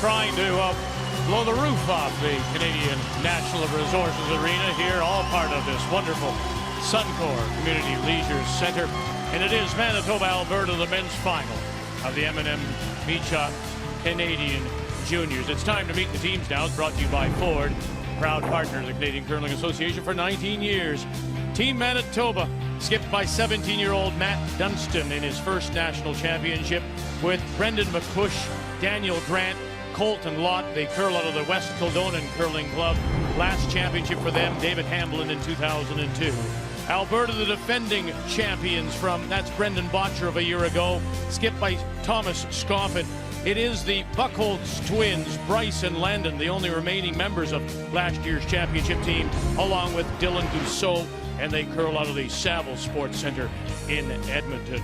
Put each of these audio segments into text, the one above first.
trying to blow the roof off the Canadian Natural Resources Arena here, all part of this wonderful Suncor Community Leisure Centre. And it is Manitoba, Alberta, the men's final of the M&M Beach Canadian Juniors. It's time to meet the teams now. It's brought to you by Ford, proud partner of the Canadian Curling Association for 19 years. Team Manitoba, skipped by 17-year-old Matt Dunstone in his first national championship, with Brendan McCush, Daniel Grant, Colton Lott. They curl out of the West Kildonan Curling Club. Last championship for them, David Hamblin in 2002. Alberta, the defending champions from, that's Brendan Botcher of a year ago, skipped by Thomas Scoffin. It is the Buckholz twins, Bryce and Landon, the only remaining members of last year's championship team, along with Dylan Dussault, and they curl out of the Saville Sports Centre in Edmonton.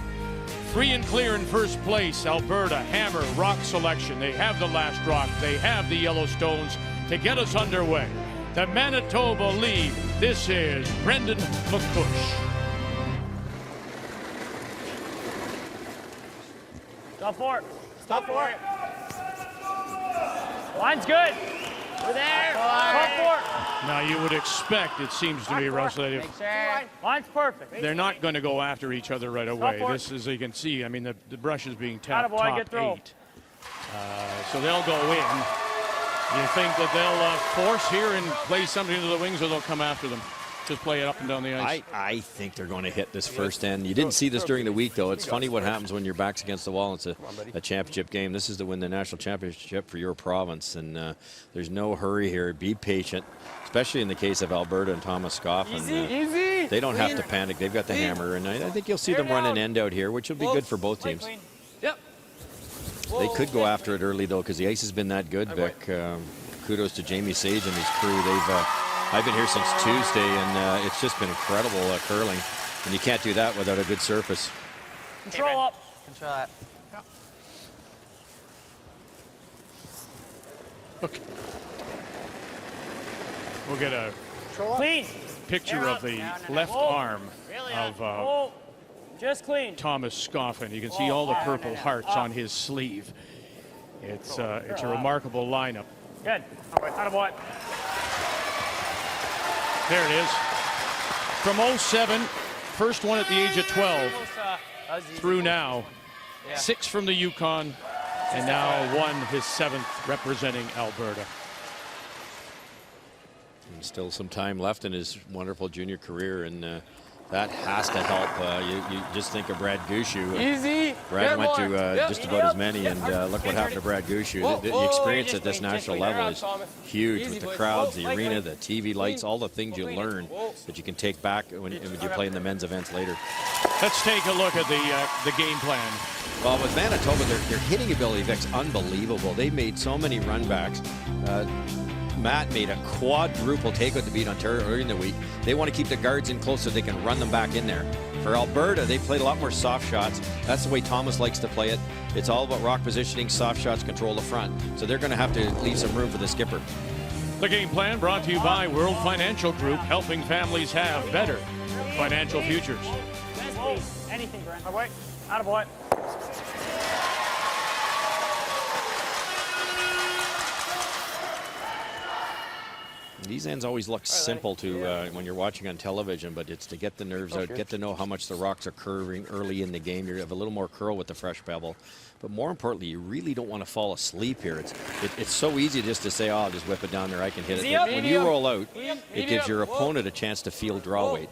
Free and clear in first place, Alberta, Hammer, Rock Selection. They have the last rock, they have the Yellowstones to get us underway. The Manitoba lead, this is Brendan McCush. Stop for it. Stop for it. Line's good. We're there. Stop for it. Now you would expect, it seems to me, Russ, that if Line's perfect. they're not going to go after each other right away. This, as you can see, I mean, the brush is being tapped top 8. So they'll go in. You think that they'll force here and play something into the wings, or they'll come after them? Just play it up and down the ice. I think they're going to hit this first end. You didn't see this during the week, though. It's funny what happens when your back's against the wall. It's a championship game. This is to win the national championship for your province, and there's no hurry here. Be patient, especially in the case of Alberta and Thomas Scoffin. Easy. They don't have to panic. They've got the hammer, and I think you'll see them run an end out here, which will be good for both teams. They could go after it early, though, because the ice has been that good, Vic. Kudos to Jamie Sage and his crew. I've been here since Tuesday, and it's just been incredible curling. And you can't do that without a good surface. Control up. Control that. Okay. We'll get a Clean. picture of the left arm of just clean. Thomas Scoffin. You can see all the purple hearts on his sleeve. It's a remarkable lineup. Good. Attaboy. There it is. From 07, first one at the age of 12, through now. 6 from the Yukon, and now one, his 7th, representing Alberta. And still some time left in his wonderful junior career, and that has to help. You just think of Brad Gushu. Easy. Brad went to just about as many, and look what happened to Brad Gushu. The experience at this national level is huge, with the crowds, the arena, the TV lights, all the things you learn that you can take back when you play in the men's events later. Let's take a look at the game plan. Well, with Manitoba, their hitting ability, Vic's unbelievable. They made so many runbacks. Matt made a quadruple takeout to beat Ontario early in the week. They want to keep the guards in close so they can run them back in there. For Alberta, they played a lot more soft shots. That's the way Thomas likes to play it. It's all about rock positioning, soft shots, control the front. So they're going to have to leave some room for the skipper. The game plan brought to you by World Financial Group, helping families have better financial futures. Anything, Brent. Attaboy. These ends always look simple to when you're watching on television, but it's to get the nerves out, get to know how much the rocks are curving early in the game. You have a little more curl with the fresh pebble. But more importantly, you really don't want to fall asleep here. It's so easy just to say, oh, I'll just whip it down there, I can hit it. When you roll out, it gives your opponent a chance to feel draw weight.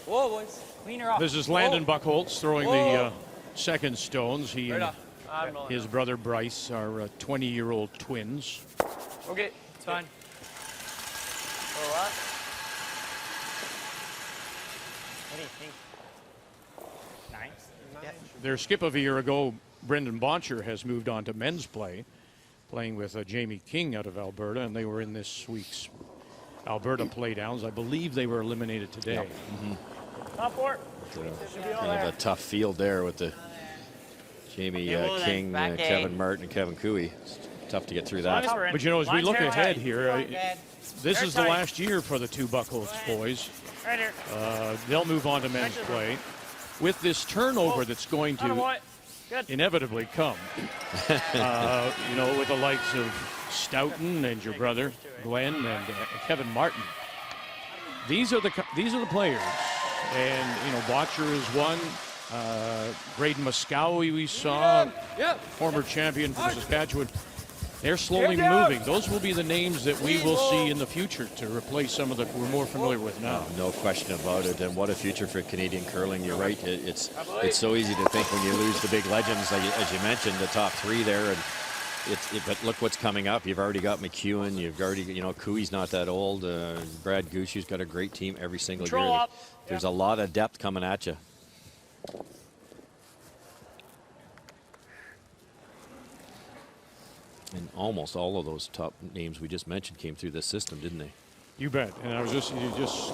Whoa, boys. Cleaner up. This is Landon Buckholz throwing the second stones. He and his brother Bryce are 20-year-old twins. Okay, it's fine. What do you think? 9? Their skip of a year ago, Brendan Botcher, has moved on to men's play, playing with Jamie King out of Alberta, and they were in this week's Alberta playdowns. I believe they were eliminated today. Yep. Top 4. Kind of a tough field there with the Jamie King, Kevin Martin, and Kevin Cooey. It's tough to get through that. But you know, as we look ahead here, this is the last year for the two Buckholz boys. They'll move on to men's play. With this turnover that's going to inevitably come. You know, with the likes of Stoughton and your brother Glenn and Kevin Martin. These are the players, and you know, Botcher is one. Braden Muscowie we saw, former champion from Saskatchewan. They're slowly moving. Those will be the names that we will see in the future to replace some of the we're more familiar with now. No question about it. And what a future for Canadian curling. You're right. It's so easy to think when you lose the big legends, like, as you mentioned, the top three there. And but look what's coming up. You've already got McEwen. You've already, you know, Cooey's not that old. Brad Gushu's got a great team every single year. There's a lot of depth coming at you. And almost all of those top names we just mentioned came through this system, didn't they? You bet. And you just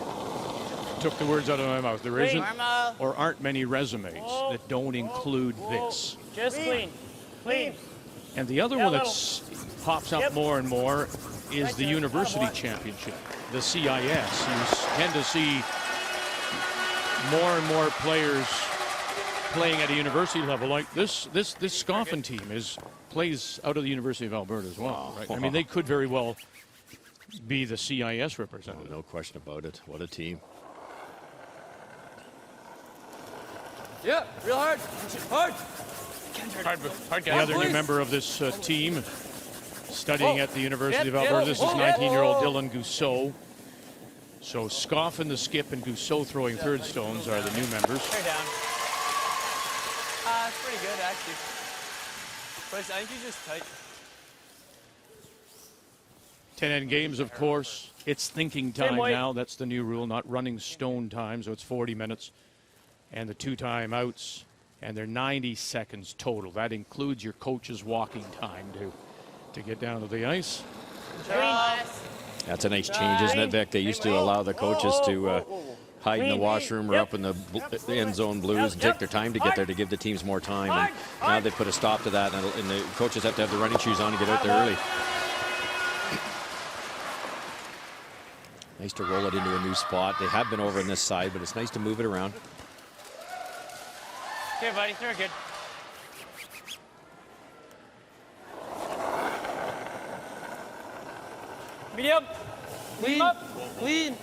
took the words out of my mouth. There isn't or aren't many resumes that don't include this. Just clean. Clean. And the other one that pops up more and more is the University Championship, the CIS. You tend to see more and more players playing at a university level. Like this Scoffin team plays out of the University of Alberta as well. Right? I mean, they could very well be the CIS representative. No question about it. What a team. Yeah, real hard. Hard. The other new member of this team studying at the University of Alberta, this is 19-year-old Dylan Gousseau. So Scoffin, the skip, and Gousseau throwing third stones are the new members. Tear down. It's pretty good, actually. But I think he's just tight. 10-end games, of course. It's thinking time now. That's the new rule, not running stone time, so it's 40 minutes. And the 2 timeouts, and they're 90 seconds total. That includes your coach's walking time to get down to the ice. That's a nice change, isn't it, Vic? They used to allow the coaches to hide in the washroom or up in the end zone blues and take their time to get there to give the teams more time. And now they put a stop to that, and the coaches have to have the running shoes on to get out there early. Nice to roll it into a new spot. They have been over on this side, but it's nice to move it around. Okay, buddy, throw it good. Medium. Clean. Clean.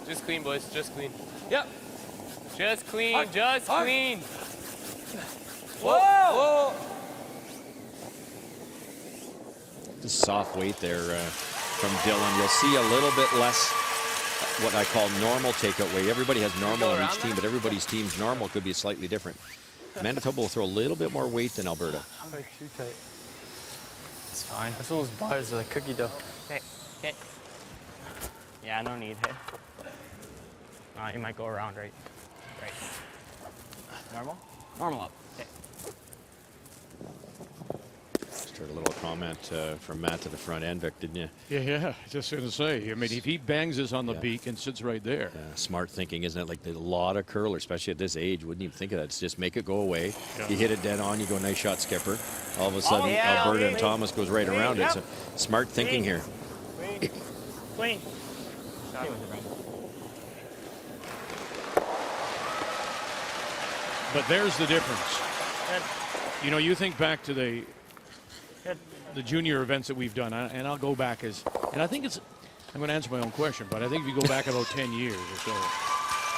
Just clean, boys. Just clean. Yep. Just clean. Just clean. Whoa. Just soft weight there from Dylan. You'll see a little bit less what I call normal takeout weight. Everybody has normal on each team, but everybody's team's normal could be slightly different. Manitoba will throw a little bit more weight than Alberta. Too tight. It's fine. That's all those bars are like cookie dough. Okay. Yeah, no need. Hey. You might go around, right? Right. Normal? Normal up. Okay. Just heard a little comment from Matt to the front end, Vic, didn't you? Yeah, just going to say. I mean, if he bangs this on the beak and sits right there. Smart thinking, isn't it? Like a lot of curlers, especially at this age, wouldn't even think of that. It's just make it go away. Yeah. You hit it dead on, you go, nice shot, skipper. All of a sudden, Alberta and Thomas goes right around it. So smart thinking here. Clean. But there's the difference. You know, you think back to the junior events that we've done, and I'll go back and I think I'm going to answer my own question, but I think if you go back about 10 years or so,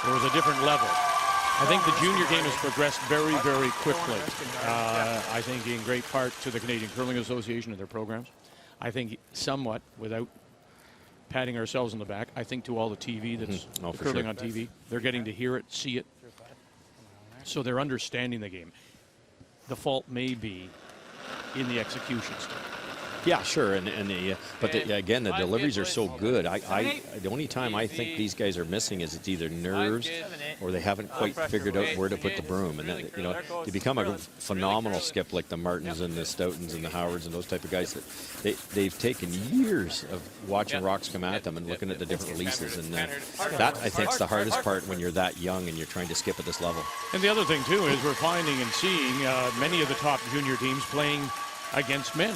there was a different level. I think the junior game has progressed very, very quickly. I think in great part to the Canadian Curling Association and their programs. I think somewhat, without patting ourselves on the back, I think to all the TV that's curling on TV. They're getting to hear it, see it. So they're understanding the game. The fault may be in the execution still. Yeah, sure, but again, the deliveries are so good. The only time I think these guys are missing is it's either nerves or they haven't quite figured out where to put the broom. And then, you know, to become a phenomenal skip like the Martins and the Stoughtons and the Howards and those type of guys, that they've taken years of watching rocks come at them and looking at the different releases. And that I think is the hardest part when you're that young and you're trying to skip at this level. And the other thing too is we're finding and seeing many of the top junior teams playing against men.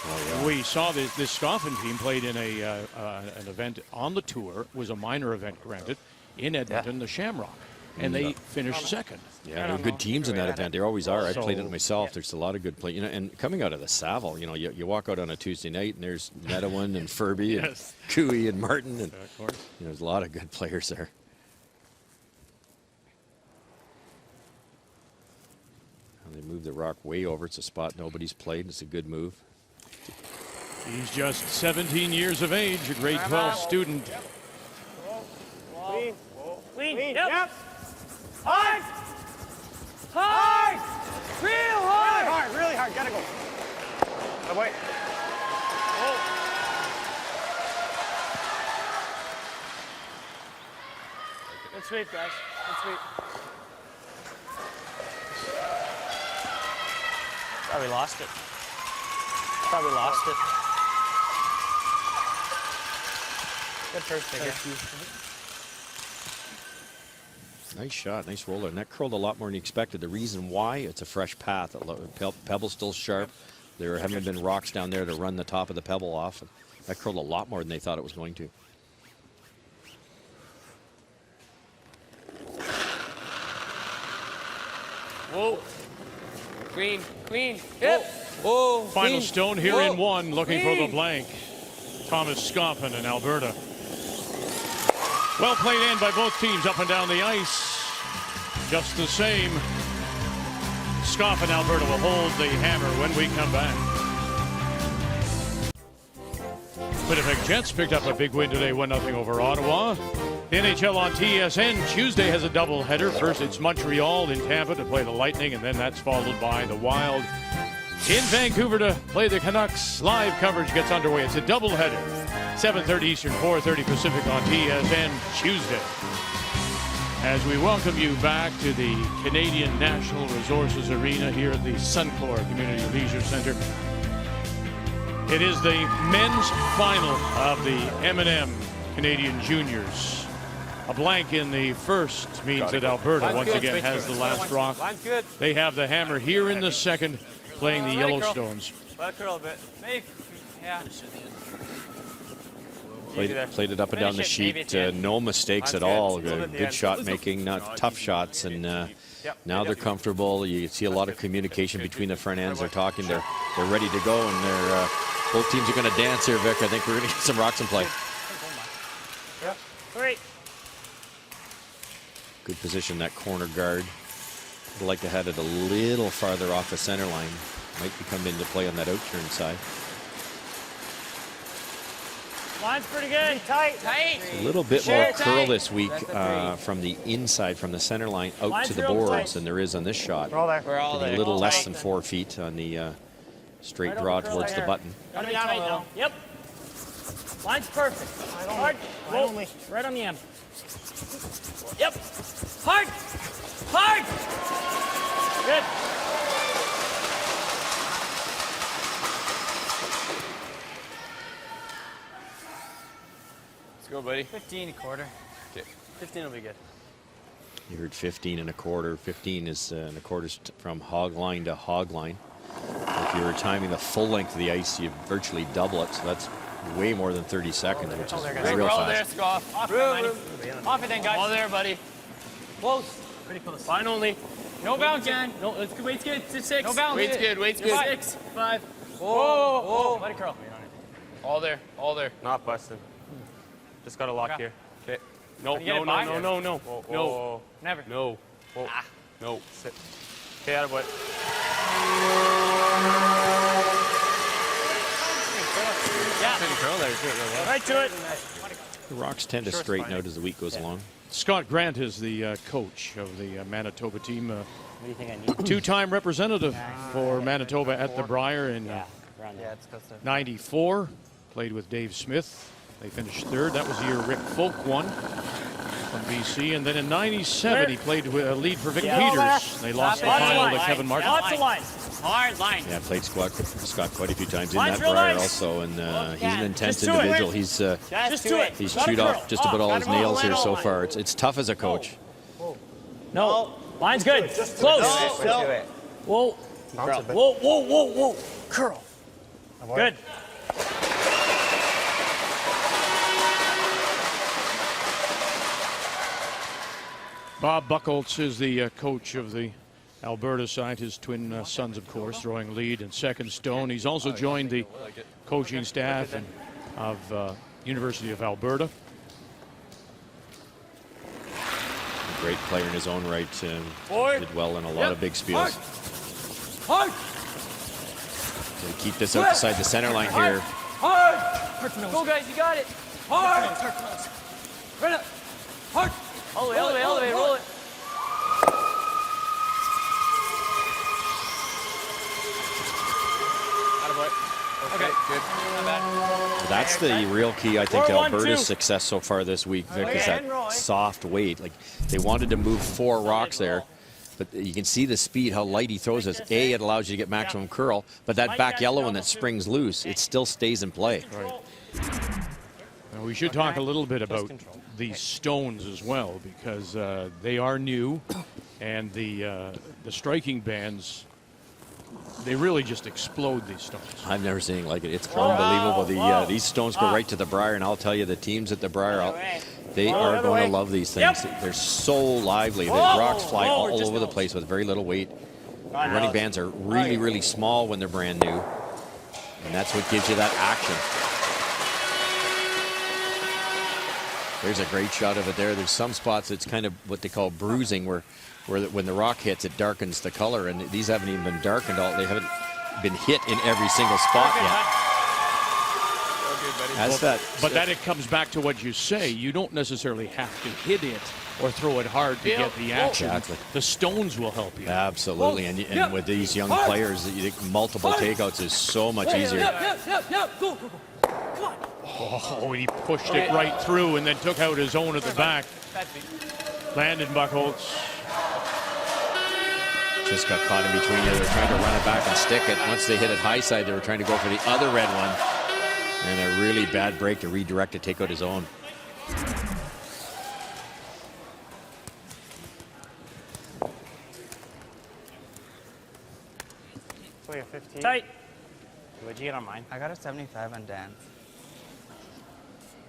Oh, yeah. We saw this Scoffin team played in an event on the tour. It was a minor event, granted, in Edmonton, the Shamrock. and they finished second. Yeah, they're good teams in that event. They always are. I played in it myself. Yeah. There's a lot of good play. You know, and coming out of the Saville, you know, you walk out on a Tuesday night and there's Medowin and Furby Yes. and Cooey and Martin, and Of course. you know, there's a lot of good players there. And they move the rock way over. It's a spot nobody's played. It's a good move. He's just 17 years of age, a grade 12 student. Clean. Clean. Yep. Hard. Hard. Real hard. Really hard. Gotta go. Oh, wait. Good sweep, guys. Good sweep. Probably lost it. Probably lost it. Good first figure. Nice shot, nice roller, and that curled a lot more than you expected. The reason why, it's a fresh path. Pebble's still sharp. There haven't been rocks down there to run the top of the pebble off. And that curled a lot more than they thought it was going to. Whoa. Clean, clean. Yep. Whoa. Final clean. stone here Whoa. in one, looking for the Clean. blank. Thomas Scoffin in Alberta. Well played in by both teams up and down the ice. Just the same. Scoffin, Alberta will hold the hammer when we come back. Winnipeg Jets picked up a big win today, 1-0 over Ottawa. The NHL on TSN Tuesday has a doubleheader. First it's Montreal in Tampa to play the Lightning, and then that's followed by the Wild in Vancouver to play the Canucks. Live coverage gets underway. It's a doubleheader. 7:30 Eastern, 4:30 Pacific on TSN Tuesday. As we welcome you back to the Canadian Natural Resources Arena here at the Suncor Community Leisure Centre. It is the men's final of the M&M Canadian Juniors. A blank in the first means that Alberta once again has the last rock. Line's good. They have the hammer here in the second, playing the Yellowstones. Let it curl a bit. Maybe. Yeah. Played it up and down the sheet. No mistakes at all. Good shot making, not tough shots. And now they're comfortable. You see a lot of communication between the front ends. They're talking. They're ready to go. And they're both teams are going to dance here, Vic. I think we're going to get some rocks in play. Great. Good position, that corner guard. I'd like to have it a little farther off the center line. Might be coming into play on that out-turn side. Line's pretty good. Tight. Tight. A little bit more curl this week from the inside, from the center line out to the boards than there is on this shot. We're all there. We're all A little less than 4 feet on the straight draw towards the button. Gotta be tight now. Yep. Line's perfect. Hard. Whoa. Right on the M. Yep. Hard. Hard. Good. Let's go, buddy. 15 a quarter. Okay. 15 will be good. You heard 15 and a quarter. 15 is and a quarter from hog line to hog line. If you were timing the full length of the ice, you virtually double it. So that's way more than 30 seconds, which is real We're all there, fast. Scoff. Off it then, guys. All there, buddy. Close. Pretty close. Line only. No bounce, Jan. No, weight's good. It's 6. No bounce. Weight's good, weight's good. 6, 5. Whoa. Whoa. Let it curl. All there, all there. Not busting. Just got a lock here. Okay. No, Can you get no, it by? no, no, no, Whoa, no, whoa, Never. no, whoa. no. Sit. Okay, attaboy. Yeah. Right to it. The rocks tend to straighten out as the week goes along. Scott Grant is the coach of the Manitoba team. What do you think I need? Two-time representative for Manitoba at the Brier in It's close to 94. Played with Dave Smith. They finished third. That was the year Rick Folk won from BC. And then in 97, he played with a lead for Vic Peters. They lost the final to Kevin Martin. Lots of lines. Hard line. Yeah, played Scott quite a few times in Line's that real Brier nice. also, and he's an intense Just do it. individual. He's Just do it. he's Let it chewed curl. off just about all his nails here so far. It's tough as a coach. No. Line's good. Close. Whoa. Whoa, whoa, whoa, whoa. Curl. Good. Bob Buchholz is the coach of the Alberta side. His twin sons, of course, throwing lead in second stone. He's also joined the coaching staff of University of Alberta. A great player in his own right. Did well in a lot of big spiels. Hard. So to keep this outside the center line here. Hard. Go, guys. You got it. Hard. Right up. Hard. All the way, all the way, all the way. Roll it. Okay, good. Not bad. That's the real key, I think, to 4-1-2. Alberta's success so far this week, Vic, is that soft weight. Like, they wanted to move 4 rocks there, but you can see the speed, how light he throws this. A, it allows you to get maximum curl, but that back yellow one that springs loose, it still stays in play. Right. Now we should talk a little bit about these stones as well, because they are new, and the striking bands, they really just explode these stones. I've never seen anything like it. It's unbelievable. These stones go right to the Briar, and I'll tell you, the teams at the Briar, they are going to love these things. They're so lively. The rocks fly all over the place with very little weight. The running bands are really, really small when they're brand new, and that's what gives you that action. There's a great shot of it there. There's some spots it's kind of what they call bruising, where when the rock hits, it darkens the color, and these haven't even been darkened. They haven't been hit in every single spot yet. That's that. But then it comes back to what you say. You don't necessarily have to hit it or throw it hard to get the action. Exactly. The stones will help you. Absolutely, and with these young players, multiple takeouts is so much easier. Go. Come on. Oh, he pushed it right through and then took out his own at the back. Landon Buchholz. Just got caught in between you. They were trying to run it back and stick it. Once they hit it high side, they were trying to go for the other red one. And a really bad break to redirect to take out his own. So we have 15. Tight. What'd you get on mine? I got a 75 on Dan's.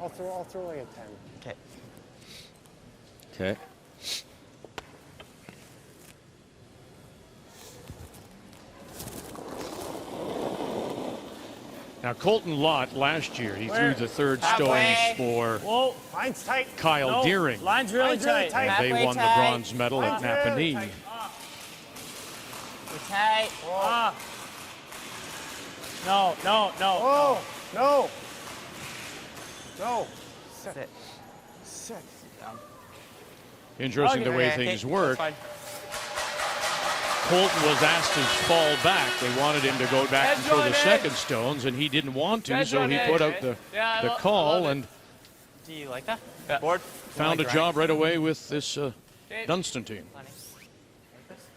I'll throw like a 10. Okay. Okay. Now, Colton Lott last year, he threw the third stones for Line's tight. Kyle Deering. Line's really tight. And they won the bronze medal at Napanee. We're tight. No. Oh, no. No. Sit. Interesting the way things work. Colton was asked to fall back. They wanted him to go back and throw the second stones, and he didn't want to, so he put out the call and Do you like that? Yeah. Board? found a job right away with this Dunstone team.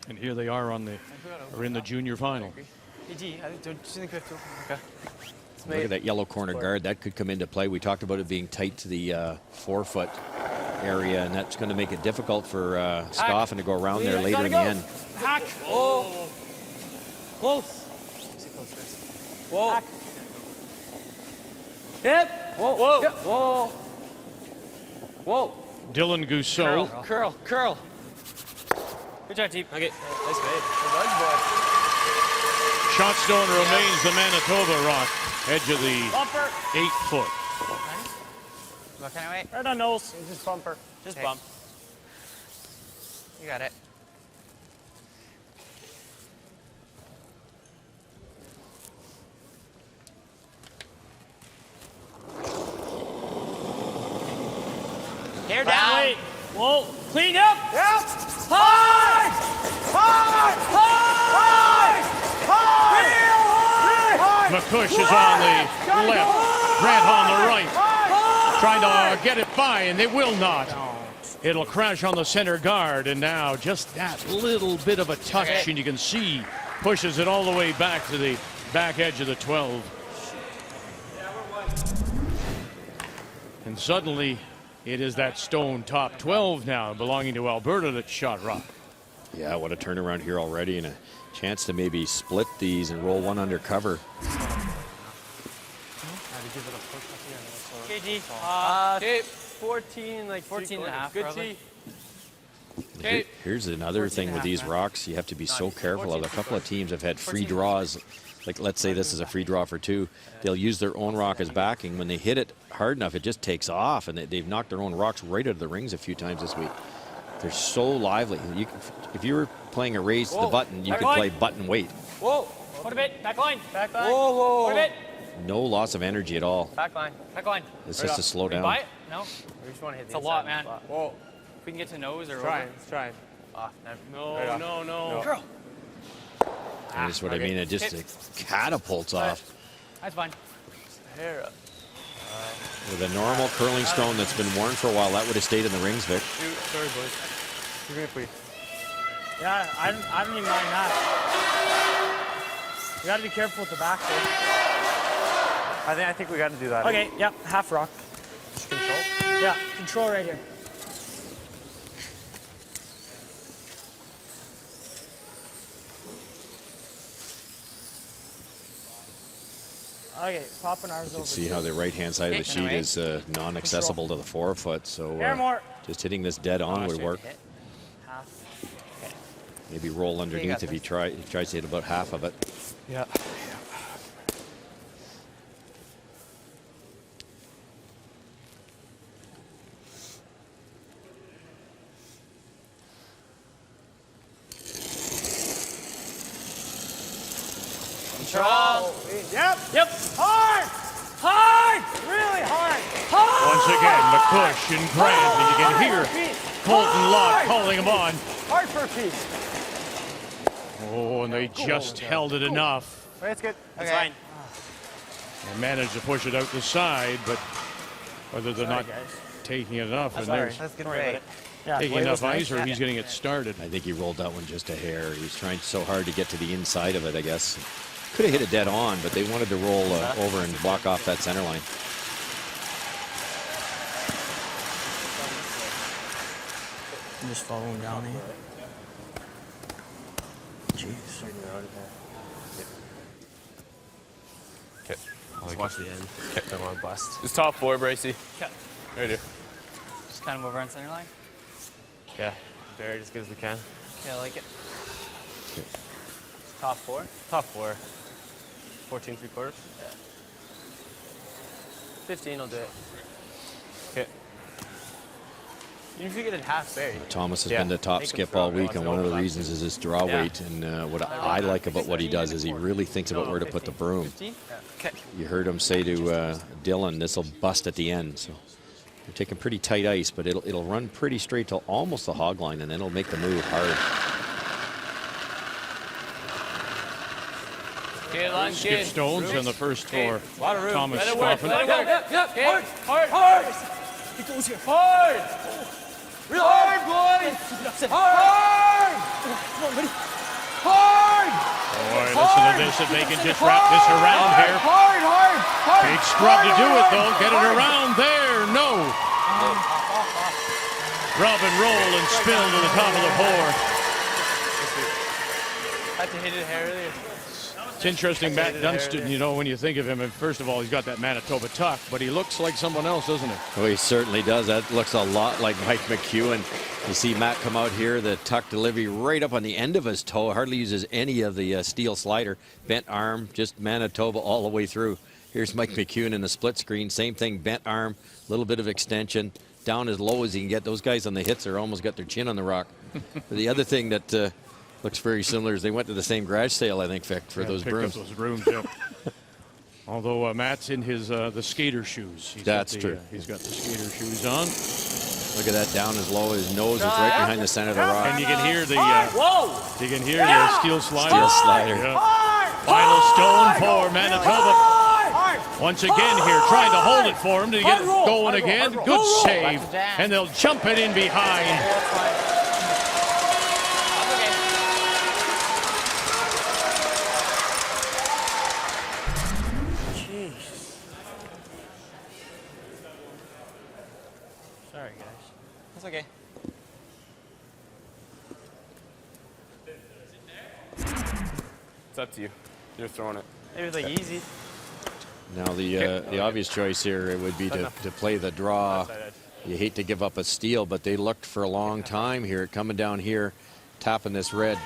And here they are in the junior final. Look at that yellow corner guard. That could come into play. We talked about it being tight to the 4-foot area, and that's going to make it difficult for Scoffin to go around there later in the end. Hack. Oh. Close. Whoa. Hack. Hip. Whoa. Yep. Whoa. Dylan Gousseau. Curl. Good job, team. Okay. Nice made. Shotstone remains the Manitoba rock, edge of the Bumper. 8-foot. What kind of weight? Right on nose. Just bumper. Just Okay. bump. You got it. Hair down. Wait. Whoa. Clean up. Yep. Hard. McCush is on the left, Grant on the right, trying to get it by, and they will not. It'll crash on the center guard, and now just that little bit of a touch, and you can see pushes it all the way back to the back edge of the 12. And suddenly, it is that stone top 12 now, belonging to Alberta, that shot rock. Yeah, what a turnaround here already, and a chance to maybe split these and roll one under cover. KG. Okay, 14, like 14 and a half, Good probably. tee. Here's another thing with these rocks. You have to be so careful of. A couple of teams have had free draws. Like, let's say this is a free draw for 2. They'll use their own rock as backing. When they hit it hard enough, it just takes off, and they've knocked their own rocks right out of the rings a few times this week. They're so lively. If you were playing a raise to the button, you could play button weight. Whoa. Put a bit. Back line. Back line. Whoa, whoa. Put a bit. No loss of energy at all. Back line. Back line. It's just to slow down. Buy it? No. We just want to hit It's a lot, man. Whoa. If we can get to nose or Try. over. Let's try. No, no, no. Girl. That's what I mean. It just catapults off. That's fine. Hair up. With a normal curling stone that's been worn for a while, that would have stayed in the rings, Vic. Shoot. Sorry, boys. Give me a please. Yeah, I don't even mind that. You gotta be careful with the back there. I think we got to do that. Okay, yep, half rock. Just control. Yeah, control right here. Okay, popping ours over. See how the right-hand side of the sheet is non-accessible to the forefoot, so more. just hitting this dead on would work. Half. Maybe roll underneath if he tries to hit about half of it. Yeah. Control. Yep. Yep. Hard. Hard. Really hard. Hard. Once again, McCush and Grant, and you can hear Colton Locke calling him on. Hard for a piece. Oh, and they just held it enough. That's good. That's fine. They managed to push it out the side, but whether they're not taking it enough, and they're That's good right. taking enough ice, or he's getting it started. I think he rolled that one just a hair. He was trying so hard to get to the inside of it, I guess. Could have hit it dead on, but they wanted to roll over and block off that center line. I'm just following down here. Jeez. Okay. Let's watch the end. Okay. Don't want to bust. It's top 4, Bracey. Okay. Right here. Just kind of over on center line. Yeah. Bury it as good as we can. Okay, I like it. Top 4. Top 4. 14 3/4. 15 will do it. Okay. Even if you get it half buried. Thomas has been the top skip all week, and one of the reasons is his draw weight. And what I like about what he does is he really thinks about where to put the broom. 15? Okay. You heard him say to Dylan, this will bust at the end. So they're taking pretty tight ice, but it'll run pretty straight till almost the hog line, and then it'll make the move hard. Skip stones in the first for A lot of room. Thomas Let it work. Scoffin. Let it work. Yep. Okay. Hard. Hard. It goes here. Hard. Real hard, boys. Hard. Come on, buddy. Hard. Boy, listen to this, if they can just wrap this around here. Hard. Big scrub to do it, though. Get it around there. No. Rub and roll and spill to the top of the pour. Had to hit it hair earlier. It's interesting, Matt Dunstone, you know, when you think of him, and first of all, he's got that Manitoba tuck, but he looks like someone else, doesn't he? Well, he certainly does. That looks a lot like Mike McEwen. You see Matt come out here, the tuck delivery right up on the end of his toe. Hardly uses any of the steel slider. Bent arm, just Manitoba all the way through. Here's Mike McEwen in the split screen. Same thing, bent arm, a little bit of extension, down as low as he can get. Those guys on the hits are almost got their chin on the rock. The other thing that looks very similar is they went to the same garage sale, I think, Vic, for those brooms. Those brooms, yeah. Although Matt's in his the skater shoes. That's true. He's got the skater shoes on. Look at that, down as low as his nose. It's right behind the center of the rock. And you can hear the Whoa. you can hear the steel slider. Steel slider. Yeah. Final stone for Manitoba. Once again here, trying to hold it for him to get it going again. Good save. And they'll jump it in behind. Sorry, guys. That's okay. It's up to you. You're throwing it. It was like easy. Now the obvious choice here would be to play the draw You hate to give up a steal, but they looked for a long time here, coming down here, tapping this red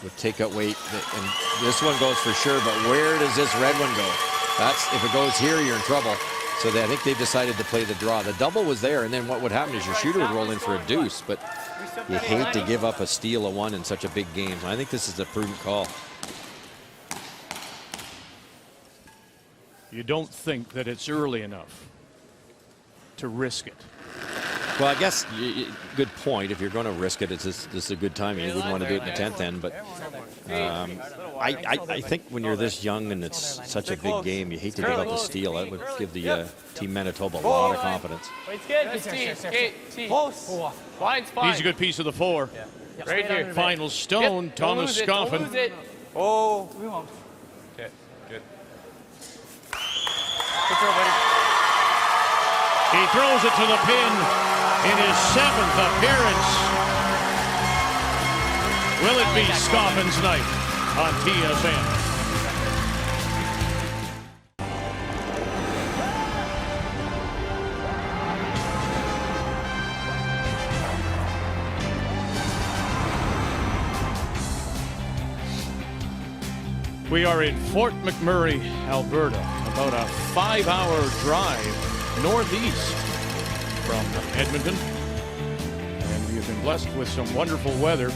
with takeout weight. And this one goes for sure, but where does this red one go? That's, if it goes here, you're in trouble. So I think they decided to play the draw. The double was there, and then what would happen is your shooter would roll in for a deuce, but you hate to give up a steal of one in such a big game. So I think this is a prudent call. You don't think that it's early enough to risk it. Well, I guess, good point. If you're going to risk it, this is a good time. You wouldn't want to do it in the 10th end, but I think when you're this young and it's such a big game, you hate to give up a steal. That would give the Team Manitoba a lot of confidence. It's good. Close. Line's fine. He's a good piece of the floor. Right here. Final stone, Yep. Thomas Scoffin. Don't lose it. Oh, we won't. Okay, good. He throws it to the pin in his 7th appearance. Will it be Scoffin's night on TSN? We are in Fort McMurray, Alberta, about a 5-hour drive northeast from Edmonton, and we have been blessed with some wonderful weather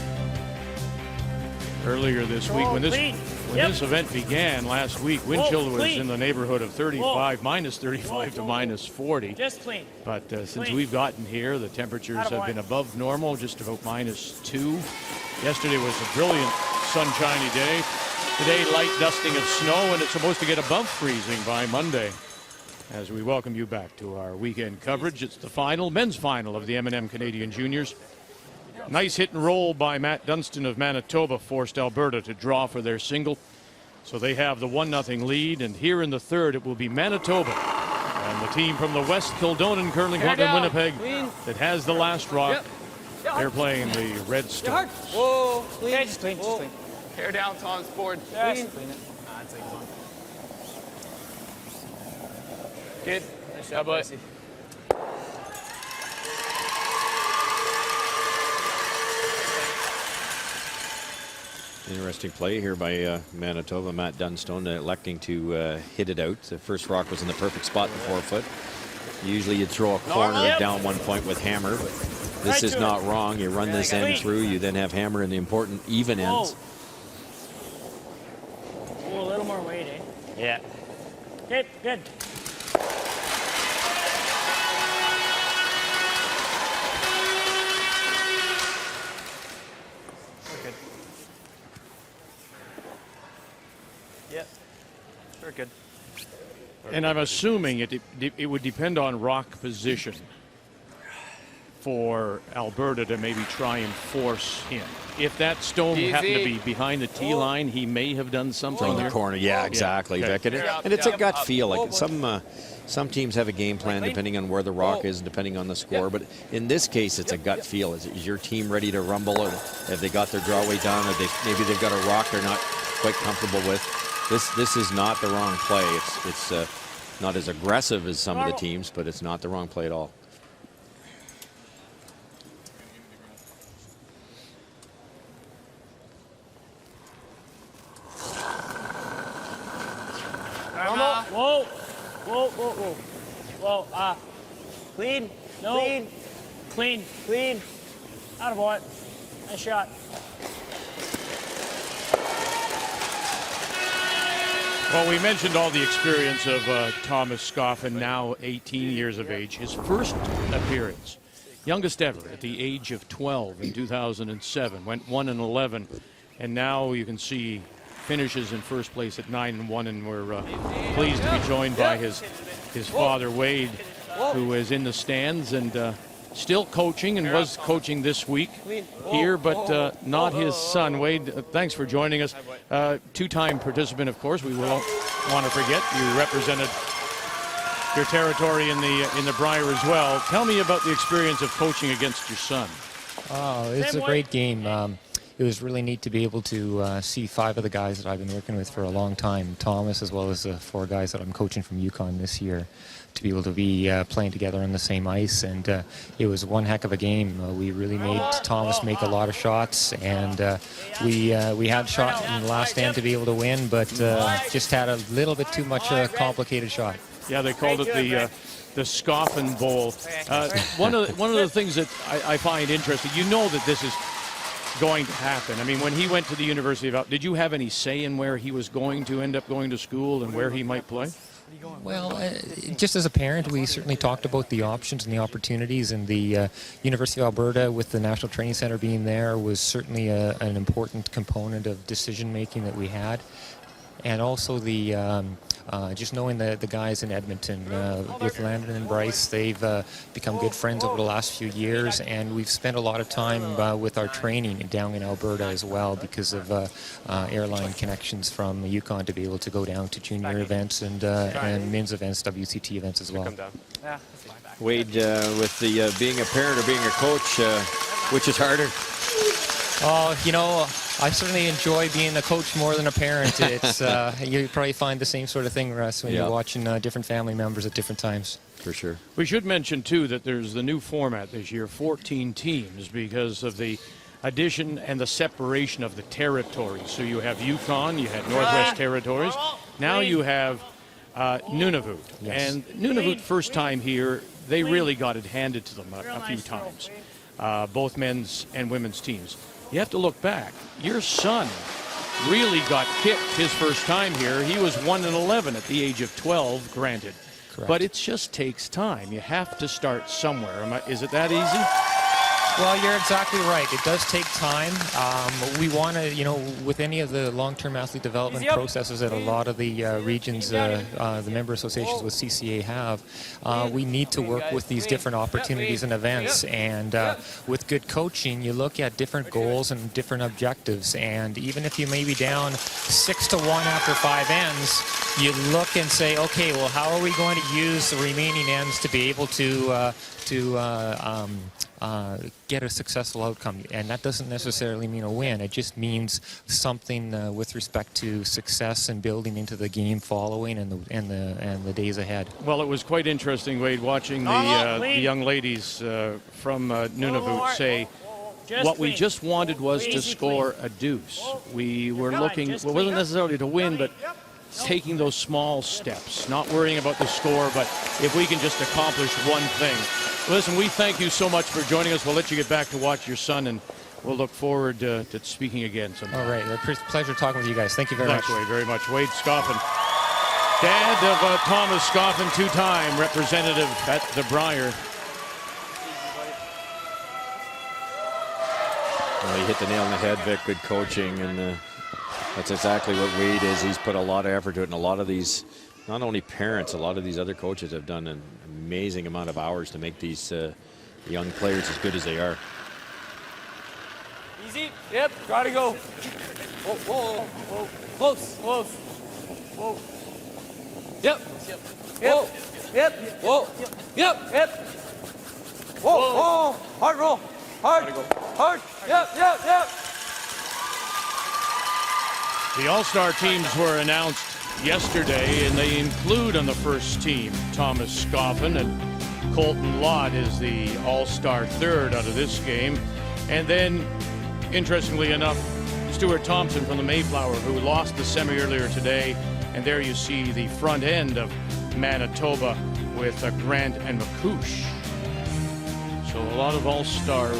earlier this week. When this event began last week, wind chill was in the neighborhood of 35, minus 35 to minus 40. Just clean. But since we've gotten here, the temperatures have been above normal, just about minus 2. Yesterday was a brilliant sunshiny day. Today, light dusting of snow, and it's supposed to get above freezing by Monday. As we welcome you back to our weekend coverage, it's the final, men's final of the M&M Canadian Juniors. Nice hit and roll by Matt Dunstone of Manitoba forced Alberta to draw for their single. So they have the 1-0 lead, and here in the third, it will be Manitoba and the team from the West Kildonan Curling Club in Winnipeg that has the last rock. They're playing the Red Stars. Whoa, clean. Okay, just clean, just clean. Hair down, Tom's board. Just clean it. Good. How about Interesting play here by Manitoba. Matt Dunstone electing to hit it out. The first rock was in the perfect spot, the 4-foot. Usually you'd throw a corner down 1 point with hammer, but this is not wrong. You run this end through, you then have hammer in the important even ends. Oh, a little more weight, eh? Yeah. Okay, good. Yep. Very good. And I'm assuming it would depend on rock position for Alberta to maybe try and force him. If that stone happened to be behind the tee line, he may have done something From the there. corner, yeah, exactly. Yeah. Vic. And it's a gut feel. Like some teams have a game plan depending on where the rock is, depending on the score. But in this case, it's a gut feel. Is your team ready to rumble? Or have they got their draw weight down? Or maybe they've got a rock they're not quite comfortable with? This is not the wrong play. It's not as aggressive as some of the teams, but it's not the wrong play at all. Whoa, whoa, whoa, whoa. Whoa, clean, no, clean, clean, clean. Attaboy. Nice shot. Well, we mentioned all the experience of Thomas Scoffin, now 18 years of age. His first appearance, youngest ever, at the age of 12 in 2007. Went 1-11, and now you can see finishes in first place at 9-1, and we're pleased to be joined by his father, Wade, who is in the stands and still coaching and was coaching this week here, but not his son. Wade, thanks for joining us. Two-time participant, of course. We won't want to forget you represented your territory in the Brier as well. Tell me about the experience of coaching against your son. Oh, it's a great game. it was really neat to be able to see 5 of the guys that I've been working with for a long time, Thomas, as well as the 4 guys that I'm coaching from Yukon this year, to be able to be playing together on the same ice. And it was one heck of a game. We really made Thomas make a lot of shots, and we had shot in the last end to be able to win, but just had a little bit too much complicated shot. Yeah, they called it the Scoffin Bowl. One of the things that I find interesting, you know that this is going to happen. I mean, when he went to the University of did you have any say in where he was going to end up going to school and where he might play? Well, just as a parent, we certainly talked about the options and the opportunities, and the University of Alberta, with the National Training Centre being there, was certainly an important component of decision-making that we had. And also the just knowing the guys in Edmonton, with Landon and Bryce, they've become good friends over the last few years, and we've spent a lot of time with our training down in Alberta as well, because of airline connections from Yukon to be able to go down to junior events and men's events, WCT events as well. Wade, with the being a parent or being a coach, which is harder? Oh, you know, I certainly enjoy being a coach more than a parent. It's you probably find the same sort of thing, Russ, when you're watching different family members at different times. For sure. We should mention, too, that there's the new format this year, 14 teams, because of the addition and the separation of the territories. So you have Yukon, you had Northwest Territories. Now you have Nunavut. Yes. And Nunavut, first time here, they really got it handed to them a few times, both men's and women's teams. You have to look back. Your son really got kicked his first time here. He was 1-11 at the age of 12, granted. Correct. But it just takes time. You have to start somewhere. Is it that easy? Well, you're exactly right. It does take time. We want to, you know, with any of the long-term athlete development processes that a lot of the regions, the member associations with CCA have, we need to work with these different opportunities and events. And with good coaching, you look at different goals and different objectives. And even if you may be down 6-1 after 5 ends, you look and say, okay, well, how are we going to use the remaining ends to be able to get a successful outcome? And that doesn't necessarily mean a win. It just means something with respect to success and building into the game following and the days ahead. Well, it was quite interesting, Wade, watching the young ladies from Nunavut say what we just wanted was to score a deuce. We were looking, well, it wasn't necessarily to win, but taking those small steps, not worrying about the score, but if we can just accomplish one thing. Listen, we thank you so much for joining us. We'll let you get back to watch your son, and we'll look forward to speaking again sometime. All right. Pleasure talking with you guys. Thank you very much. Thanks, Wade, very much. Wade Scoffin, dad of Thomas Scoffin, 2-time representative at the Brier. Well, you hit the nail on the head, Vic. Good coaching, and that's exactly what Wade is. He's put a lot of effort to it, and a lot of these, not only parents, a lot of these other coaches have done an amazing amount of hours to make these young players as good as they are. Easy. Yep. Gotta go. Whoa, whoa, whoa. Close. Close. Whoa. Yep. Yep. Yep. Whoa. Yep. Yep. Whoa. Whoa. Hard roll. Hard. Hard. Yep. Yep. Yep. The All-Star teams were announced yesterday, and they include on the first team Thomas Scoffin, and Colton Lott is the All-Star third out of this game. And then, interestingly enough, Stuart Thompson from the Mayflower, who lost the semi earlier today. And there you see the front end of Manitoba with Grant and McCouche. So a lot of All-Star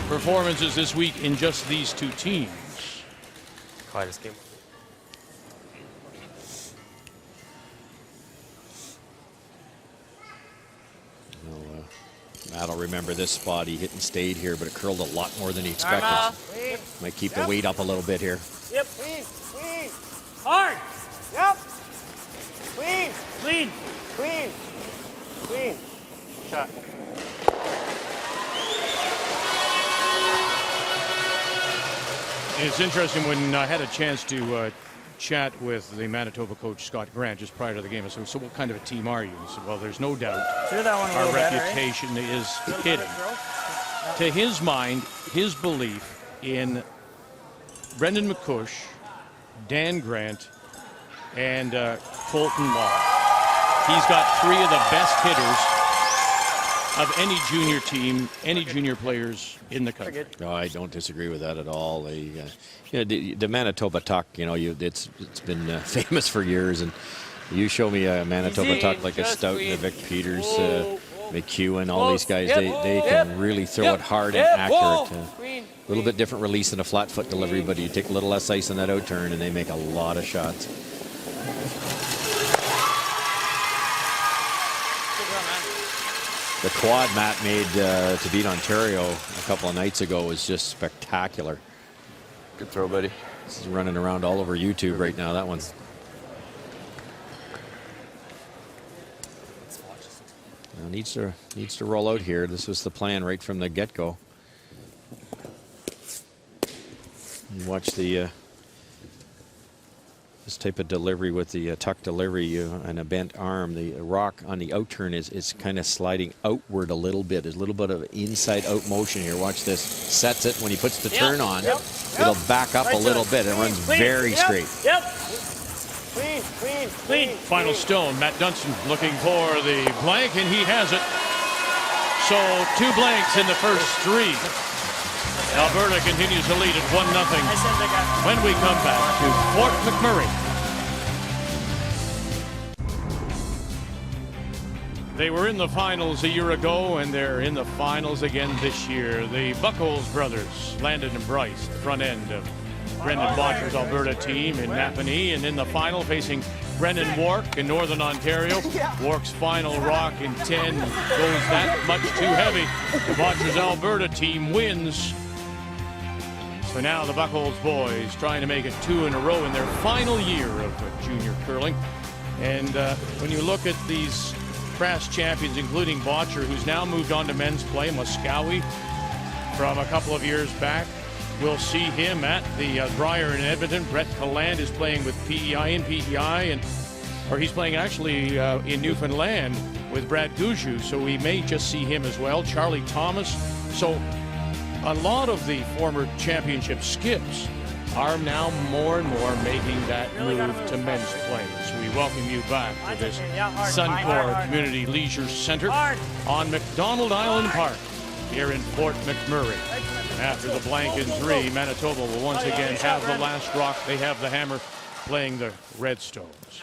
performances this week in just these two teams. Quietest game. Well, Matt will remember this spot. He hit and stayed here, but it curled a lot more than he expected. Might keep the weight up a little bit here. Yep. Clean. Clean. Hard. Yep. Clean. Clean. Clean. Clean. Shot. It's interesting, when I had a chance to chat with the Manitoba coach, Scott Grant, just prior to the game. I said, so what kind of a team are you? He said, well, there's no doubt Do that one a our little better, reputation is hidden. to his mind, his belief in Brendan McCush, Dan Grant, and Colton Law. He's got 3 of the best hitters of any junior team, any junior players in the country. No, I don't disagree with that at all. The Manitoba Tuck, it's been famous for years, and you show me a Manitoba Tuck like a Stoughton, a Vic Peters, McEwen, all these guys, they can really throw it hard and accurate. A little bit different release than a flat foot delivery, but you take a little less ice on that out turn, and they make a lot of shots. The quad Matt made to beat Ontario a couple of nights ago was just spectacular. Good throw, buddy. This is running around all over YouTube right now, that one. Now needs to roll out here. This was the plan right from the get-go. Watch the this type of delivery with the tuck delivery and a bent arm. The rock on the outturn is kind of sliding outward a little bit. There's a little bit of inside-out motion here. Watch this. Sets it. When he puts the turn on, it'll back up a little bit. It runs very straight. Clean. Final stone, Matt Dunstone looking for the blank, and he has it. So 2 blanks in the first 3. Alberta continues to lead at 1-0 when we come back to Fort McMurray. They were in the finals a year ago, and they're in the finals again this year. The Buckles brothers, Landon and Bryce, the front end of Brendan Bottcher's Alberta team in Napanee, and in the final facing Brendan Wark in Northern Ontario. Wark's final rock in 10 goes that much too heavy. The Bottcher's Alberta team wins. So now the Buckles boys trying to make it 2 in a row in their final year of junior curling. And when you look at these past champions, including Bottcher, who's now moved on to men's play, Moskowy from a couple of years back, we'll see him at the Briar in Edmonton. Brett Calland is playing with PEI and PEI, or he's playing actually in Newfoundland with Brad Gouju, so we may just see him as well. Charlie Thomas. So a lot of the former championship skips are now more and more making that move to men's play. So we welcome you back to this Suncor Community Leisure Center on McDonald Island Park here in Fort McMurray. After the blank in 3, Manitoba will once again have the last rock. They have the hammer playing the Redstones.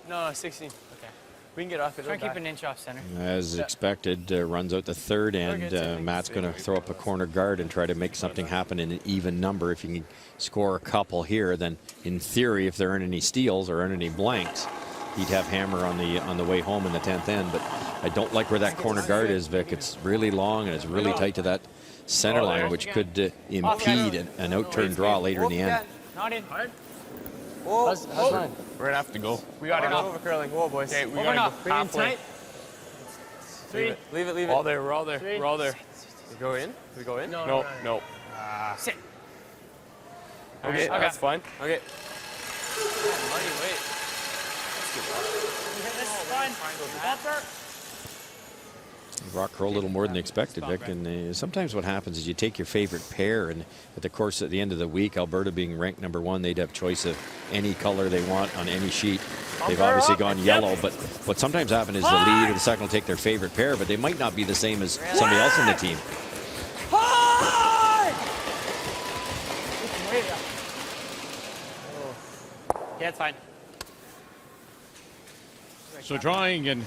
No, 16. Okay. We can get off it. Try to keep an inch off center. As expected, runs out the third end. Matt's going to throw up a corner guard and try to make something happen in an even number. If you can score a couple here, then in theory, if there aren't any steals or aren't any blanks, he'd have hammer on the way home in the 10th end. But I don't like where that corner guard is, Vic. It's really long and it's really tight to that center line, which could impede an out-turn draw later in the end. Not in. How's mine? We're going to have to go. We got to go. Over curling. Whoa, boys. Okay, we got to go halfway. Leave it. All there. We're all there. We're all there. We go in? We go in? No. Sit. Okay, that's fine. Okay. Marty, wait. This is fine. Rock curl a little more than expected, Vic. And sometimes what happens is you take your favorite pair, and at the end of the week, Alberta being ranked #1, they'd have choice of any color they want on any sheet. They've obviously gone yellow, but what sometimes happens is the lead or the second will take their favorite pair, but they might not be the same as somebody else in the team. Yeah, it's fine. So trying and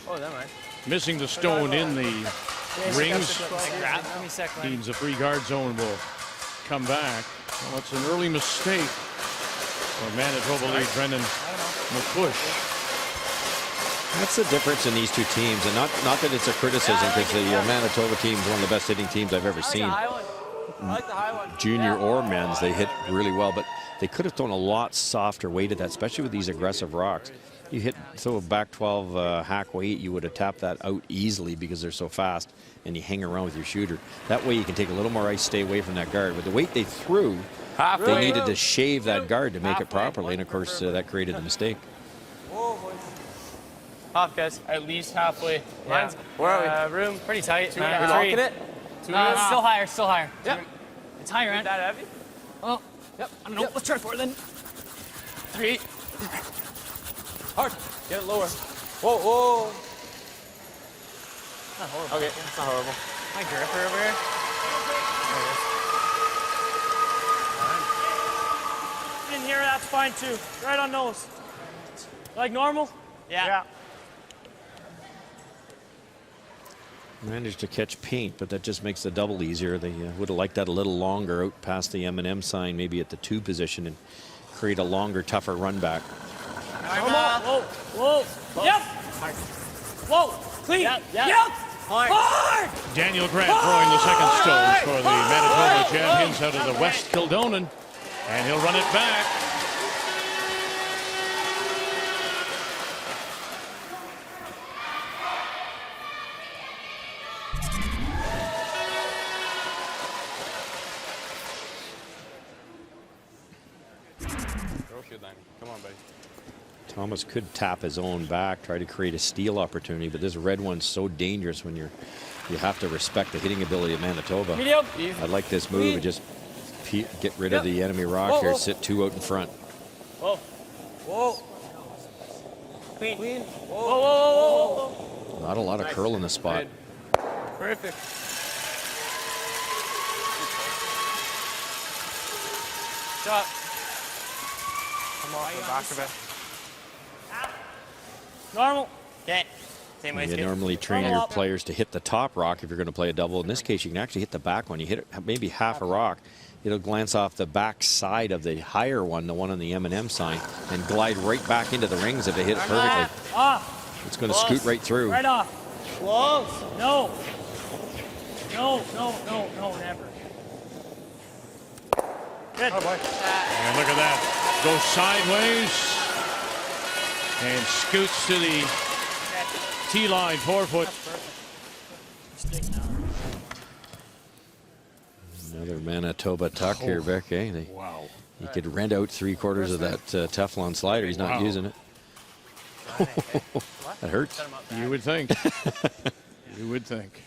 missing the stone in the rings. Means the free guard zone will come back. Well, it's an early mistake for Manitoba lead Brendan McCush. That's the difference in these two teams, and not that it's a criticism, because the Manitoba team is one of the best hitting teams I've ever seen. Junior or men's, they hit really well, but they could have thrown a lot softer weight at that, especially with these aggressive rocks. You throw a back 12 hack weight, you would have tapped that out easily because they're so fast, and you hang around with your shooter. That way you can take a little more ice, stay away from that guard. With the weight they threw, they needed to shave that guard to make it properly, and of course that created the mistake. Half, guys. At least halfway. Yeah. Where are we? Room pretty tight. We're locking it? Still higher, still higher. Yep. It's higher, man. That heavy? Oh, Yep. I don't know. Let's try 4 then. 3. Hard. Get it lower. Whoa, whoa. Not horrible. Okay, it's not horrible. My gripper over here. In here, that's fine too. Right on nose. Like normal? Yeah. Managed to catch paint, but that just makes the double easier. They would have liked that a little longer out past the M&M sign, maybe at the 2 position, and create a longer, tougher run back. Whoa, whoa. Yep. Whoa. Clean. Yep. Hard. Daniel Grant throwing the second stones for the Manitoba champions out of the West Kildonan. And he'll run it back. Throw field line. Come on, buddy. Thomas could tap his own back, try to create a steal opportunity, but this red one's so dangerous when you have to respect the hitting ability of Manitoba. Medium. I like this move and just get rid of the enemy rock here, sit 2 out in front. Whoa. Whoa. Clean. Clean. Whoa. Not a lot of curl in the spot. Perfect. Shot. Come off the back of it. Normal. Okay. Same way. You normally train your players to hit the top rock if you're going to play a double. In this case, you can actually hit the back one. You hit it maybe half a rock. It'll glance off the back side of the higher one, the one on the M&M sign, and glide right back into the rings if they hit it perfectly. Off. It's going to scoot right through. Right off. Close. No. No, never. Good. And look at that. Goes sideways and scoots to the tee line, 4 foot. Another Manitoba tuck here, Vic. Eh? Wow. He could rent out 3/4 of that Teflon slider. He's not using it. That hurts. You would think. You would think.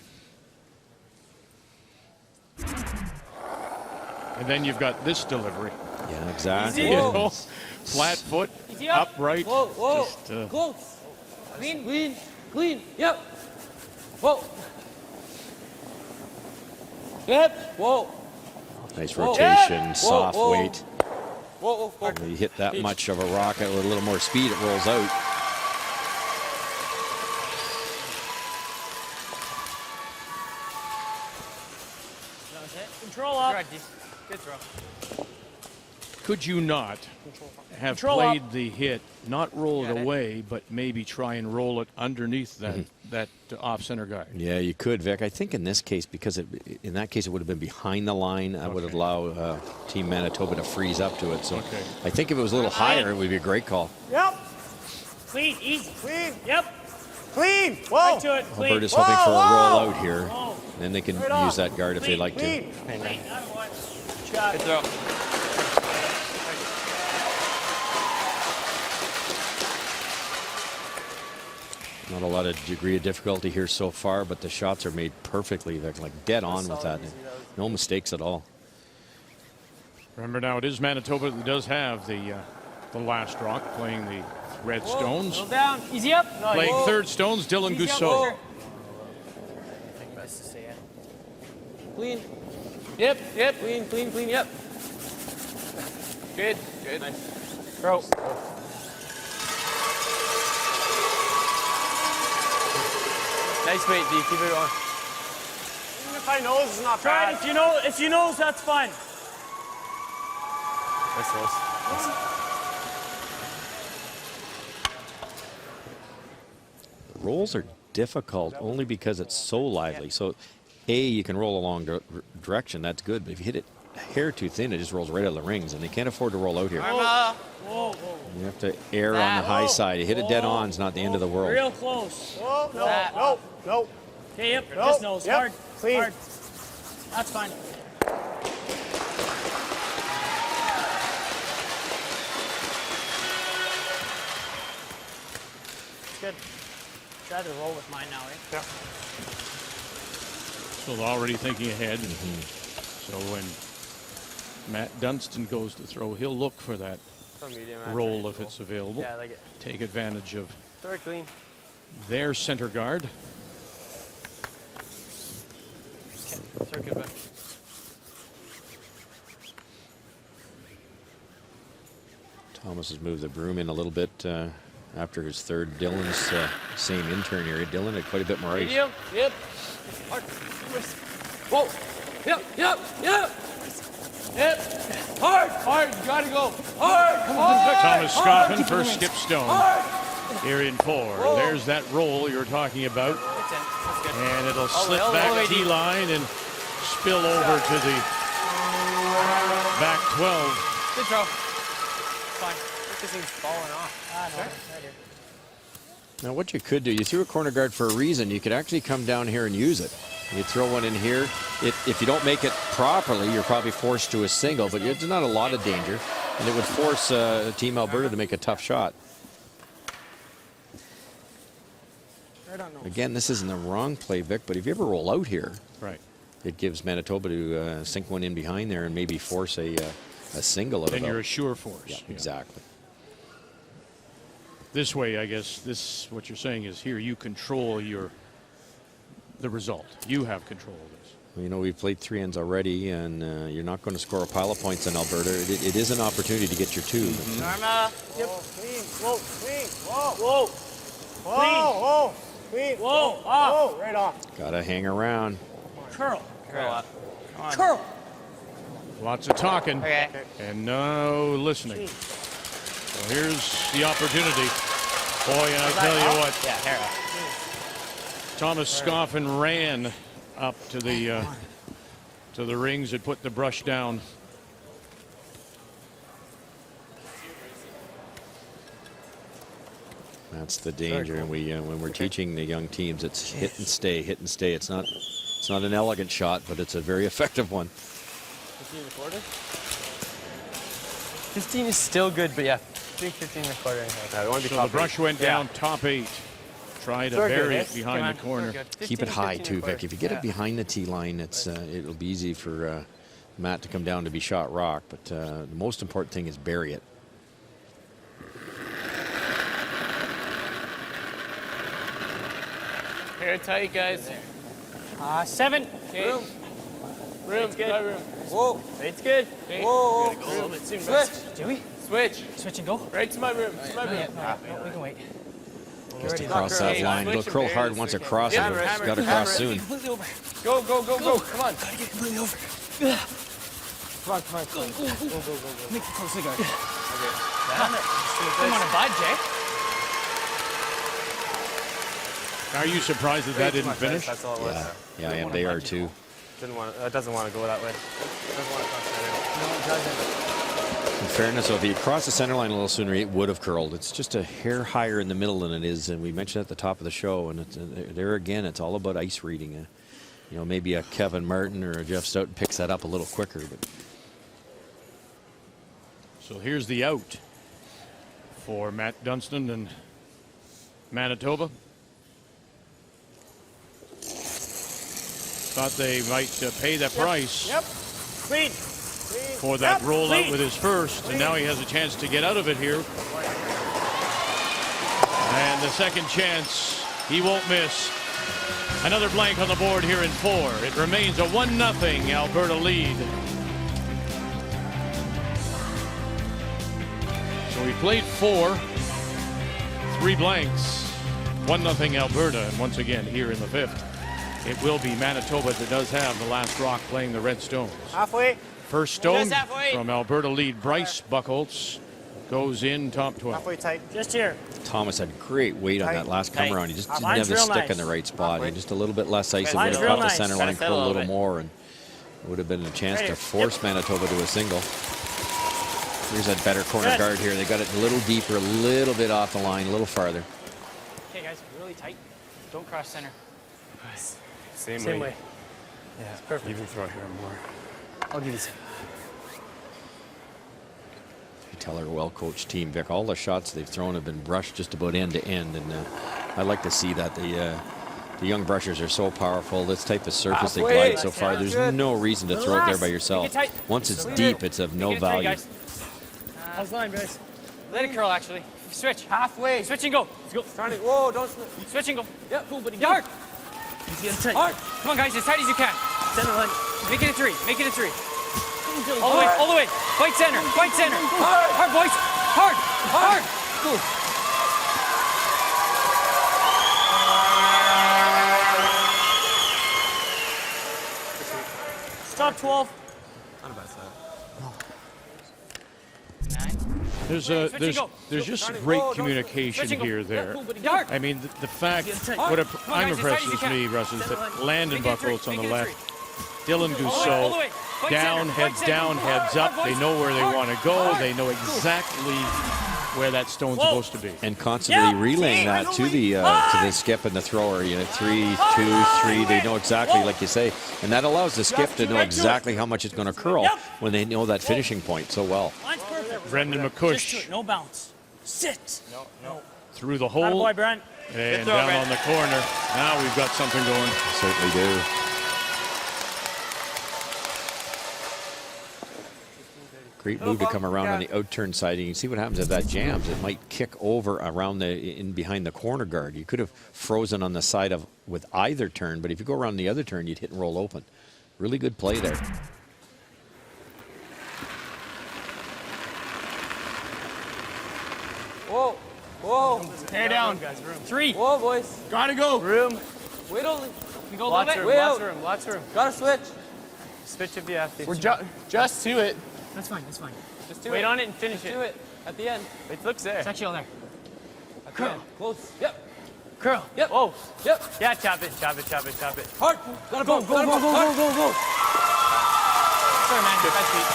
And then you've got this delivery. Yeah, exactly. You know, flat foot, Easy up. upright. Whoa. Just, Close. Clean. Clean. Yep. Whoa. Yep. Whoa. Nice Whoa. rotation, Whoa, soft whoa. weight. Whoa. When you hit that much of a rocket with a little more speed, it rolls out. Control up. Good throw. could you not have Control played up. the hit, not roll it away, but maybe try and roll it underneath that off-center guy? Yeah, you could, Vic. I think in this case, because in that case it would have been behind the line, I would allow Team Manitoba to freeze up to it. So I think if it was a little higher, it would be a great call. Yep. Clean. Easy. Clean. Yep. Clean. Whoa. Right to it. Clean. Alberta's hoping for a roll out here. Whoa. Then they can Right off. use that guard if they like to. Clean. Attaboy. Shot. Good throw. Not a lot of degree of difficulty here so far, but the shots are made perfectly. They're like dead on with that. No mistakes at all. Remember now, it is Manitoba that does have the last rock, playing the red stones. Slow down. Easy up. Playing third stones, Dylan Easy up. Gousseau. I think best to say it. Clean. Yep. Clean. Yep. Good. Nice. Throw. Nice weight, D. Keep it on. Even if I know this is not Try it. If you know, that's fine. Nice throws. Rolls are difficult only because it's so lively. So, you can roll a long direction. That's good. But if you hit it a hair too thin, it just rolls right out of the rings. And they can't afford to roll out here. Whoa. You have to err on the high side. You hit it dead on, it's not the end of the world. Real close. No. Okay, yep. Just nose. Yep. Hard. Clean. Hard. That's fine. Good. Try to roll with mine now, eh? Yeah. So they're already thinking ahead. So when Matt Dunstone goes to throw, he'll look for that roll if it's available. Yeah, I like it. Take advantage of Throw it clean. their center guard. Throw it good back. Thomas has moved the broom in a little bit after his third. Dylan's same intern area. Dylan had quite a bit more ice. Medium. Yep. Hard. Whoa. Yep. Yep. Yep. Yep. Hard. Hard. You gotta go. Hard. Hard. Thomas Scoffin for Skip Stone here in 4. There's that roll you're talking about. And it'll slip back T-line and spill over to the back 12. Good throw. Fine. This thing's falling off. Right here. Now what you could do, you threw a corner guard for a reason. You could actually come down here and use it. You throw one in here. If you don't make it properly, you're probably forced to a single, but there's not a lot of danger. And it would force Team Alberta to make a tough shot. Again, this isn't the wrong play, Vic, but if you ever roll out here, Right. it gives Manitoba to sink one in behind there and maybe force a single out of Then it. you're a sure force. Yeah, exactly. This way, I guess, what you're saying is here you control the result. You have control of this. You know, we've played 3 ends already, and you're not going to score a pile of points in Alberta. It is an opportunity to get your 2. Norma. Yep. Clean. Whoa. Clean. Whoa. Whoa. Whoa. Whoa. Clean. Whoa. Whoa. Right off. Got to hang around. Curl. Curl up. Curl. Lots of talking Okay. and no listening. So here's the opportunity. Boy, and I tell you what, Yeah, hair up. Thomas Scoffin ran up to the rings and put the brush down. That's the danger, and when we're teaching the young teams, it's hit and stay, hit and stay. It's not an elegant shot, but it's a very effective one. 15 and a quarter? 15 is still good, but yeah, 15 and a quarter. So the brush went down top 8. Try to bury it behind the corner. Keep it high too, Vic. If you get it behind the tee line, it'll be easy for Matt to come down to be shot rock. But the most important thing is bury it. Hair tight, guys. 7. Okay. Room. It's good. Room. Whoa. It's good. Okay. Whoa. Go a little bit soon, Switch. Do we? Switch. Switch and go? Right to my room. To my room. No, we can wait. Just to cross that line. It'll curl hard once it crosses. It's got to cross soon. Completely over. Go, go, go, go. Come on. Gotta get completely over. Come on, come on, come on. Go, go, go. Make it close to the guard. Okay. Come on, a budge, eh? Are you surprised that didn't finish? That's all it was. Yeah, I am. They are too. Doesn't want to go that way. Doesn't want to cross that. No, it doesn't. In fairness, though, if he crossed the center line a little sooner, it would have curled. It's just a hair higher in the middle than it is, and we mentioned at the top of the show. And there again, it's all about ice reading. You know, maybe a Kevin Martin or a Jeff Stoughton picks that up a little quicker. But So here's the out for Matt Dunstone and Manitoba. Thought they might pay the price Yep. Clean. for that rollout with his first, and now he has a chance to get out of it here. And the second chance, he won't miss. Another blank on the board here in 4. It remains a 1-0 Alberta lead. So we played 4, 3 blanks, 1-0 Alberta, and once again here in the 5th. It will be Manitoba that does have the last rock playing the Red Stones. Halfway. First stone Just halfway. from Alberta lead Bryce Buchholz goes in top 12. Halfway tight. Just here. Thomas had great weight on that last come around. He just didn't Line's have the real stick nice. in the right spot. And just a little bit less ice. It would Line's have real caught the nice. center Gotta line, settle curl a a little bit. more, and it would have been a chance Right to here. force Manitoba to a single. Here's that better corner Good. guard here. They got it a little deeper, a little bit off the line, a little farther. Okay, guys, really tight. Don't cross center. Same way. Yeah, it's perfect. Even throw here more. I'll give you some. You tell our well-coached team, Vic, all the shots they've thrown have been brushed just about end to end, and I like to see that. The young brushers are so powerful. This type of surface they Halfway. glide so far. There's Good. no reason to throw it there by yourself. Make it tight. Once it's deep, it's of no Make it tight, value. guys. How's the line, guys? Let it curl, actually. Switch. Halfway. Switch and go. Let's go. Trying to, whoa, don't slip. Switch and go. Yep. Cool, buddy. Get hard. He's getting tight. Hard. Come on, guys, as tight as you can. Center line. Make it a 3. Make it a 3. Hard. All the way. Fight center. Fight center. Hard. Hard, boys. Hard. Hard. Cool. Stop 12. There's just great communication here there. I mean, the fact, what I'm impressed with me, Russ, is that Landon Buchholz on the left, Dylan Gousseau, down, heads up. They know where they want to go. They know exactly where that stone's supposed to be. And constantly relaying that to the skip and the thrower. You know, 3, 2, 3. They know exactly, like you say, and that allows the skip to know exactly how much it's going to curl when they know that finishing point so well. Line's perfect. Brendan Just McCush no bounce. Sit. No. through the Atta hole boy, Brent. and down on the corner. Now we've got something going. Certainly do. Great move to come around on the out-turn side. You can see what happens if that jams. It might kick over around in behind the corner guard. You could have frozen on the side of with either turn, but if you go around the other turn, you'd hit and roll open. Really good play there. Whoa. Whoa. Tear down. 3. Whoa, boys. Gotta go. Room. Wait only. We go Lots a little of bit. room, lots Way of out. Lots of room. Gotta switch. Switch if you have to. We're just to it. That's fine. That's fine. Just do Wait it. on it and finish Do it. At the end. It looks there. It's actually all there. At the end. Close. Yep. Curl. Yep. Whoa. Yep. Yeah, chop it. Chop it. Chop it. Chop it. Hard. Gotta go. Go. Sorry, man. Bad feet.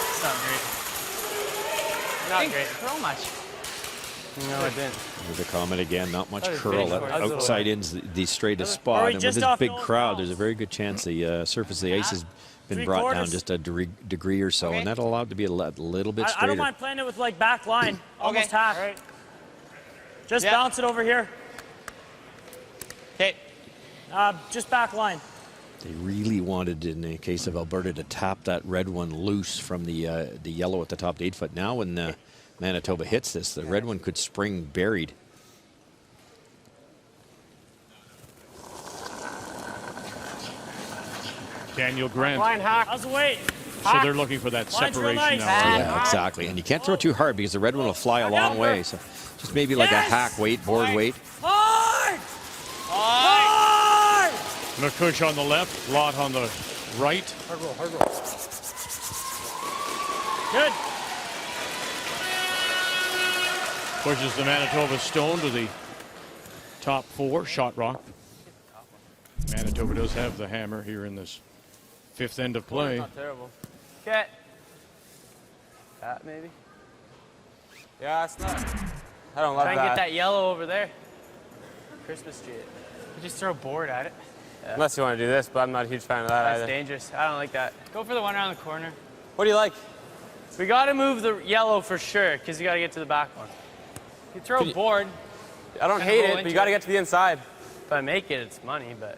It's not great. Not great. Curl much. No, I didn't. With the comment again, not much That was curl. big That for it. outside in's the straightest spot. Are we And with just this off big those crowd, balls? there's a very good chance the surface of the ice has been 3 brought down quarters. just a degree or so, Okay. and that allowed to be a little bit I straighter. don't mind playing it with like back line, almost half. Right. Just Yeah. bounce it over here. Okay. Just back line. They really wanted, in the case of Alberta, to tap that red one loose from the yellow at the top 8 foot. Now when Manitoba hits this, the red one could spring buried. Daniel Grant. Line hack. How's the weight? So they're looking for that Line's real separation nice. now. Yeah, exactly. And you can't throw too hard because the red one will fly a long way. So just maybe like a hack weight, board weight. Hard! Hard! McCush on the left, Lott on the right. Hard roll. Good. Pushes the Manitoba stone to the top 4, shot rock. Manitoba does have the hammer here in this 5th end of play. Not terrible. Okay. That maybe. Yeah, it's not. I don't love Try and that. get that yellow over there. Christmas tree. You just throw a board at it. Unless you want to do this, but I'm not a huge fan of that That's either. dangerous. I don't like that. Go for the one around the corner. What do you like? We got to move the yellow for sure, because you got to get to the back one. You throw a board. I don't Kinda hate roll it, but into you got to it. get to the inside. If I make it, it's money, but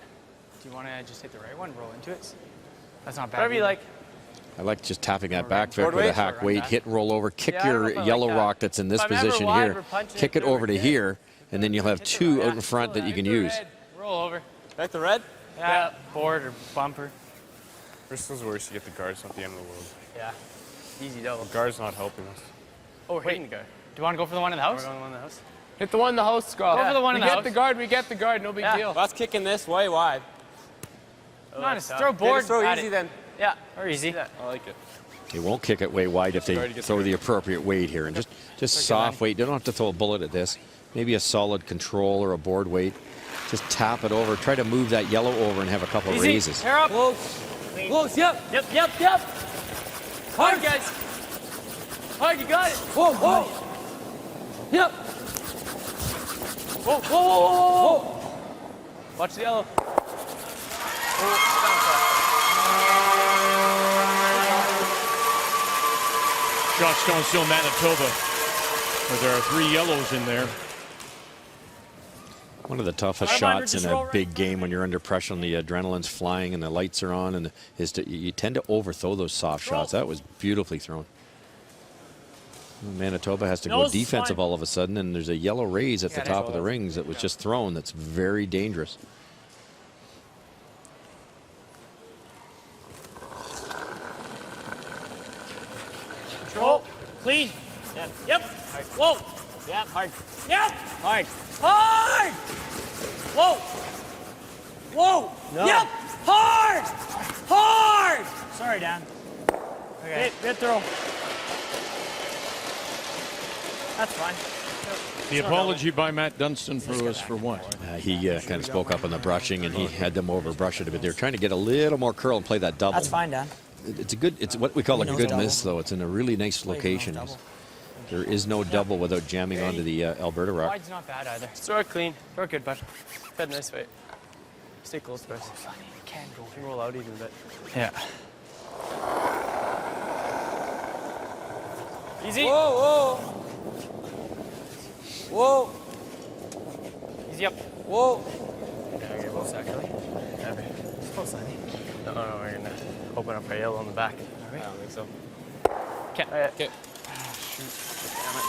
Do you want to just hit the right one, roll into it? That's not bad. whatever you either. like. I like just tapping that back Vic, Board with a weight? hack weight, hit and roll over, kick Yeah, I don't know your if I like yellow that. rock that's in this If I'm ever position wide, here, we're punching kick it it over to through. here, and then you'll have 2 out in front that you can use. Roll over. Like the red? Yeah, board or bumper. Bristol's worse. You get the guards, not the end of the world. Yeah. Easy double. Guards not helping us. Oh, we're hitting the guard. Do you want to go for the one in the We're house? going one in the house. Hit the one in the house, Scott. Go for the one in the house. We get the guard, no big Yeah. deal. That's kicking this way wide. Oh, Honest, that's throw tough. board Just throw at easy it. then. Yeah. Or easy. I like it. They won't kick it way wide if they Sorry to get throw the the appropriate weight here. And just soft weight. You don't have to throw a bullet at this. Maybe a solid control or a board weight. Just tap it over. Try to move that yellow over and have a couple Easy. raises. Hair up. Close. Close, yep. Yep. Hard, guys. Hard, you got it. Whoa. Yep. Whoa. Watch the yellow. Shot stone still Manitoba. But there are 3 yellows in there. One of the toughest shots in a big game when you're under pressure and the adrenaline's flying and the lights are on, and you tend to overthrow those soft shots. That was beautifully thrown. Manitoba has to go defensive all of a sudden, and there's a yellow raise at the top of the rings that was just thrown. That's very dangerous. Control. Clean. Yep. Yep. Whoa. Yep. Hard. Yep. Hard. Hard. Whoa. Whoa. No. Yep. Hard. Hard. Sorry, Dan. Okay. Hit throw. That's fine. The apology by Matt Dunstone was for what? He kind of spoke up on the brushing, and he had them over brush it a bit. They're trying to get a little more curl and play that double. That's fine, Dan. It's what we call a good miss, though. It's in a really nice location. There is no double without jamming onto the Alberta rock. Wide's not bad either. Throw it clean. Throw it good, bud. Head nice way. Stay close to us. Can roll out even a bit. Yeah. Easy. Whoa, whoa. Whoa. Easy up. Whoa. Yeah, okay, close actually. Close, honey. No, we're gonna open up our yellow on the back. All right. I don't think so. Okay. Shoot. Damn it.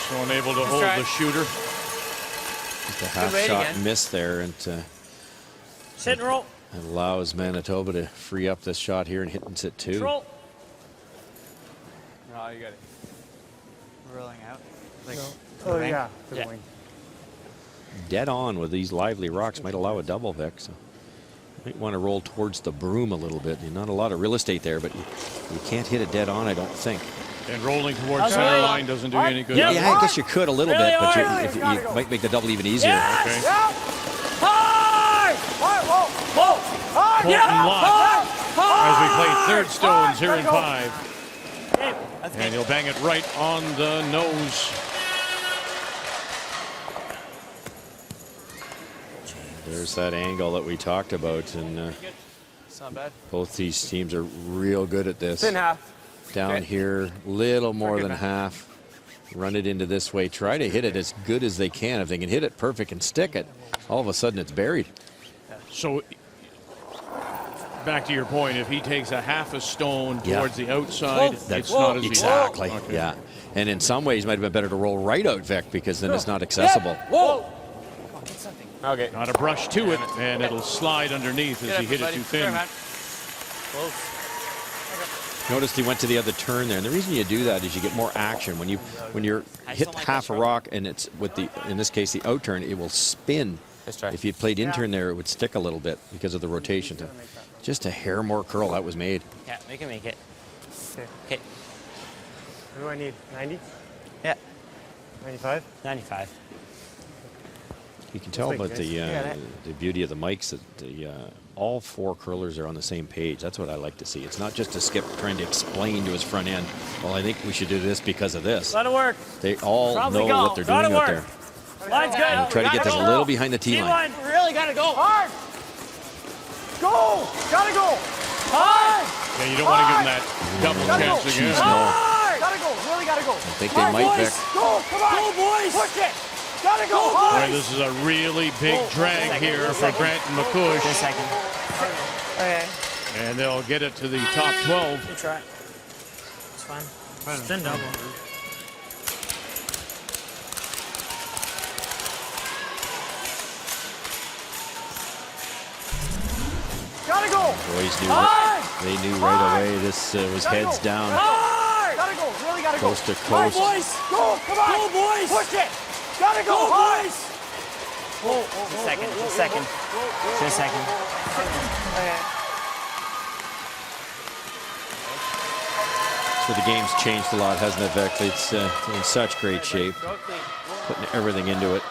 So unable to hold the shooter. Just a half shot miss there, and Sit and roll. it allows Manitoba to free up this shot here and hit and sit 2. Control. No, you got it. Rolling out. Like, Oh, yeah. Yeah. Dead on with these lively rocks might allow a double, Vic. So you might want to roll towards the broom a little bit. Not a lot of real estate there, but you can't hit it dead on, I don't think. And rolling towards center line doesn't do any good. Yeah, I guess you could a little Really bit, but hard. you might make the double even easier. Okay. Hard. Whoa. Whoa. Hard. Colton Lott, Hard. as we play third stones here in 5. And he'll bang it right on the nose. There's that angle that we talked about, and it's not bad. both these teams are real good at this. It's in half. Down here, little more than half. Run it into this way. Try to hit it as good as they can. If they can hit it perfect and stick it, all of a sudden it's buried. So back to your point, if he takes a half a stone towards the outside, it's not as easy. Exactly. Okay. Yeah. And in some ways, it might have been better to roll right out, Vic, because then it's not accessible. Whoa. Okay. Not a brush to it, and it'll slide underneath as you hit it too thin. Close. Noticed he went to the other turn there, and the reason you do that is you get more action. When you're hit half a rock, and it's with the, in this case, the out turn, it will spin. If you played in turn there, it would stick a little bit because of the rotation. Just a hair more curl that was made. Yeah, we can make it. Okay. What do I need? 90? Yeah. 95? 95. You can tell about the beauty of the mics that all 4 curlers are on the same page. That's what I like to see. It's not just a Skip trying to explain to his front end, well, I think we should do this because of this. Let it work. They all know what they're doing out there. Line's good. And try to get this a little behind the tee line. Really gotta go. Hard. Go. Gotta go. Hard. Yeah, you don't want to give him that double chance again. Jeez, no. Hard. Gotta go. Really gotta go. I think they might, Vic. Go. Come on. Go, boys. Push it. Gotta go. Boy, this is a really big drag here for Grant and McCush. Just a second. Okay. And they'll get it to the top 12. Good try. It's fine. Spin double. Gotta go. Boys knew Hard. they knew right away this was heads down, Hard. Gotta go. Really gotta go. coast to Hard, coast. boys. Go. Come on. Go, boys. Push it. Gotta go. Hard. boys. Just a second. Just a second. Just a second. Okay. So the game's changed a lot, hasn't it, Vic? It's in such great shape, putting everything into it.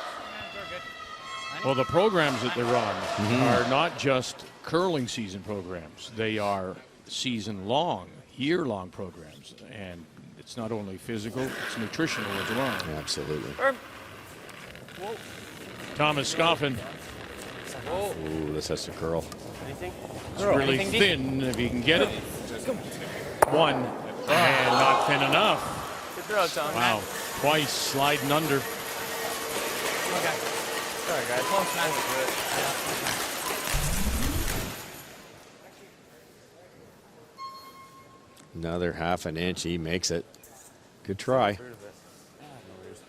Well, the programs that they run are not just curling season programs. They are season-long, year-long programs. And it's not only physical, it's nutritional as well. Absolutely. Thomas Scoffin. Ooh, this has to curl. It's really thin if he can get it. One. And not thin enough. throw, Tom. Wow, twice sliding under. Okay. Sorry, guys. Close, man. Another half an inch. He makes it. Good try.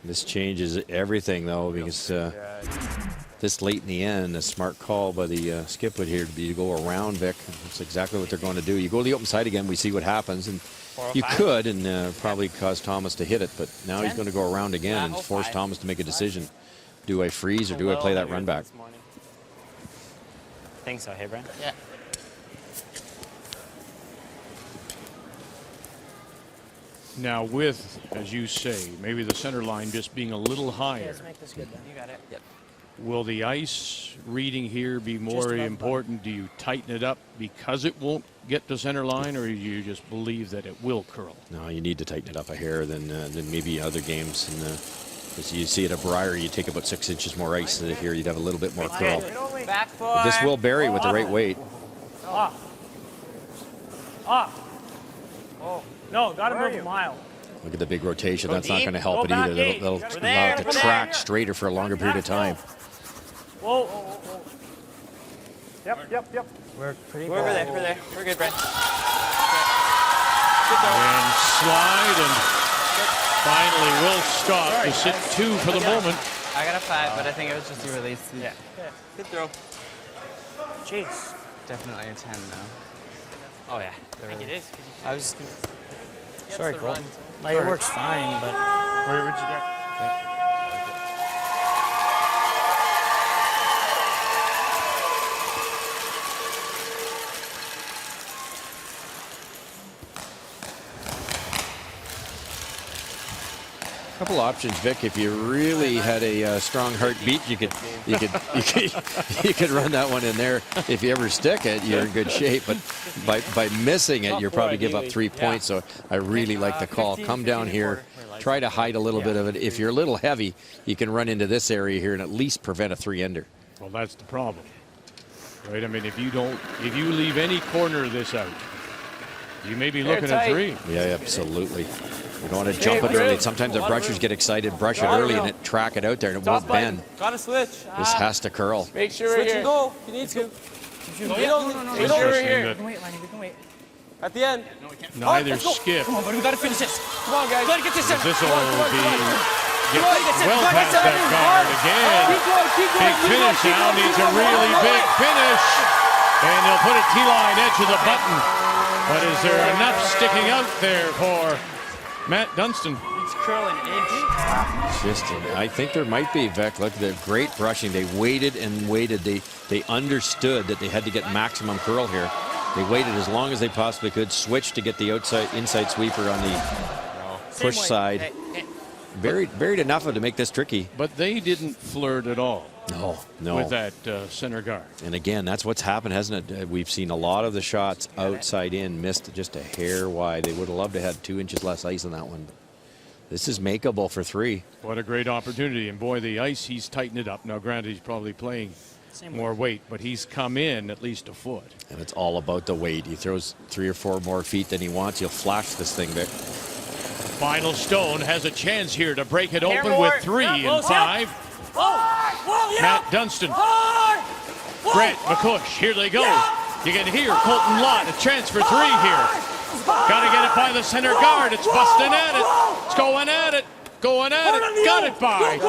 This changes everything, though, because this late in the end, a smart call by the skipwood here to be to go around Vic. That's exactly what they're going to do. You go to the open side again, we see what happens, and you could and probably cause Thomas to hit it, but now he's going to go around again and force Thomas to make a decision. Do I freeze or do I play that run back? I think so. Hey, Brent? Yeah. Now with, as you say, maybe the center line just being a little higher, Let's make this good then. You got it. Yep. will the ice reading here be more important? Do you tighten it up because it won't get to center line, or do you just believe that it will curl? No, you need to tighten it up a hair than maybe other games. And as you see at a Briar, you take about 6 inches more ice. Here you'd have a little bit more curl. Back four. But this will bury with the right weight. Off. Oh. No, got to move a mile. Look at the big rotation. That's not deep. going to help Go it back either. eight. That'll Over allow there, it to over track there. straighter for a longer period of time. Whoa. Yep. We're over there. We're good, Brent. And slide, and finally will stop to sit 2 for the moment. I got a 5, but I think it was just a release. Yeah. Good throw. Jeez. Definitely a 10 though. Oh yeah. I think it is. I was. Sorry, Colton. Like, it works fine, but. Where'd you get? Couple options, Vic. If you really had a strong heartbeat, you could run that one in there. If you ever stick it, you're in good shape. But by missing it, you'll probably give up 3 points. So I really like the call. Come down here, try to hide a little bit of it. If you're a little heavy, you can run into this area here and at least prevent a 3-ender. Well, that's the problem, right? I mean, if you leave any corner of this out, you may be looking at 3. Yeah, absolutely. You don't want to jump it early. Sometimes the brushers get excited, brush it early, and track it out there, and it won't bend. Gotta switch. This has to curl. Make sure we're here. Switch and go. You need to. Make sure we're here. We can wait, Lenny. We can wait. At the end. Neither skip. Come on, buddy. We got to finish this. Come on, guys. Gotta get this in. This will be well past that guard again. Big finish now. Needs a really big finish. And they'll put a T-line edge of the button. But is there enough sticking out there for Matt Dunstone? It's curling an inch. I think there might be, Vec. Look, the great brushing. They waited and waited. They understood that they had to get maximum curl here. They waited as long as they possibly could. Switched to get the inside sweeper on the push side. Buried enough of it to make this tricky. But they didn't flirt at all. No. With that center guard. And again, that's what's happened, hasn't it? We've seen a lot of the shots outside in missed just a hair wide. They would have loved to have 2 inches less ice on that one. This is makeable for 3. What a great opportunity. And boy, the ice, he's tightened it up. Now, granted, he's probably playing more weight, but he's come in at least a foot. And it's all about the weight. He throws 3 or 4 more feet than he wants. He'll flash this thing, Vic. Final Stone has a chance here to break it open with 3 and 5. Matt Dunstone, Brent McCush, here they go. You can hear Colton Lott, a chance for 3 here. Got to get it by the center guard. It's busting at it. It's going at it. Got it by.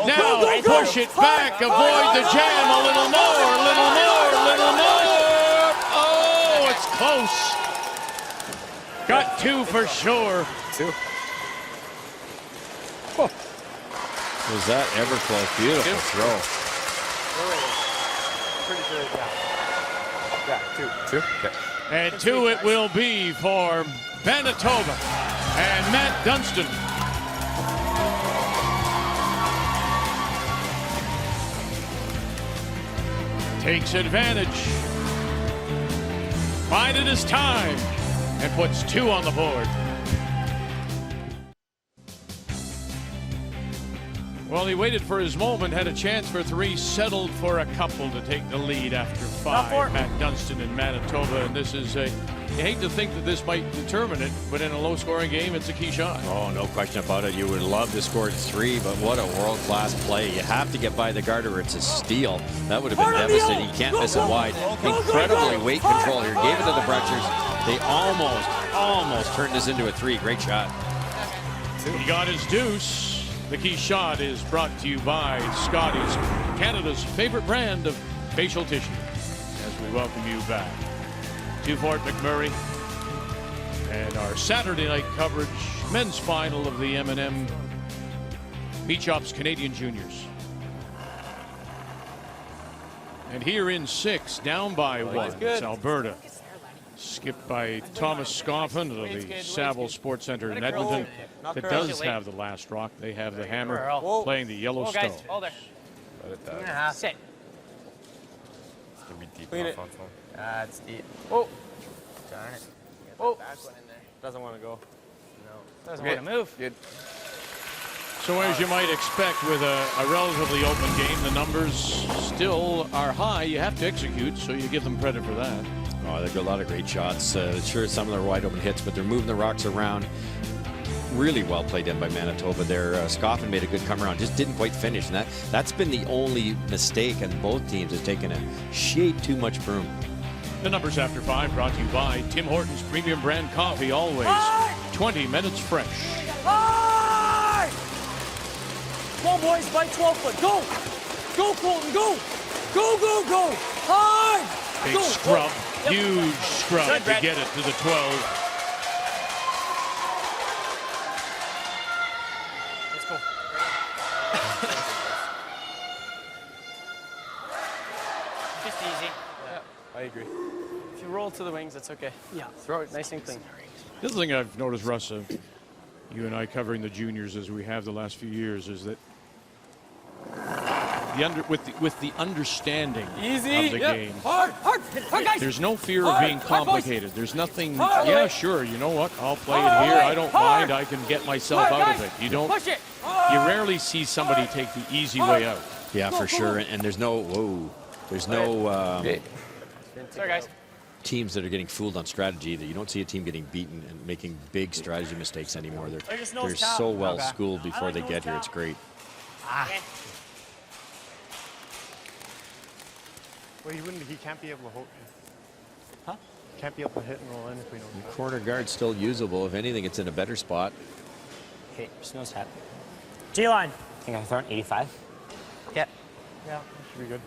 Now push it back. Avoid the jam. A little more. Oh, it's close. Got 2 for sure. 2. Was that ever close? Beautiful throw. Pretty sure, yeah. 2. Okay. And 2 it will be for Manitoba and Matt Dunstone. Takes advantage. Bided his time and puts 2 on the board. Well, he waited for his moment, had a chance for 3, settled for a couple to take the lead after 5. Pat Dunstone in Manitoba, and this is a, you hate to think that this might determine it, but in a low-scoring game, it's a key shot. Oh, no question about it. You would love to score 3, but what a world-class play. You have to get by the guard or it's a steal. That would have been devastating. You can't miss it wide. Incredibly weight control here. Gave it to the Brechers. They almost turned this into a 3. Great shot. He got his deuce. The key shot is brought to you by Scotty's, Canada's favorite brand of facial tissue. As we welcome you back to Fort McMurray and our Saturday night coverage, men's final of the M&M Beach Ops Canadian Juniors. And here in 6, down by 1, it's Alberta. Skipped by Thomas Scoffin of the Saville Sports Center in Edmonton. That does have the last rock. They have the hammer playing the Yellowstone. Sit. It's gonna be deep Clean enough it. on film. It's deep. Oh, Darn it. oh. Back one in there. Doesn't want to go. No. Doesn't want to move. Good. So as you might expect with a relatively open game, the numbers still are high. You have to execute, so you give them credit for that. Oh, they've got a lot of great shots. Sure, some of them are wide open hits, but they're moving the rocks around. Really well played in by Manitoba there. Scoffin made a good come around, just didn't quite finish. And that's been the only mistake on both teams, has taken a shade too much broom. The numbers after 5 brought to you by Tim Hortons Premium Brand Coffee, always 20 minutes fresh. Hard! Come on, boys, by 12 foot. Go! Go, Colton, go! Go, go, go! Hard! Big Go. scrub, Yep. huge scrub Good, to Brett. get it to the 12. Let's go. Just easy. I agree. If you roll to the wings, it's okay. Yeah. Throw it nice and clean. The other thing I've noticed, Russ, of you and I covering the juniors as we have the last few years, is that with the understanding Easy. of the Yep. game, Hard, guys. there's no fear of Hard, being hard, boys. complicated. There's nothing, Hard, yeah, boys. sure, you know what, I'll play Hard, it here. boys. I don't Hard. mind. I can get myself Hard, out guys. of it. You don't. Push it. You rarely see somebody take the easy way out. Yeah, for sure. And there's no, there's no Sorry, guys. teams that are getting fooled on strategy. That you don't see a team getting beaten and making big strategy mistakes anymore. just They're nose tap. so well Okay. schooled before they nose get here. tap. It's great. Okay. Well, he can't be able to hold. Huh? Can't be able to hit and roll in if we don't. Corner guard's still usable. If anything, it's in a better spot. Okay, just nose tap. G-line. I think I'm throwing 85. Yep. Yeah, that should be good.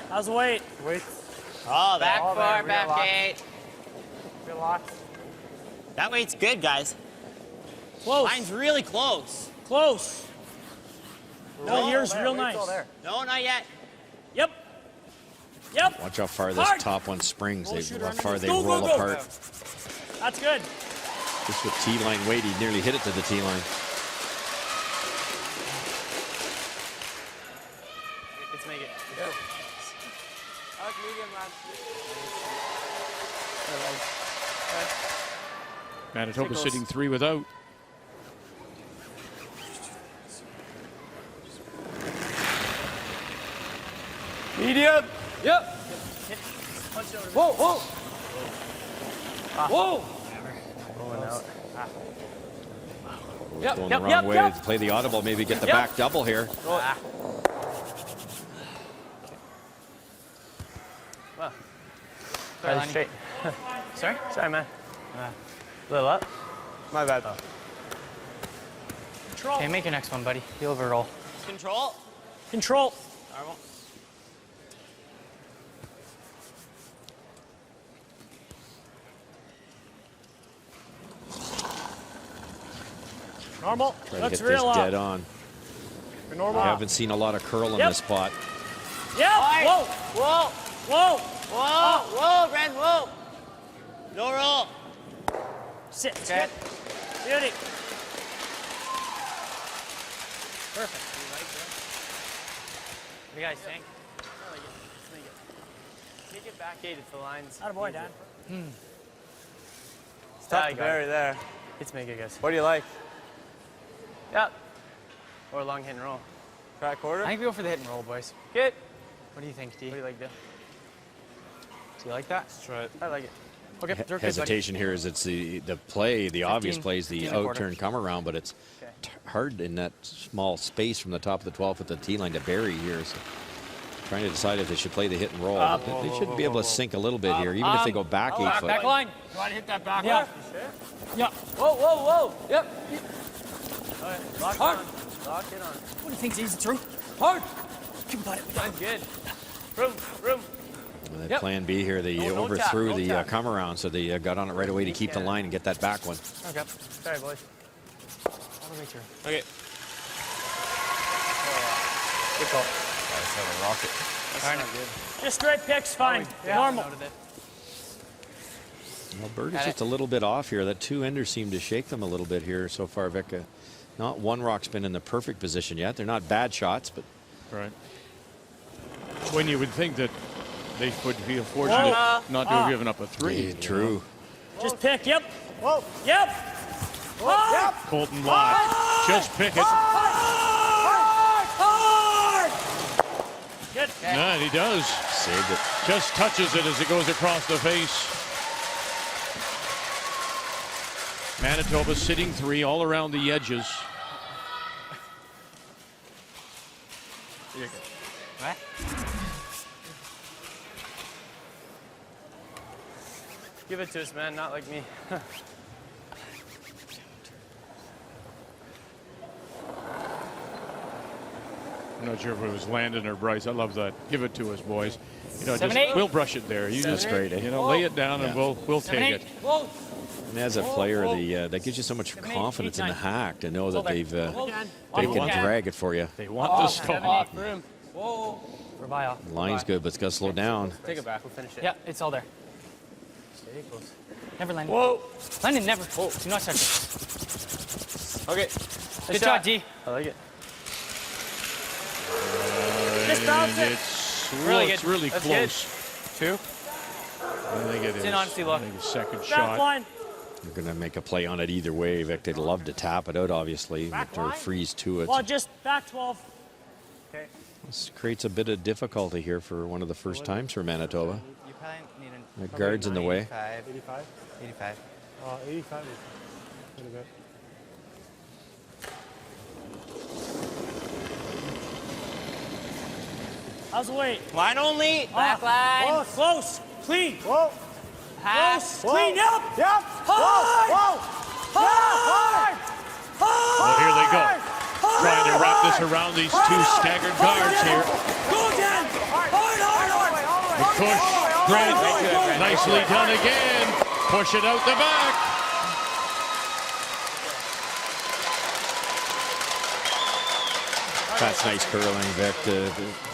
How's the weight? Wait. Oh, back Oh, four, man, we got back lots. 8. Relax. That weight's good, guys. Close. Mine's really close. Close. No, yours there, real weight's nice. all there. No, not yet. Yep. Yep. Watch how far this Hard. top one springs. shooter How far underneath. they Go, go, roll go. apart. That's good. Just with T-line weight, he nearly hit it to the T-line. Let's make it. Yep. Out medium, lad. Manitoba sitting 3 without. Medium. Yep. Whoa, whoa. Whoa. Rolling out. Yep, Going yep, the wrong yep, way. yep. Play the audible, maybe get the Yep. back double here. Sorry, straight. Sorry? Sorry, man. Little up. My bad. Control. Okay, make your next one, buddy. The overroll. Control. Control. Normal. Normal. Try to Looks get this real dead up. on. Normal. We haven't seen a lot of curl in Yep. this spot. Yep. Whoa. Whoa. Whoa. Whoa. Whoa, Ren, whoa. No roll. Sit. Okay. Beauty. Perfect. What do you guys think? Take it back 8 if the lines. Attaboy, Dan. Tough to bury there. It's me, I guess. What do you like? Yep. Or a long hit and roll. Try a quarter? I think we go for the hit and roll, boys. Get. What do you think, D? What do you like to do? Do you like that? Let's try it. I like it. Okay, Dirk, good, Hesitation here is it's the play, the obvious play is the 15 and a quarter. out-turn come around, but it's hard in that small space from the top of the 12 with the tee line to bury here. So trying to decide if they should play the hit and roll. They should be able to sink a little bit here, even if they go back 8 foot. Back line. You want to hit that back Yeah. left? Yeah. Whoa, whoa, whoa. Yep. All right, lock Hard. it on. Lock it on. What do you think's easy through? Hard. Keep got it. Mine's good. Room, room. And then plan B here, they No overthrew tap, no the tap. come around, so they got on it right away to keep the line and get that back one. Okay. Sorry, boys. All the way through. Okay. Good call. That's not a rocket. That's not good. Just straight picks, fine. Normal. Alberta's just a little bit off here. That two-ender seemed to shake them a little bit here so far, Vic. Not one rock's been in the perfect position yet. They're not bad shots, but Right. When you would think that they would be fortunate not to have given up a 3. true. Just pick. Yep. Whoa. Yep. Hard. Colton Lott, just pick it. Hard. Good. Yeah, and he does. Saved it. Just touches it as it goes across the face. Manitoba sitting 3 all around the edges. What? Give it to us, man. Not like me. I'm not sure if it was Landon or Bryce. I love that. Give it to us, boys. You know, 7, just 8. we'll brush it there. You That's just, great, eh? you know, lay it down and we'll 7, take 8. it. Whoa. And as a player, that gives you so much confidence in the hack to know that they can drag it for you. They want the stone. Room. Whoa. Revive. Line's good, but it's got to slow down. Take it back. We'll finish it. Yeah, it's all there. Stay close. Never Landon. Whoa. Landon, never. Whoa. Do not touch it. Okay. Good shot, D. I like it. Just bounce it. It's Really it's good. really That's close. 2. I think it is. in honesty, look. I think a second Back shot. line. They're going to make a play on it either way. Vic, they'd love to tap it out, obviously, Back or line? freeze to it. Well, just back 12. Okay. This creates a bit of difficulty here for one of the first times for Manitoba. You probably need The guard's in the way. 85? 85. 85 is quite a bit. How's the weight? Line only. Back line. Close. Clean. Whoa. Pass. Close. Clean. Yep. Yep! Hard. Whoa! Hard. Hard. Well, here they go. Trying to wrap this around these two staggered guards here. Go again. Hard. The push, Grant, nicely done again. Push it out the back. That's nice curling, Vic, to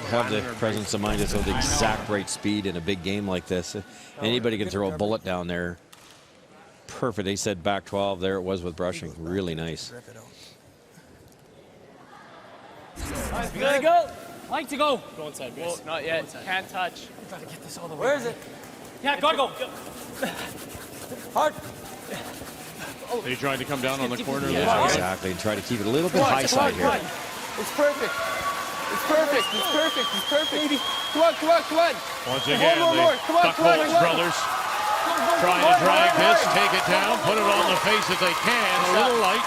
have the presence of mind to throw the exact right speed in a big game like this. Anybody can throw a bullet down there. Perfect. They said back 12. There it was with brushing. Really nice. Good. Go. Like to go. Go inside, Grace. Whoa, not yet. Can't touch. Gotta get this all the way. Where is it? Yeah, gotta go. Hard. They tried to come down on the corner. Yeah, exactly. And try to keep it a little bit high side here. It's perfect. It's perfect. It's perfect. It's perfect. Baby. Come on, come on, come on. Once again, More. the Come on, come on, Buchholz come on. brothers trying to drag this, take it down, put it on the face if they can. A little light.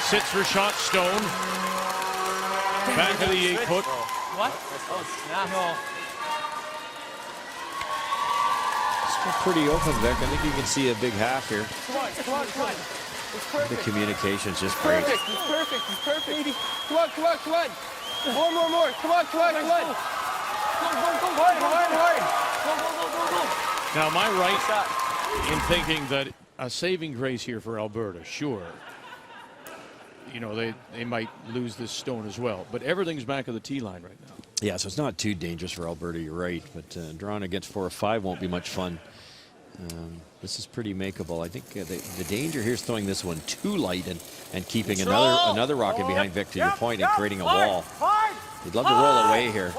Sits for shot, Stone. Back of the 8 foot. What? Oh, snap. No. It's pretty open, Vic. I think you can see a big half here. Come on, come on, come on. It's The perfect. communication's just great. Perfect. It's perfect. It's perfect. Baby. Come on, come on, come on. More. Come on, come on, come on. Hard. Now, am I right in thinking that a saving grace here for Alberta? Sure. You know, they might lose this stone as well. But everything's back of the tee line right now. Yeah, so it's not too dangerous for Alberta, you're right. But drawing against 4 or 5 won't be much fun. This is pretty makeable. I think the danger here is throwing this one too light and keeping another rocket behind Vic, to your point, and creating a wall. He'd love to roll away here.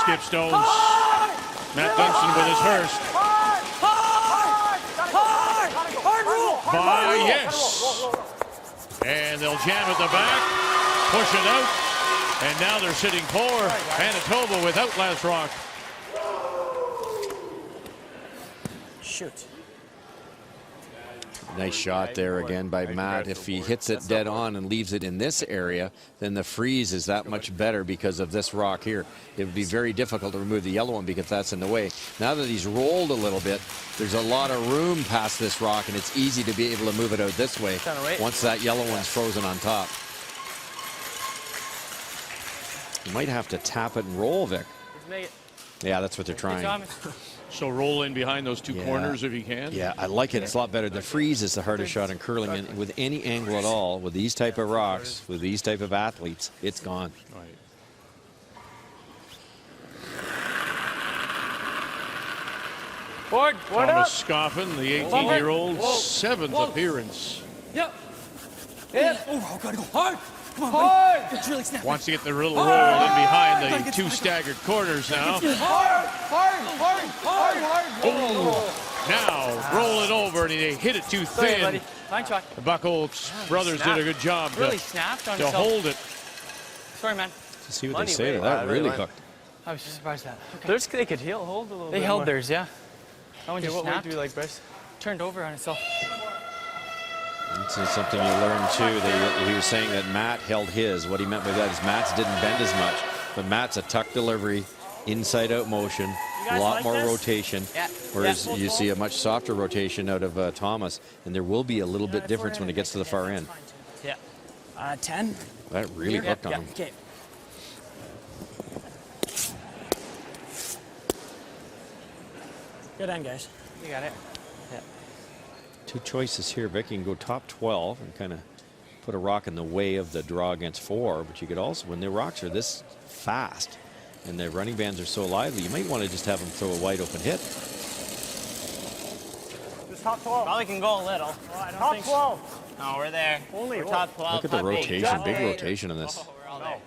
Skip Stones. Matt Dunstone with his first. Yes. And they'll jam at the back, push it out, and now they're sitting poor. Manitoba without last rock. Shoot. Nice shot there again by Matt. If he hits it dead on and leaves it in this area, then the freeze is that much better because of this rock here. It would be very difficult to remove the yellow one because that's in the way. Now that he's rolled a little bit, there's a lot of room past this rock, and it's easy to be able to move it out this way once that yellow one's frozen on top. You might have to tap it and roll, Vic. Yeah, that's what they're trying. So roll in behind those two corners if you can. Yeah, I like it. It's a lot better. The freeze is the hardest shot in curling, and with any angle at all, with these type of rocks, with these type of athletes, it's gone. Right. Board up. Thomas Scoffin, the 18-year-old, 7th appearance. Yep. Oh, gotta go hard. Come on, Hard. It's really snapping. Wants to get the little roll in behind the two staggered corners now. Hard. Now roll it over, and they hit it too Sorry, thin. buddy. Fine shot. The Buckholz brothers did a good job Really snapped on to himself. hold it. Sorry, man. To see what they say to that, really hooked. I was just surprised at that. Okay. They could hold a little bit They held more. theirs, yeah. That one just What snapped. weight do you like, Bryce? Turned over on itself. This is something you learn too. He was saying that Matt held his. What he meant by that is Matt's didn't bend as much, but Matt's a tuck delivery, inside out motion, a lot more rotation, whereas you see a much softer rotation out of Thomas, and there will be a little bit difference when it gets to the far end. Yeah. 10. That really hooked on him. Okay. Good end, guys. You got it. Two choices here, Vic. You can go top 12 and kind of put a rock in the way of the draw against 4, but you could also, when the rocks are this fast and the running bands are so lively, you might want to just have them throw a wide open hit. Just top 12. Probably can go a little. Top 12. No, we're there. We're top 12. Look at the rotation, big rotation in this. We're all there.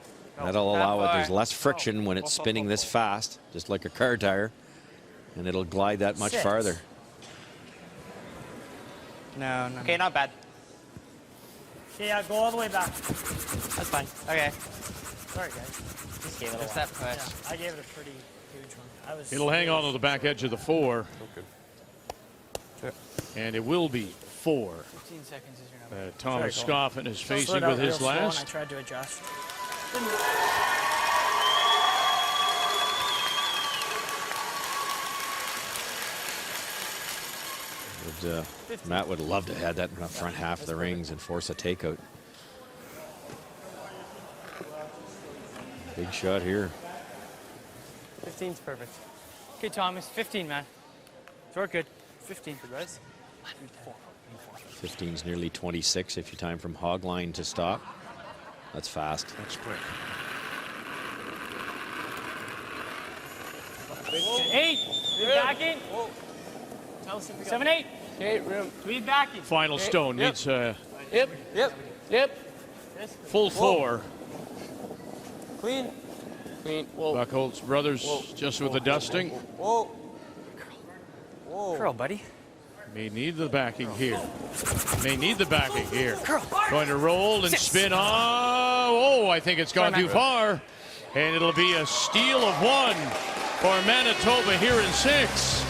That'll allow it, there's less friction when it's spinning this fast, just like a car tire, and it'll glide that much farther. No. Okay, not bad. Yeah, go all the way back. That's fine. Okay. Sorry, guys. Just gave it a step push. Yeah, I gave it a pretty huge one. It'll hang on to the back edge of the 4. And it will be 4. 15 seconds is your number. Thomas Scoffin is facing with his last. I tried to adjust. Matt would love to have that in the front half of the rings and force a takeout. Big shot here. 15's perfect. Okay, Thomas. 15, man. We're good. 15 for guys. 15's nearly 26 if you time from hog line to stop. That's fast. That's quick. 8. We're backing. 7, 8. 8, room. Tweed backing. Final stone needs Yep. full 4. Clean. Buckholz brothers just with the dusting. Whoa. Curl, buddy. May need the backing here. Going to roll and spin. Oh, I think it's gone too far. And it'll be a steal of 1 for Manitoba here in 6.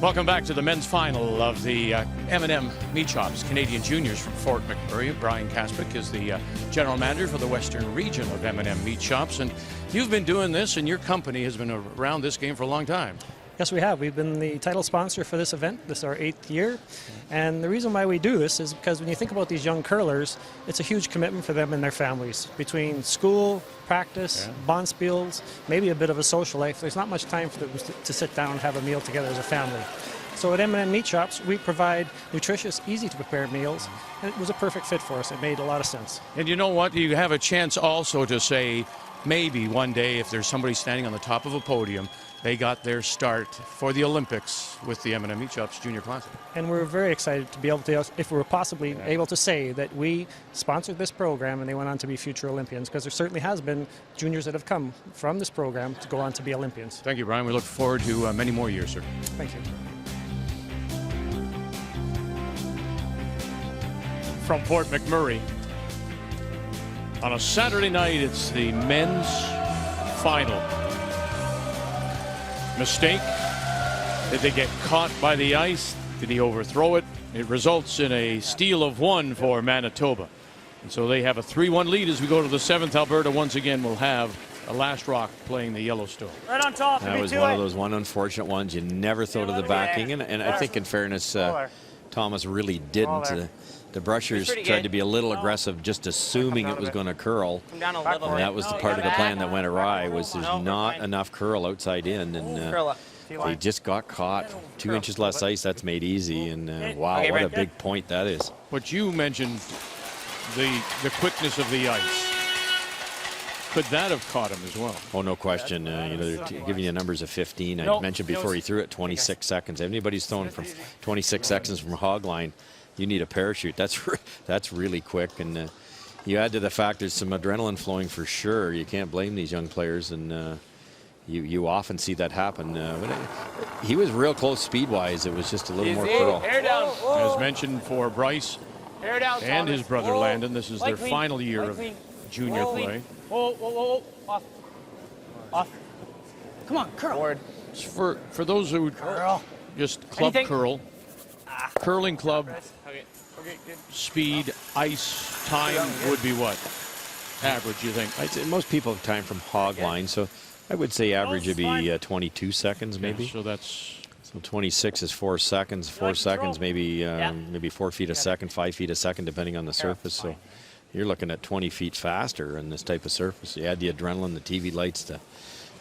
Welcome back to the men's final of the M&M Meat Shops Canadian Juniors from Fort McMurray. Brian Kaspick is the general manager for the western region of M&M Meat Shops, and you've been doing this, and your company has been around this game for a long time. Yes, we have. We've been the title sponsor for this event. This is our 8th year. And the reason why we do this is because when you think about these young curlers, it's a huge commitment for them and their families. Between school, practice, bonspiels, maybe a bit of a social life, there's not much time for them to sit down and have a meal together as a family. So at M&M Meat Shops, we provide nutritious, easy-to-prepare meals, and it was a perfect fit for us. It made a lot of sense. And you know what? You have a chance also to say, maybe one day if there's somebody standing on the top of a podium they got their start for the Olympics with the M&M Chops Junior Classic. And we're very excited to be able to, if we're possibly able to say that we sponsored this program and they went on to be future Olympians, because there certainly has been juniors that have come from this program to go on to be Olympians. Thank you, Brian. We look forward to many more years, sir. Thank you. From Fort McMurray, on a Saturday night, it's the men's final. Mistake. Did they get caught by the ice? Did he overthrow it? It results in a steal of 1 for Manitoba. And so they have a 3-1 lead as we go to the 7th. Alberta once again will have a last rock playing the Yellowstone. Right on top. That was one of those unfortunate ones you never throw to the backing. And I think in fairness, Thomas really didn't. The Brushers tried to be a little aggressive, just assuming it was going to curl. Come down a little. And that was the part of the plan that went awry, was there's not enough curl outside in. And they just got caught. 2 inches less ice, that's made easy. And wow, what a big point that is. But you mentioned the quickness of the ice. Could that have caught him as well? Oh, no question. They're giving you numbers of 15. I mentioned before he threw it 26 seconds. If anybody's thrown from 26 seconds from hog line, you need a parachute. That's really quick. And you add to the fact there's some adrenaline flowing for sure. You can't blame these young players. And you often see that happen. He was real close speed-wise. It was just a little more curl. Hair down. As mentioned for Bryce and his brother Landon, this is their final year of junior play. Whoa. Off. Come on, curl. Forward. For those who just club curl, curling club speed, ice time would be what? Average, you think? I'd say most people have time from hog line, so I would say average would be 22 seconds maybe. So that's... So 26 is 4 seconds. 4 seconds, maybe 4 feet a second, 5 feet a second, depending on the surface. So you're looking at 20 feet faster in this type of surface. You add the adrenaline, the TV lights,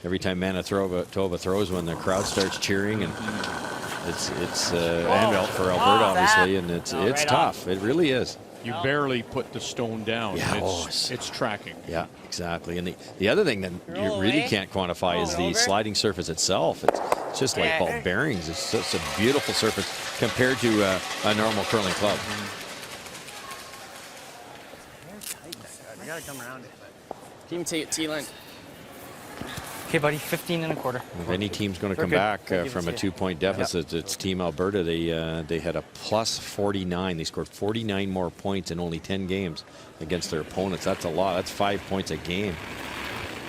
every time Manitoba throws one, the crowd starts cheering, and it's and for Alberta obviously, and it's tough. It really is. You barely put the stone down. Yeah, it's tracking. Yeah, exactly. And the other thing that you really can't quantify is the sliding surface itself. It's just like ball bearings. It's just a beautiful surface compared to a normal curling club. You gotta come around it. Team T-line. Okay, buddy, 15 1/4. If any team's going to come back from a 2-point deficit, it's Team Alberta. They had a plus 49. They scored 49 more points in only 10 games against their opponents. That's a lot. That's 5 points a game.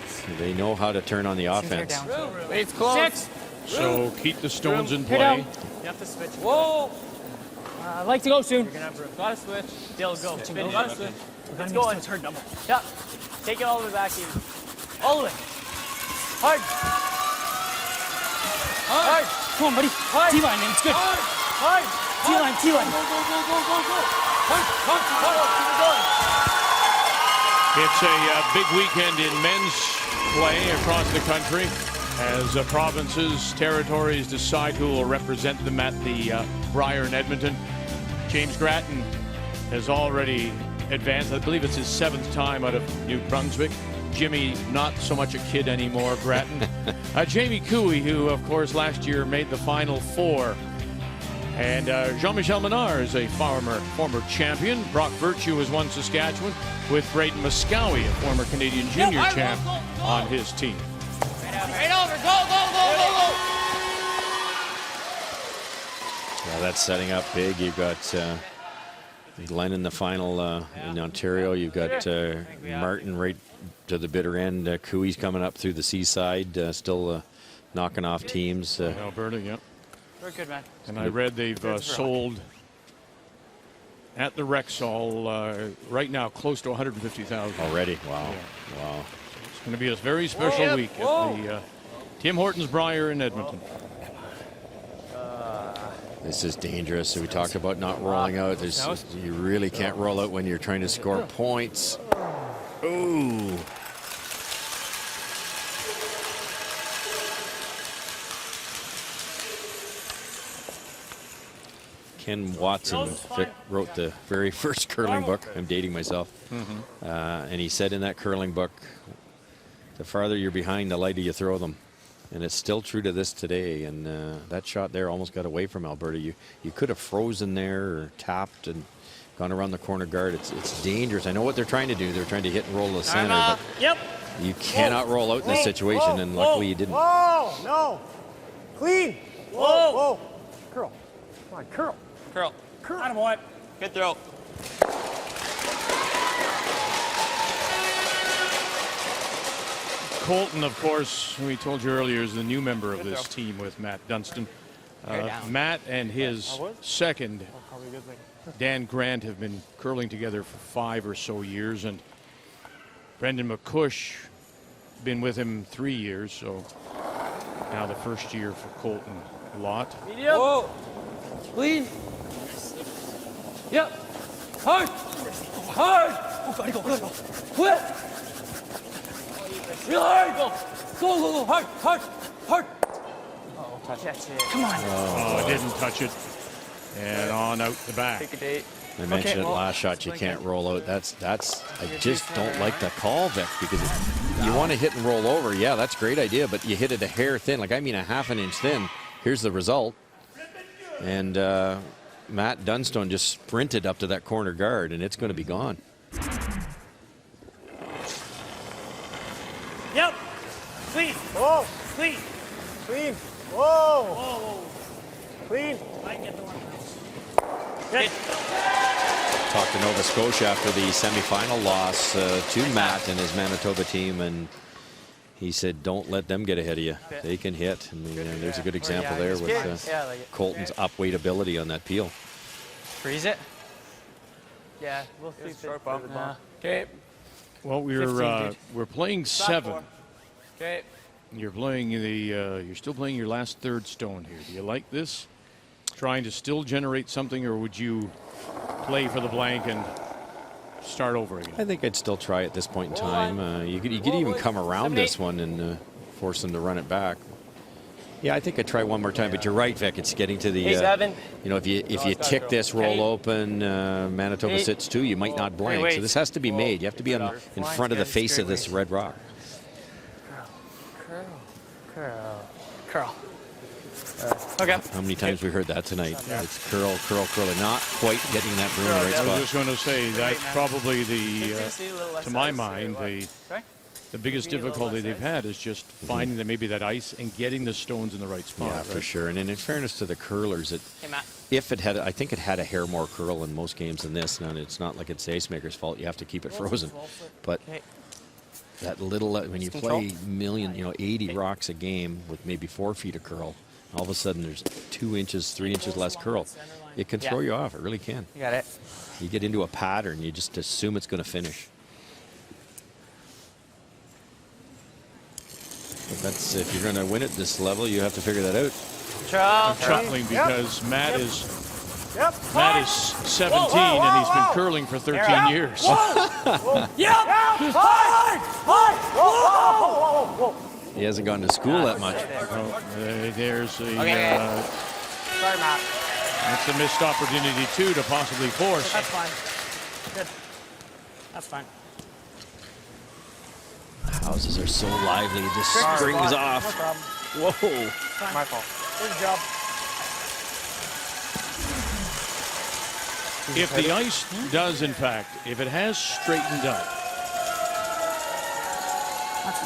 So they know how to turn on the offense. It's close. 6. So keep the stones in Hair down. play. You have to switch. Whoa. I'd like to go soon. You're gonna have gotta switch. Dale, go. Gotta switch. Let's go. It's hard double. Yeah. Take it all the way back even. All the way. Hard. Come on, buddy. T-line, man. It's good. Hard. T-line. Go. It's a big weekend in men's play across the country as provinces, territories decide who will represent them at the Brier in Edmonton. James Grattan has already advanced. I believe it's his 7th time out of New Brunswick. Jimmy, not so much a kid anymore, Grattan. Jamie Cooey, who, of course, last year made the Final Four. And Jean-Michel Menard is a former champion. Brock Virtue has won Saskatchewan with Braden Moskowy, a former Canadian junior champ, on his team. Right over. Go. Well, that's setting up big. You've got Glenn in the final in Ontario. You've got Martin right to the bitter end. Cooey's coming up through the seaside, still knocking off teams. Alberta, yeah. Very good, man. And I read they've sold at the Rexall right now close to 150,000 already. Wow. Yeah. Wow. It's going to be a very special week at the Tim Hortons Brier in Edmonton. This is dangerous. We talked about not rolling out. You really can't roll out when you're trying to score points. Ooh. Ken Watson wrote the very first curling book. I'm dating myself. And he said in that curling book, the farther you're behind, the lighter you throw them. And it's still true to this today. And that shot there almost got away from Alberta. You could have frozen there or tapped and gone around the corner guard. It's dangerous. I know what they're trying to do. They're trying to hit and roll to the center. But Yep. you cannot roll out in this situation, and luckily you didn't. Whoa, no. Clean. Whoa, whoa. Curl. Come on, curl. Curl. Attaboy. Good throw. Colton, of course, we told you earlier, is the new member of this team with Matt Dunstone. Matt and his second, Dan Grant, have been curling together for 5 or so years, and Brendan McCush been with him 3 years, so now the first year for Colton Lott. Medium. Whoa. Clean. Yep. Hard. Hard. Oh, gotta go, gotta go. Quit. Real hard. Go. Go, go, go. Hard, hard, hard. That's it. Come on. Oh, didn't touch it. And on out the back. Take a date. I mentioned it last shot, you can't roll out. That's I just don't like the call, Vic, because you want to hit and roll over. Yeah, that's a great idea, but you hit it a hair thin. Like, I mean a half an inch thin. Here's the result. And Matt Dunstone just sprinted up to that corner guard, and it's going to be gone. Yep. Clean. Whoa, Clean. clean. Whoa, Whoa. clean. I can get the one. Talked to Nova Scotia after the semifinal loss to Matt and his Manitoba team, and he said, don't let them get ahead of you. They can hit. And there's a good example there with Colton's upweight ability on that peel. Freeze it. Yeah, we'll see. Short bump. Okay. Well, we're playing 7. Okay. You're playing you're still playing your last third stone here. Do you like this? Trying to still generate something, or would you play for the blank and start over again? I think I'd still try at this point in time. You could even come around this one and force them to run it back. Yeah, I think I'd try one more time, but you're right, Vic. It's getting to the, you know, if you tick this roll open, Manitoba sits 2, you might not blank. So this has to be made. You have to be in front of the face of this red rock. Curl. Okay. How many times we heard that tonight? It's curl, curl, curl, and not quite getting that broom in the right I was spot. just going to say that's probably to my mind, the biggest difficulty they've had is just finding maybe that ice and getting the stones in the right spot. Yeah, for sure. And in fairness to the curlers, I think it had a hair more curl in most games than this. And it's not like it's the ice maker's fault. You have to keep it frozen. But that little, when you play 80 rocks a game with maybe 4 feet of curl, all of a sudden there's 2 inches, 3 inches less curl. It can throw you off. It really can. You got it. You get into a pattern. You just assume it's going to finish. But that's, if you're going to win at this level, you have to figure that out. I'm chuckling because Matt is 17 and he's been curling for 13 years. He hasn't gone to school that much. There's a Sorry, Matt. that's a missed opportunity too to possibly force. That's fine. Good. That's fine. Houses are so lively, it just springs off. No problem. Whoa. My fault. Good job. If the ice does, in fact, if it has straightened up,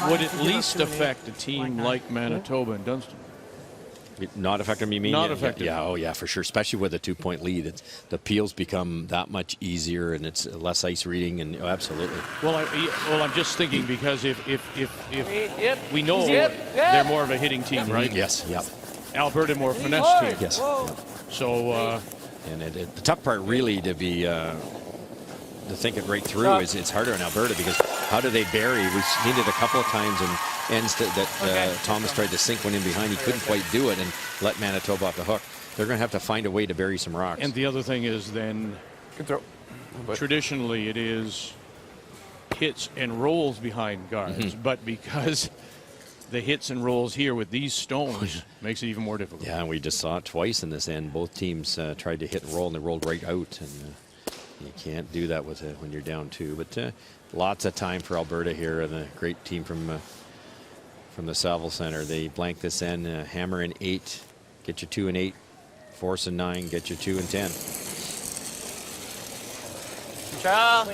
would at least affect a team like Manitoba and Dunstone? Not affect them, you mean? Not affect them. Yeah, oh yeah, for sure. Especially with a 2-point lead, the peels become that much easier, and it's less ice reading, and absolutely. Well, I'm just thinking because if we know they're more of a hitting team, right? Yes. Yep. Alberta more finesse team. Yes. So. And the tough part really to think it right through is it's harder in Alberta because how do they bury? We've seen it a couple of times and ends that Thomas tried to sink one in behind. He couldn't quite do it and let Manitoba off the hook. They're going to have to find a way to bury some rocks. And the other thing is then traditionally it is hits and rolls behind guards, but because the hits and rolls here with these stones makes it even more difficult. Yeah, and we just saw it twice in this end. Both teams tried to hit and roll, and they rolled right out. And you can't do that with when you're down 2. But lots of time for Alberta here, and a great team from from the Saville Center. They blank this in, hammer in 8, get you 2 and 8, force in 9, get you 2 and 10. Charles.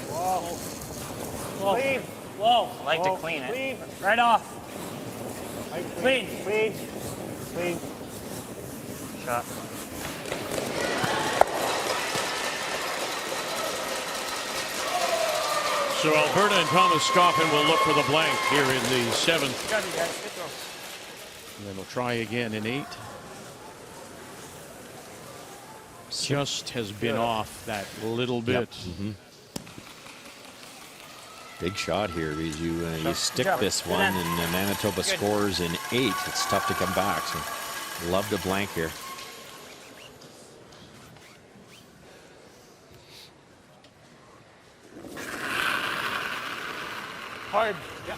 Whoa. Clean. Whoa. I like to clean it. Right off. Clean. Clean. Clean. Shot. So Alberta and Thomas Scoffin will look for the blank here in the 7th. And then we'll try again in 8. Just has been off that little bit. Big shot here because you stick this one and Manitoba scores in 8. It's tough to come back. So love to blank here. Hard. Yeah.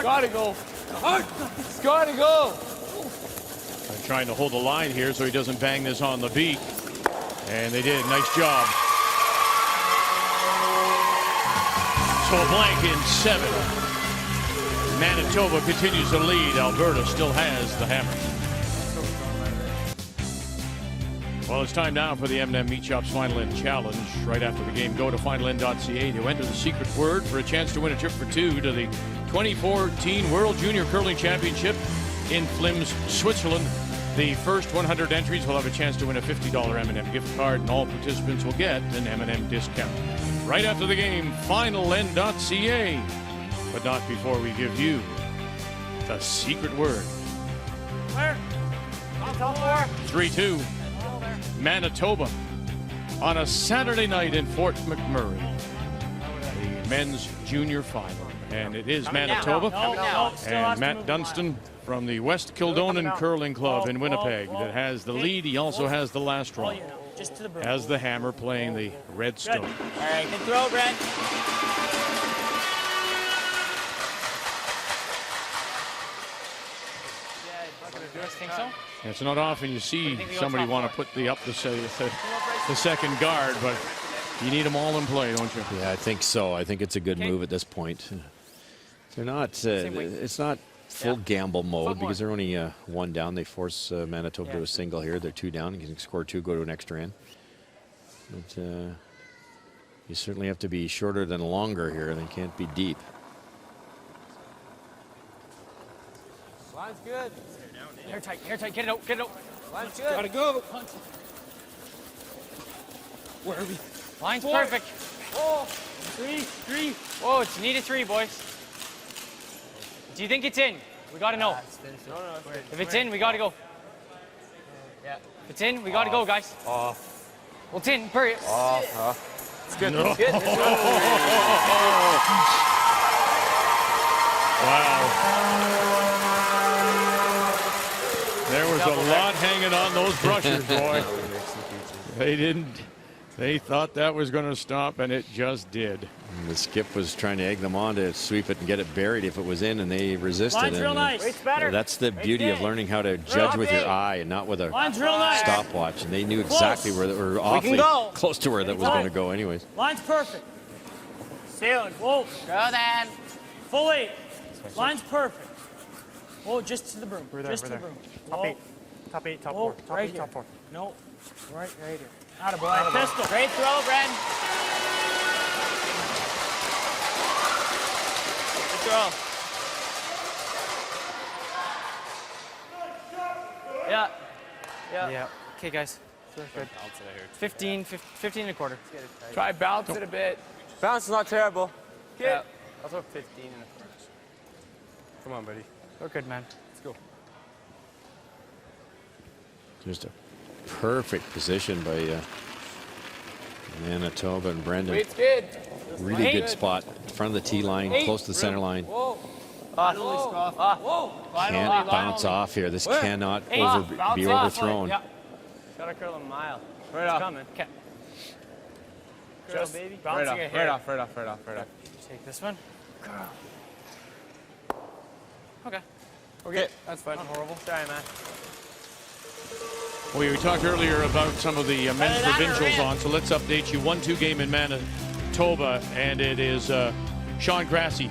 Gotta go. Hard. It's gotta go. I'm trying to hold the line here so he doesn't bang this on the beak. And they did. Nice job. So a blank in 7. Manitoba continues to lead. Alberta still has the hammer. Well, it's time now for the M&M Meat Shop's Final End Challenge. Right after the game, go to finalend.ca to enter the secret word for a chance to win a trip for 2 to the 2014 World Junior Curling Championship in Flims, Switzerland. The first 100 entries will have a chance to win a $50 M&M gift card, and all participants will get an M&M discount. Right after the game, finalend.ca. But not before we give you the secret word. Where? 3-2. Manitoba on a Saturday night in Fort McMurray. The men's junior final. And it is Manitoba and Matt Dunstone from the West Kildonan Curling Club in Winnipeg that has the lead. He also has the last draw as the hammer playing the Redstone. All right, good throw, Brent. Think so? It's not often you see somebody want to put the second guard, but you need them all in play, don't you? Yeah, I think so. I think it's a good move at this point. They're not. It's not full gamble mode because they're only 1 down. They force Manitoba to a single here. They're 2 down. You can score 2, go to an extra end. But you certainly have to be shorter than longer here. They can't be deep. Line's good. Hair tight, get it out, Line's good. Gotta go. Where are we? Line's perfect. Oh. 3. Whoa, it's need a 3, boys. Do you think it's in? We gotta know. If it's in, we gotta go. Yeah. If it's in, we gotta go, guys. Off. Well, it's in, period. Off. It's good. No. It's good. Wow. There was a lot hanging on those brushes, boy. They thought that was going to stop, and it just did. And the skip was trying to egg them on to sweep it and get it buried if it was in, and they resisted. Line's real nice. Weight's better. That's the beauty of learning how to judge with your eye and not with a Line's real nice. stopwatch. And they knew exactly where, or awfully close to where that was going to go anyways. Line's perfect. Sailing. Whoa. Go then. Full 8. Line's perfect. Whoa, just to the broom. Just to the broom. Top 8. Top 8, top 4. Top 8, top 4. No. Right here. Attaboy. Pistol. Great throw, Bren. Good throw. Yeah. Okay, guys. Good. 15 and a quarter. Try bounce it a bit. Bounce is not terrible. Yeah. I'll throw 15 and a quarter. Come on, buddy. We're good, man. Let's go. Just a perfect position by Manitoba and Brendan. Weight's good. Really good spot in front of the tee line, close to the center line. Whoa. Whoa. Can't bounce off here. This cannot be overthrown. Yeah. Gotta curl a mile. Right off. Coming. Okay. Just baby. right Bouncing off. Right off. Right off. Right off. Right off. Take this one. Okay. Okay, that's fine. Not horrible. Sorry, man. We talked earlier about some of the men's provincials on, so let's update you. 1-2 game in Manitoba, and it is Sean Grassie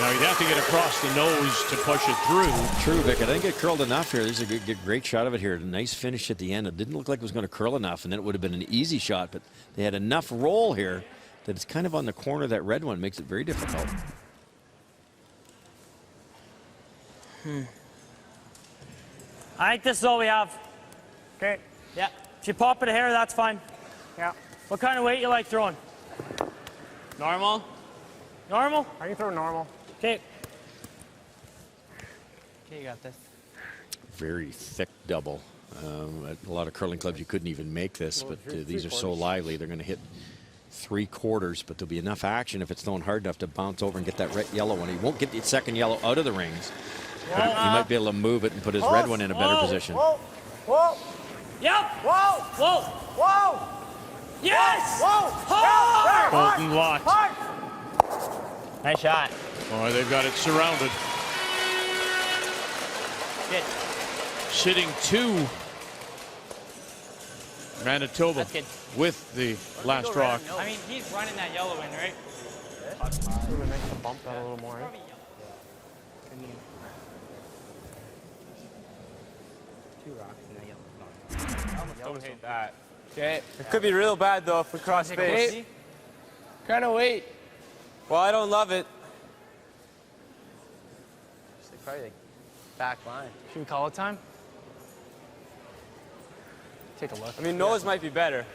Now you'd have to get across the nose to push it through. True, Vic. I didn't get curled enough here. There's a great shot of it here. A nice finish at the end. It didn't look like it was going to curl enough, and then it would have been an easy shot, but they had enough roll here that it's kind of on the corner of that red one. Makes it very difficult. I think this is all we have. Okay. Yeah. If you pop it a hair, that's fine. Yeah. What kind of weight you like throwing? Normal. Normal? I can throw normal. Okay. Okay, you got this. Very thick double. At a lot of curling clubs, you couldn't even make this, but these are so lively. They're going to hit 3/4, but there'll be enough action if it's thrown hard enough to bounce over and get that red yellow one. He won't get the second yellow out of the rings. But he might be able to move it and put his red one in a better position. Whoa. Whoa. Yep. Whoa. Whoa. Whoa. Yes. Whoa. Hard. Bolton locked. Hard. Nice shot. Boy, they've got it surrounded. Good. Sitting 2. Manitoba That's good. with the last rock. I mean, he's running that yellow in, right? We're gonna make the bump that a little more. Eh? Don't hate that. Okay. It could be real bad though if we cross face. Kind of wait. Well, I don't love it. Probably like back line. Should we call it time? Take a look. I mean, nose might be better.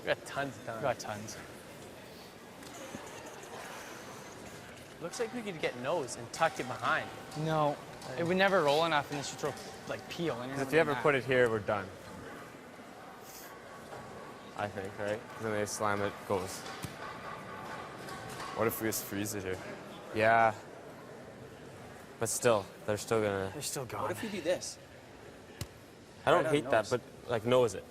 We got tons of time. We got tons. Looks like we could get nose and tuck it behind. No, it would never roll enough unless you throw like peel. And If you ever put it here, we're done. I think, right? Then they slam it, goes. What if we just freeze it here? Yeah. But still, they're still gonna. they're still gone. What if we do this? I don't Right on hate that, nose. but like nose it.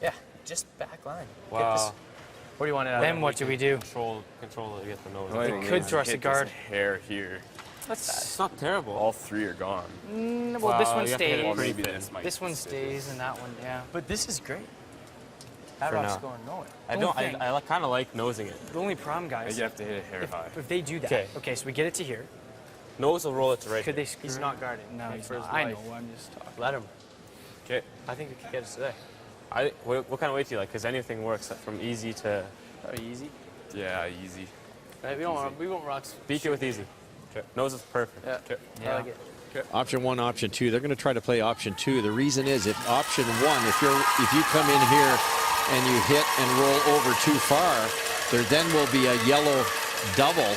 Yeah, just back line. Wow. What do you want it at? Then what do we do? Control it to get the nose. We could thrust the guard. Hair here. It's not terrible. All 3 are gone. Well, this one you have to hit it stays. pretty Maybe thin. this might This one stick. stays, and that one, yeah. But this is great. That For rock's now. going nowhere. I don't. I kind of like nosing it. The only problem, guys, You have to hit it hair high. if they do that. 'Kay. Okay, so we get it to here. Nose will roll it to right. Could they here. screw? He's not guarding. No, he's for his not. I life. know. I'm just talking. Let him. Okay. I think we could get us today. What kind of weight do you like? Because anything works, from easy to. Probably easy. Yeah, easy. Right, we won't rock. Beat it with easy. Nose is perfect. Yeah. I like it. Option 1, option 2. They're going to try to play option 2. The reason is if option 1, if you come in here and you hit and roll over too far, there then will be a yellow double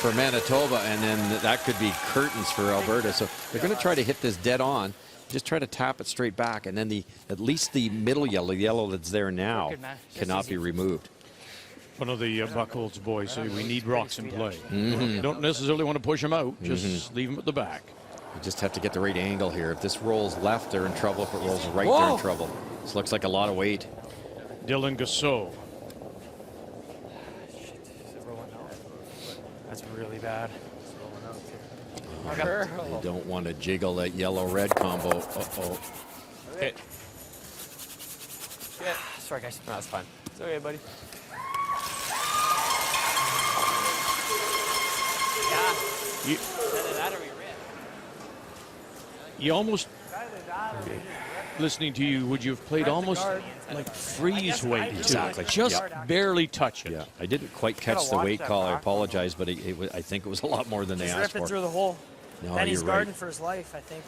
for Manitoba, and then that could be curtains for Alberta. So they're going to try to hit this dead on. Just try to tap it straight back, and then at least the middle yellow, the yellow that's there now, cannot be removed. One of the Buckholz boys say we need rocks in play. You don't necessarily want to push them out. Just leave them at the back. You just have to get the right angle here. If this rolls left, they're in trouble. If it rolls right, they're in trouble. This looks like a lot of weight. Dylan Gassot. That's really bad. You don't want to jiggle that yellow-red combo. Uh-oh. Okay. Sorry, guys. No, that's fine. It's okay, buddy. You, you almost, listening to you, would you have played almost like freeze weight? Exactly. Just barely touch it. Yeah, I didn't quite catch the weight call. I apologize, but I think it was a lot more than they Just asked rip it for. through the hole. No, Then he's you're guarding right. for his life, I think.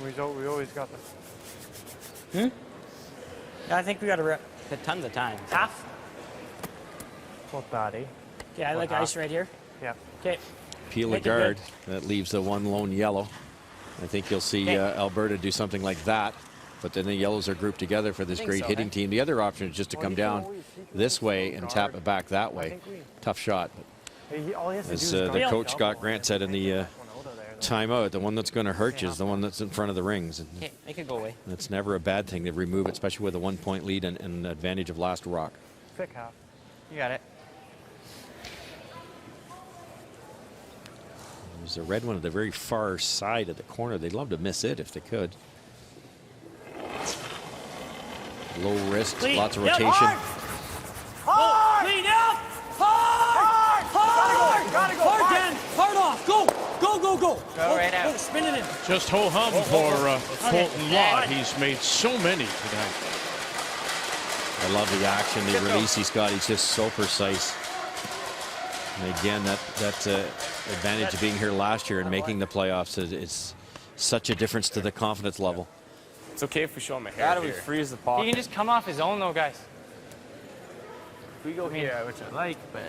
We always got this. Yeah, I think we got to rip. Tons of time. Half? Both body. Yeah, I like ice right here. Yeah. Okay. Peel a Make it guard. good. That leaves the one lone yellow. I think you'll see Alberta do something like that. But then the yellows are grouped together for this great hitting team. The other option is just to come down this way and tap it back that way. Tough shot. As the coach Scott Grant said in the timeout, the one that's going to hurt you is the one that's in front of the rings. And Okay, make it go away. it's never a bad thing to remove it, especially with a 1-point lead and advantage of last rock. Thick half. You got it. There's a red one at the very far side of the corner. They'd love to miss it if they could. Low wrist, lots of rotation. Hard! Hard! Clean up! Hard! Hard! go, go. Go right out. Oh, spin it in. Just ho-hum for Colton Lott. He's made so many tonight. I love the action, the release he's got. He's just so precise. And again, that advantage of being here last year and making the playoffs is such a difference to the confidence level. It's okay if we show him a hair How do we here. freeze the He pocket? can just come off his own though, guys. If we go here, which I like, but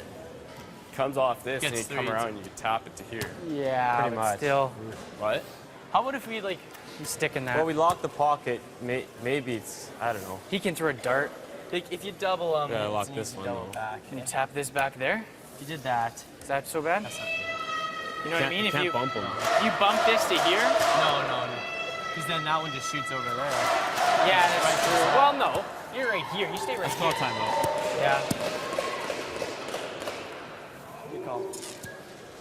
comes off this and you come around and you can tap it to here. Yeah, Pretty but much. still. What? How about if we like stick in that? Well, we lock the pocket. Maybe it's, I don't know. He can throw a dart. Like if you double Gotta lock this one, double though. back. Can you tap this back there? If you did that. Is that so bad? That's not good. You know what I mean? If you bump him. you bump this to here. No. Because then that one just shoots over there. Yeah, that's true. Well, no. You're right here. You stay right here. timeout. Yeah. Good call.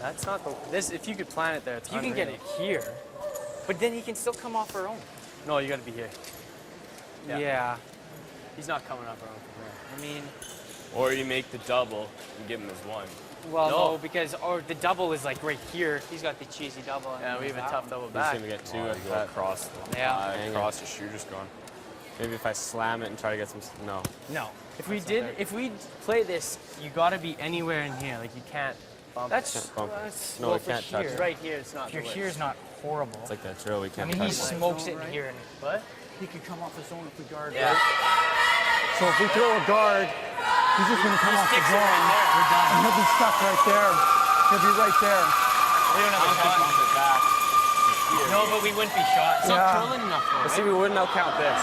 That's not the. This. If you could plan it there, it's You can get it here, but then he can still come off our own. No, you got to be here. Yeah. He's not coming up around from here. I mean, Or you make the double and give him his one. well, No. no, because the double is like right here. He's got the cheesy double. and Yeah, we have a that tough one. double He's back. gonna get two Oh, at you go that. across. Yeah. Across the shooter's gone. Maybe if I slam it and try to get some. No. No. If we play this, you got to be anywhere in here. Like you can't bump. That's, bump. that's No, well, we for can't touch here. it. right here. It's not. If you're the way. here is not horrible. It's like that drill. We I can't mean, he touch it. smokes it in here. And, What? He could come off his own if we guard. Yeah. So if we throw a guard, he's just going to come off the sticks it zone. right there. We're done. And he'll be stuck right there. He'll be right there. We don't have a shot. No, but we wouldn't be shot. It's not Yeah. curling enough. Though, But right? see, we wouldn't count this.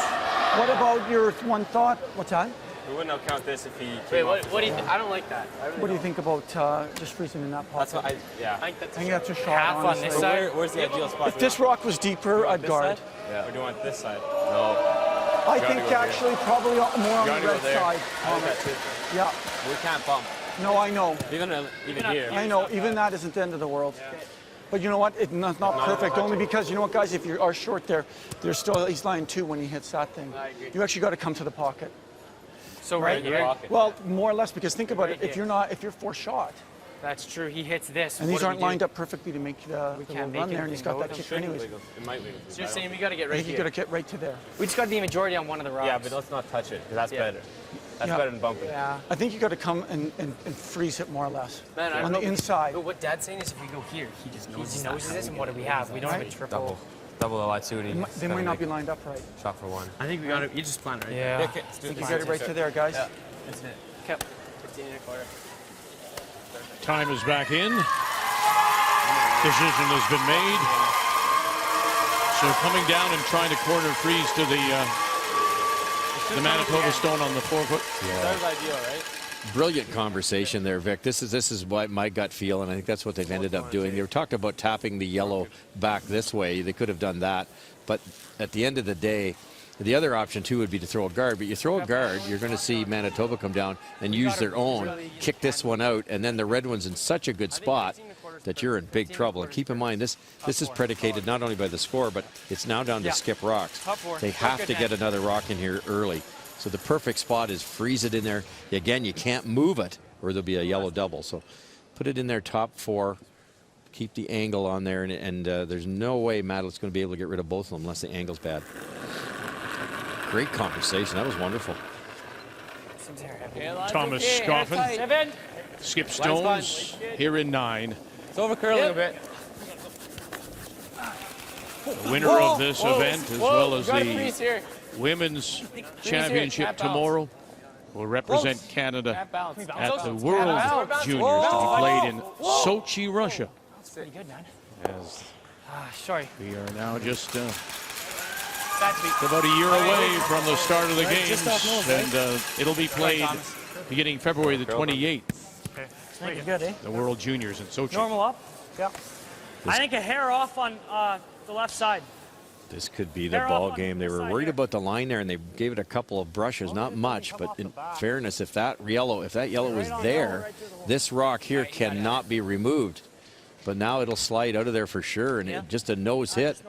What about your one thought? What's that? We wouldn't count this if he came Wait, off what do you? his own. I don't like that. I really What do you don't. think about just freezing in that pocket? That's what I. Yeah. I think that's. I think that's a shot. Half on honestly. this So side. where's the ideal spot? If this rock was deeper, I'd This guard. side? Yeah. Or do you want this side? No. I gotta think go there. actually probably more on the gotta go red there. side. I like that too. Yeah. We can't bump. No, I know. Even here. I know. Even that isn't the end of the world. But you know what? It's not perfect. Only because you know what, guys? If you are short there, there's still he's line two when he hits that thing. I agree. You actually got to come to the pocket. So right In the here. pocket. Well, more or less, because think about Right it. If you're four shot, That's true. He hits this. and What these do we aren't do? lined up perfectly to make the can't little make run there, and he's anything got go that with kicker anyways. It might wiggle. So you're saying we got to get I right think you here. got to get right to there. We just got the majority on one of the rocks. Yeah, but let's not touch it. 'Cause that's Yeah. better. That's Yeah. better than bumping. Yeah. I think you got to come and freeze it more or less Man, I on know- the inside. But what Dad's saying is, if we go here, he just knows. He knows this, and what do we have? We don't have a triple. Double the light suit. They might not be lined up right. Shot for one. I think we got to. You just plan right. Yeah. Okay, let's do I it. think you got it right to there, guys. Yeah. That's it. Okay. 15 and a quarter. Time is back in. Decision has been made. So coming down and trying to corner freeze to the Manitoba stone on the 4-foot. That was ideal, right? Brilliant conversation there, Vic. This is what my gut feel, and I think that's what they've ended up doing. They were talking about tapping the yellow back this way. They could have done that, but at the end of the day, the other option too would be to throw a guard. But you throw a guard, you're going to see Manitoba come down and use their own, kick this one out, and then the red one's in such a good spot that you're in big trouble. And keep in mind, this is predicated not only by the score, but it's now down to skip rocks. They have to get another rock in here early. So the perfect spot is freeze it in there. Again, you can't move it or there'll be a yellow double. So put it in there top four. Keep the angle on there, and there's no way Madeline's going to be able to get rid of both of them unless the angle's bad. Great conversation. That was wonderful. Thomas Scoffin, 7. Skip Stones here in 9. It's over curling a bit. The winner of this event, as well as Got a freeze the here. women's championship Tap bounce. tomorrow, will represent Canada Tap bounce. at the World bounce. Juniors to be played in Sochi, Russia. Pretty good, man. As Sorry. we are now just That's me. about a year away from the start of the games, and it'll be played beginning February the 28th, Pretty good, eh? the World Juniors in Sochi. Normal up. Yeah. I think a hair off on the left side. This could be the They're ball off on game. They this were side worried here. about the line there, and they gave it a couple of brushes, not much, but in fairness, if that yellow was there, this rock here cannot be removed. But now it'll slide out of there for sure, and just a nose hit.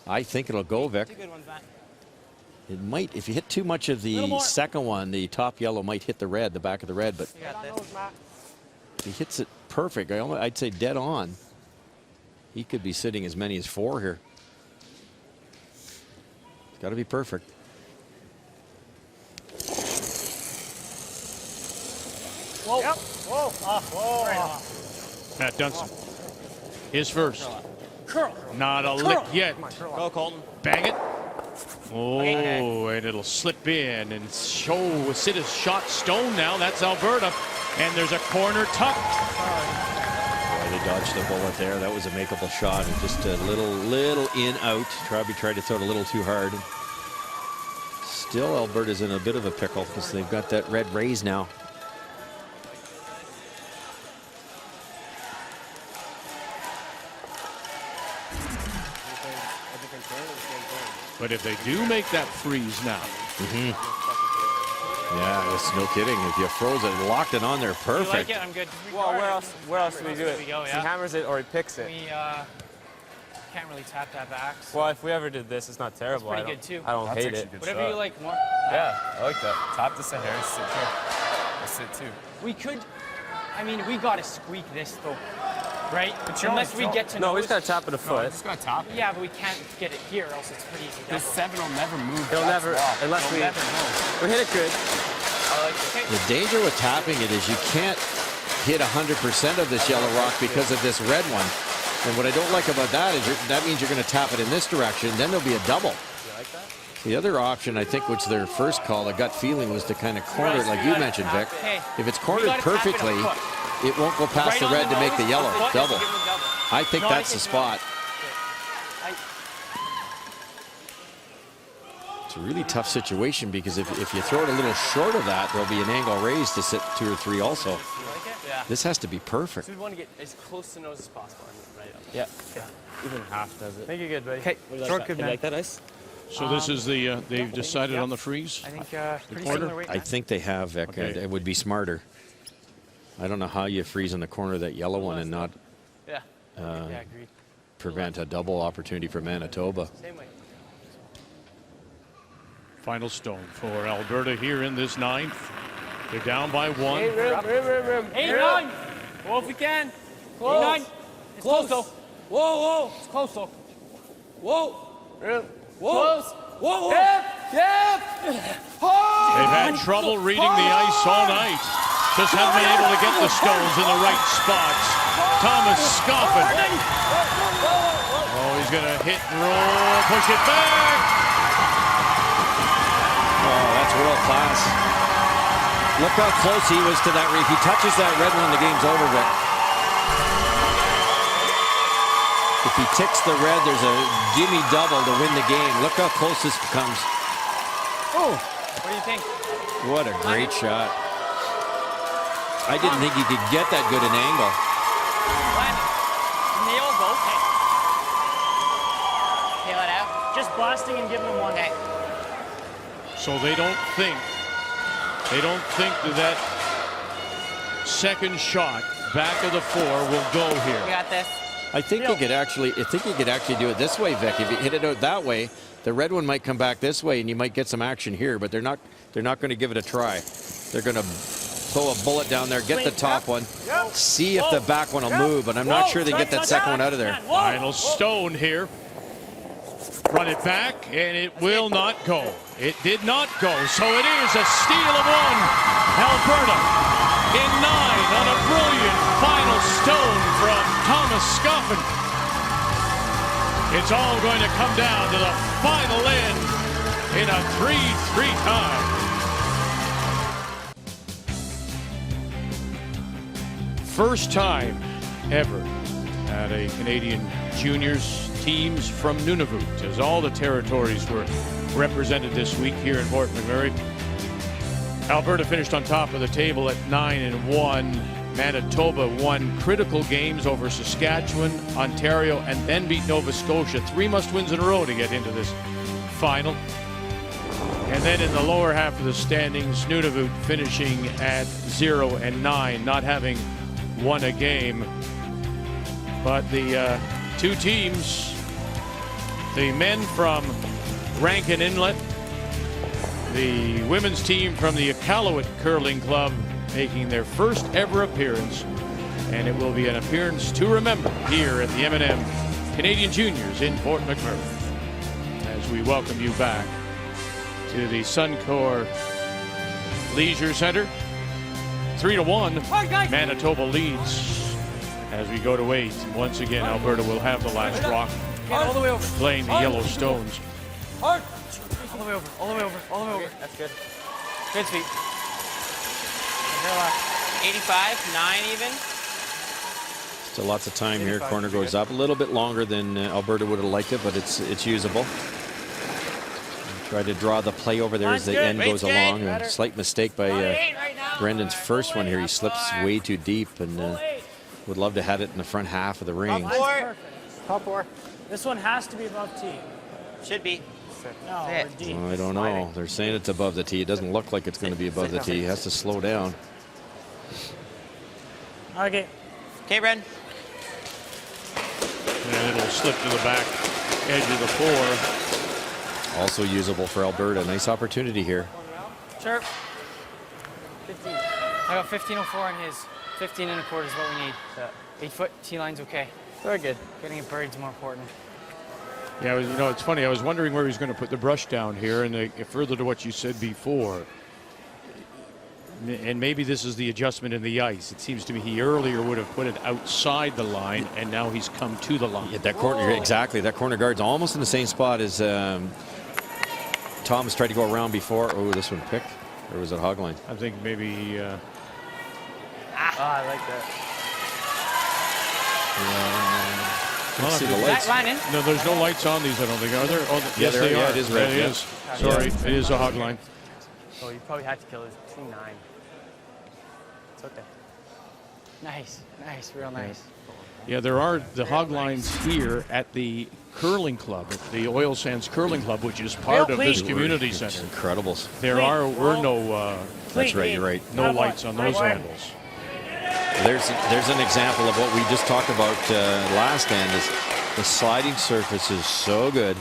I think it'll go, Vic. It might, if you hit too much of the second one, the top yellow might hit the red, the back of the red, but if he hits it perfect, I'd say dead on, He could be sitting as many as 4 here. It's got to be perfect. Whoa. Yep. Whoa. Whoa. Right Matt Dunstone. His first. Curl. Not a lick yet. Go, Colton. Bang it. Oh, and it'll slip in and sit his shot stone now. That's Alberta. And there's a corner tuck. Boy, they dodged the bullet there. That was a makeable shot. And just a little in out. Traby tried to throw it a little too hard. Still, Alberta's in a bit of a pickle because they've got that red raise now. But if they do make that freeze now. Yeah, that's no kidding. If you froze it, locked it on there, perfect. You like it? I'm good. Well, where else do we do it? Go, He yeah. hammers it or he picks it. We can't really tap that back. So Well, if we ever did this, it's not terrible. pretty good too. I don't hate it. Whatever you like more. Yeah, I like that. Top to center. Sit too. I sit too. We could. I mean, we gotta squeak this though, right? Unless we get to. No, we just gotta tap it a foot. Just gotta top it. Yeah, but we can't get it here, else it's pretty easy. This 7 will never move. He'll never, unless we hit it good. The danger with tapping it is you can't hit 100% of this yellow rock because of this red one. And what I don't like about that is that means you're going to tap it in this direction. Then there'll be a double. The other option, I think, which their first call, a gut feeling, was to kind of corner it like you mentioned, Vic. If it's cornered perfectly, it won't go past the red to make the yellow double. I think that's the spot. It's a really tough situation because if you throw it a little short of that, there'll be an angle raised to sit 2 or 3 also. Yeah. This has to be perfect. So we want to get as close to nose as possible. Right up. Yeah. Even half does it. I think you're good, buddy. Okay. Short, good man. Like that, Ice? So this is the, they've decided on the freeze? I think pretty corner? similar weight. I think they have, Vic. Okay. It would be smarter. I don't know how you freeze in the corner of that yellow one and not Yeah. Yeah, agreed. prevent a double opportunity for Manitoba. Same way. Final stone for Alberta here in this 9th. They're down by 1. Room. 8-9. Well, if we can. 8-9. It's close though. Whoa, It's close though. whoa, whoa. Close. Whoa. Yep. They've had trouble reading the ice all night. Just haven't been able to get the stones in the right spots. Thomas Scoffin. Oh, he's going to hit and roll, push it back. Oh, that's world class. Look how close he was to that. If he touches that red one, the game's over, Vic. If he ticks the red, there's a gimme double to win the game. Look how close this becomes. Oh, what do you think? What a great shot. I didn't think he could get that good an angle. Landon. And they all go. Okay. Tail it out. Just blasting and giving them one. Okay. So they don't think that second shot back of the 4 will go here. We got this. I think he could actually do it this way, Vic. If you hit it out that way, the red one might come back this way and you might get some action here, but they're not going to give it a try. They're going to throw a bullet down there, get the top one, see if the back one will move, but I'm not sure they get that second one out of there. Final stone here. Run it back, and it will not go. It did not go, so it is a steal of 1. Alberta in 9 on a brilliant final stone from Thomas Scoffin. It's all going to come down to the final end in a 3-3 tie. First time ever at a Canadian juniors teams from Nunavut, as all the territories were represented this week here in Fort McMurray. Alberta finished on top of the table at 9-1. Manitoba won critical games over Saskatchewan, Ontario, and then beat Nova Scotia. 3 must-wins in a row to get into this final. And then in the lower half of the standings, Nunavut finishing at 0-9, not having won a game. But the 2 teams, the men from Rankin Inlet, the women's team from the Iqaluit Curling Club, making their first ever appearance, and it will be an appearance to remember here at the M&M Canadian Juniors in Fort McMurray. As we welcome you back to the Suncor Leisure Center. 3-1, Manitoba leads as we go to 8. Once again, Alberta will have the last rock, All the way over. playing the Yellow Stones. Hard. All the way over. All the way over. All the way over. That's good. Good speed. 85, 9 even. Still lots of time here. Corner goes up a little bit longer than Alberta would have liked it, but it's usable. Try to draw the play over there as the end goes along. A slight mistake by Brendan's first one here. He slips way too deep and would love to have it in the front half of the ring. Top 4. This one has to be above tee. Should be. No, we're deep. I don't know. They're saying it's above the tee. It doesn't look like it's going to be above the tee. He has to slow down. Okay. Okay, Bren. And it'll slip to the back edge of the 4. Also usable for Alberta. Nice opportunity here. Sure. 15. I got 15.04 on his. 15 and a quarter is what we need. 8 foot tee line's okay. Very good. Getting it bird's more important. Yeah, you know, it's funny. I was wondering where he's going to put the brush down here, and further to what you said before. And maybe this is the adjustment in the ice. It seems to me he earlier would have put it outside the line, and now he's come to the line. Yeah, that corner, exactly. That corner guard's almost in the same spot as Thomas tried to go around before. Oh, this one picked, or was it hog line? I think maybe. I like that. Let's see the lights. No, there's no lights on these, I don't think. Are there? Oh, Yeah, yes, they are. it is red. It is. Sorry, it is a hog line. Oh, you probably had to kill it. It's between 9. It's okay. Nice. Nice. Real nice. Yeah, there are the hog lines here at the curling club, at the Oil Sands Curling Club, which is part of this community center. Incredibles. There were no. That's right. You're right. No lights on those handles. There's an example of what we just talked about last end. Is the sliding surface is so good.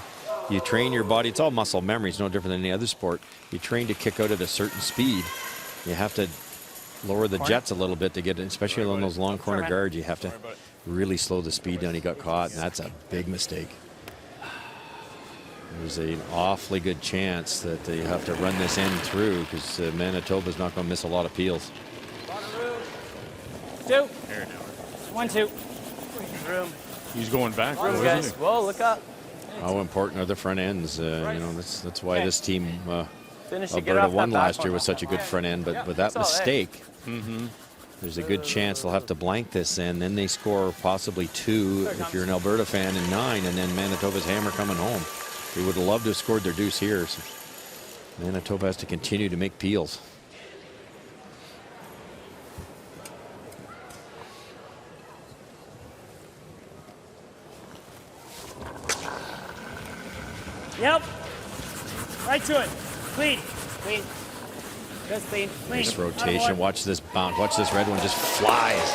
You train your body. It's all muscle memory. It's no different than any other sport. You train to kick out at a certain speed. You have to lower the jets a little bit to get it, especially on those long corner guards. You have to really slow the speed down. He got caught, and that's a big mistake. There's an awfully good chance that they have to run this end through because Manitoba's not going to miss a lot of peels. 2. 1, 2. Room. He's going back. Room, guys. Whoa, look up. How important are the front ends? You know, that's why this team Finish Alberta won last year with such a good front end. But with that mistake, there's a good chance they'll have to blank this end. Then they score possibly 2 if you're an Alberta fan, and 9, and then Manitoba's hammer coming home. They would have loved to have scored their deuce here. So Manitoba has to continue to make peels. Yep. Right to it. Clean. Clean. Just clean. Clean. Nice rotation. Watch this bounce. Watch this red one just flies.